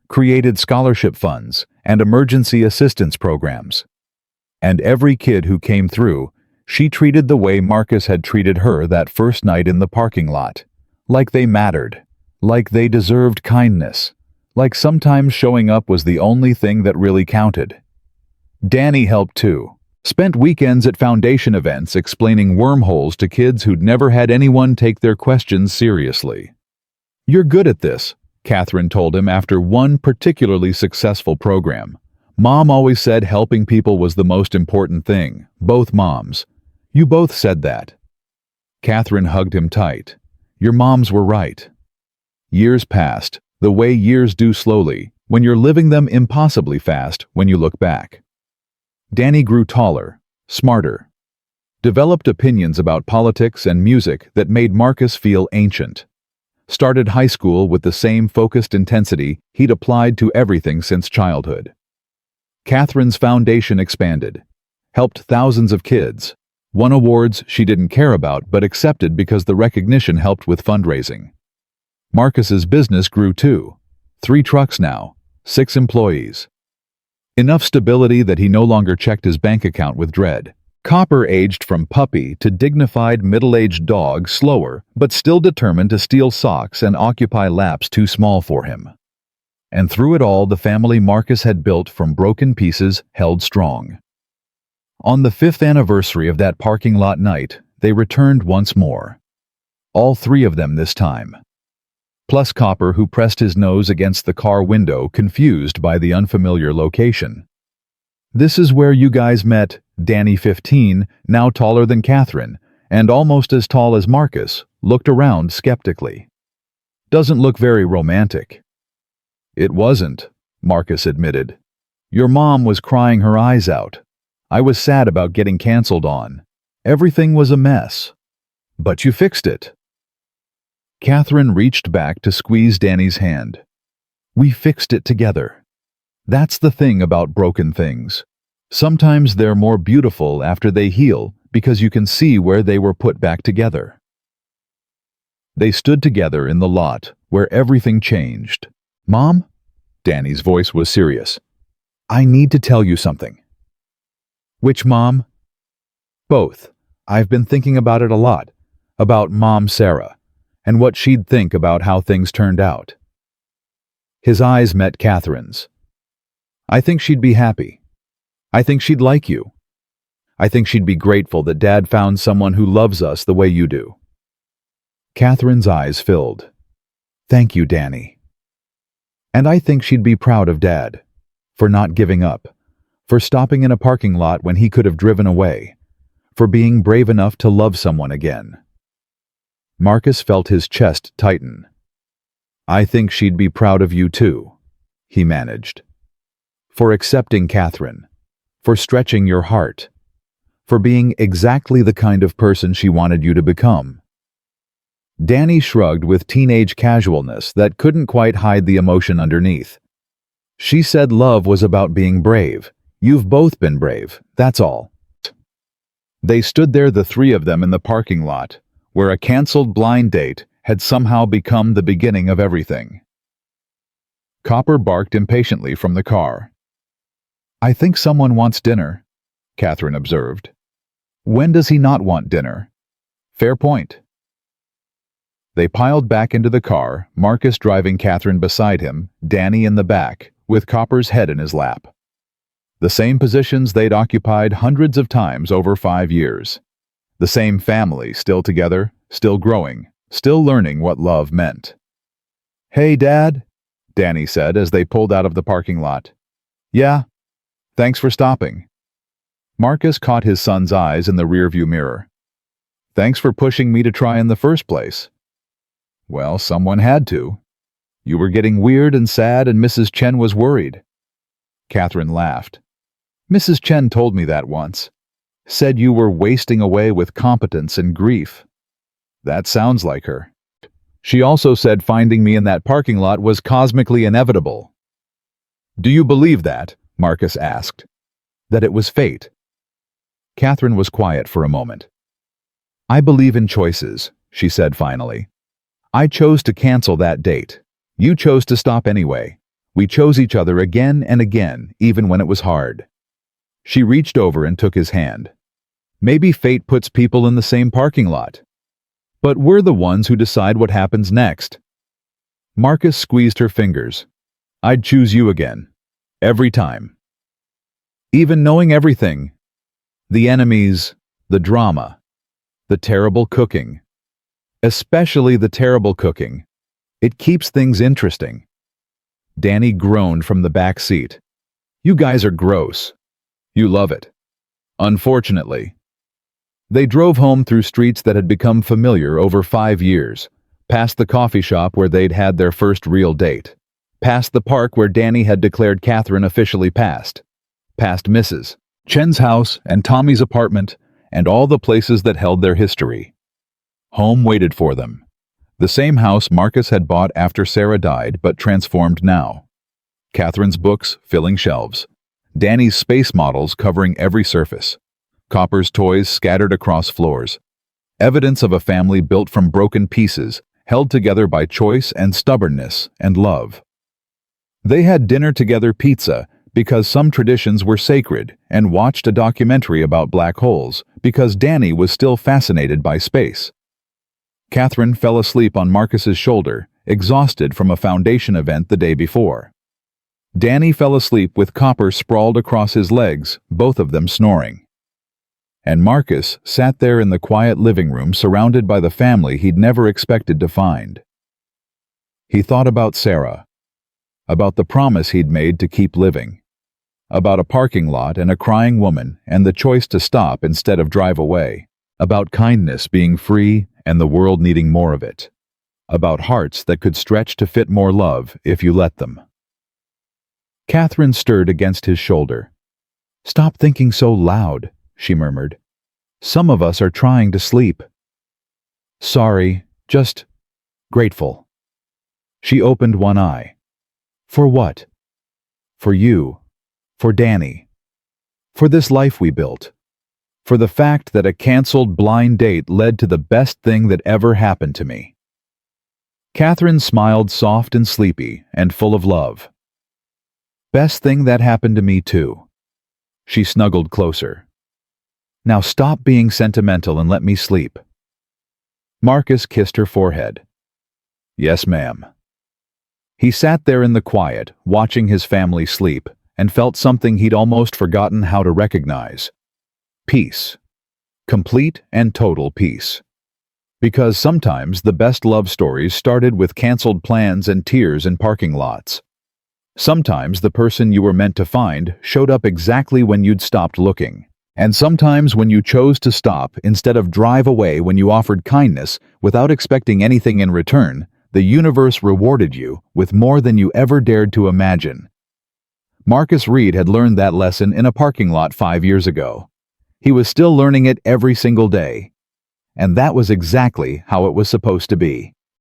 Speaker 1: created scholarship funds and emergency assistance programs. And every kid who came through, she treated the way Marcus had treated her that first night in the parking lot, like they mattered, like they deserved kindness, like sometimes showing up was the only thing that really counted. Danny helped too. Spent weekends at foundation events explaining wormholes to kids who'd never had anyone take their questions seriously. You're good at this, Catherine told him after one particularly successful program. Mom always said helping people was the most important thing. Both moms. You both said that. Catherine hugged him tight. Your moms were right. Years passed, the way years do slowly, when you're living them impossibly fast when you look back. Danny grew taller, smarter, developed opinions about politics and music that made Marcus feel ancient, started high school with the same focused intensity he'd applied to everything since childhood. Catherine's foundation expanded, helped thousands of kids, won awards she didn't care about but accepted because the recognition helped with fundraising. Marcus's business grew too. 3 trucks now, 6 employees. Enough stability that he no longer checked his bank account with dread. Copper aged from puppy to dignified middle-aged dog slower, but still determined to steal socks and occupy laps too small for him. And through it all, the family Marcus had built from broken pieces held strong. On the 5th anniversary of that parking lot night, they returned once more. All 3 of them this time. plus Copper, who pressed his nose against the car window, confused by the unfamiliar location. "This is where you guys met," Danny, 15, now taller than Catherine, and almost as tall as Marcus, looked around skeptically. "Doesn't look very romantic." "It wasn't," Marcus admitted. "Your mom was crying her eyes out. I was sad about getting canceled on. Everything was a mess. But you fixed it." Catherine reached back to squeeze Danny's hand. "We fixed it together. That's the thing about broken things. Sometimes they're more beautiful after they heal because you can see where they were put back together." They stood together in the lot where everything changed. "Mom?" Danny's voice was serious. "I need to tell you something." "Which mom?" "Both. I've been thinking about it a lot. About Mom Sarah, and what she'd think about how things turned out." His eyes met Catherine's. "I think she'd be happy. I think she'd like you. I think she'd be grateful that Dad found someone who loves us the way you do." Catherine's eyes filled. "Thank you, Danny." "And I think she'd be proud of Dad, for not giving up, for stopping in a parking lot when he could have driven away, for being brave enough to love someone again." Marcus felt his chest tighten. "I think she'd be proud of you too," he managed. "For accepting Catherine, for stretching your heart, for being exactly the kind of person she wanted you to become." Danny shrugged with teenage casualness that couldn't quite hide the emotion underneath. "She said love was about being brave. You've both been brave, that's all." They stood there, the three of them, in the parking lot, where a canceled blind date had somehow become the beginning of everything. Copper barked impatiently from the car. "I think someone wants dinner," Catherine observed. "When does he not want dinner?" "Fair point." They piled back into the car, Marcus driving, Catherine beside him, Danny in the back, with Copper's head in his lap. The same positions they'd occupied hundreds of times over 5 years. The same family, still together, still growing, still learning what love meant. "Hey, Dad," Danny said as they pulled out of the parking lot. "Yeah? Thanks for stopping." Marcus caught his son's eyes in the rearview mirror. "Thanks for pushing me to try in the first place." "Well, someone had to. You were getting weird and sad and Mrs. Chen was worried." Catherine laughed. "Mrs. Chen told me that once. Said you were wasting away with competence and grief." "That sounds like her." "She also said finding me in that parking lot was cosmically inevitable." "Do you believe that?" Marcus asked. "That it was fate?" Catherine was quiet for a moment. "I believe in choices," she said finally. "I chose to cancel that date. You chose to stop anyway. We chose each other again and again, even when it was hard." She reached over and took his hand. "Maybe fate puts people in the same parking lot. But we're the ones who decide what happens next." Marcus squeezed her fingers. "I'd choose you again. Every time. Even knowing everything. The enemies, the drama, the terrible cooking. Especially the terrible cooking. It keeps things interesting." Danny groaned from the back seat. "You guys are gross. You love it. Unfortunately." They drove home through streets that had become familiar over 5 years, past the coffee shop where they'd had their first real date, past the park where Danny had declared Catherine officially past Mrs. Chen's house and Tommy's apartment and all the places that held their history. Home waited for them. The same house Marcus had bought after Sarah died, but transformed now. Catherine's books filling shelves. Danny's space models covering every surface. Copper's toys scattered across floors. Evidence of a family built from broken pieces, held together by choice and stubbornness and love. They had dinner together, pizza, because some traditions were sacred, and watched a documentary about black holes because Danny was still fascinated by space. Catherine fell asleep on Marcus's shoulder, exhausted from a foundation event the day before. Danny fell asleep with Copper sprawled across his legs, both of them snoring. And Marcus sat there in the quiet living room surrounded by the family he'd never expected to find. He thought about Sarah, about the promise he'd made to keep living, about a parking lot and a crying woman and the choice to stop instead of drive away, about kindness being free and the world needing more of it, about hearts that could stretch to fit more love if you let them. Catherine stirred against his shoulder. "Stop thinking so loud," she murmured. "Some of us are trying to sleep." "Sorry, just grateful." She opened one eye. "For what?" "For you. For Danny. For this life we built. For the fact that a canceled blind date led to the best thing that ever happened to me." Catherine smiled soft and sleepy and full of love. "Best thing that happened to me too." She snuggled closer. "Now stop being sentimental and let me sleep." Marcus kissed her forehead. "Yes, ma'am." He sat there in the quiet, watching his family sleep, and felt something he'd almost forgotten how to recognize. Peace. Complete and total peace. Because sometimes the best love stories started with canceled plans and tears in parking lots. Sometimes the person you were meant to find showed up exactly when you'd stopped looking. And sometimes when you chose to stop instead of drive away when you offered kindness without expecting anything in return, the universe rewarded you with more than you ever dared to imagine. Marcus Reed had learned that lesson in a parking lot 5 years ago. He was still learning it every single day. And that was exactly how it was supposed to be.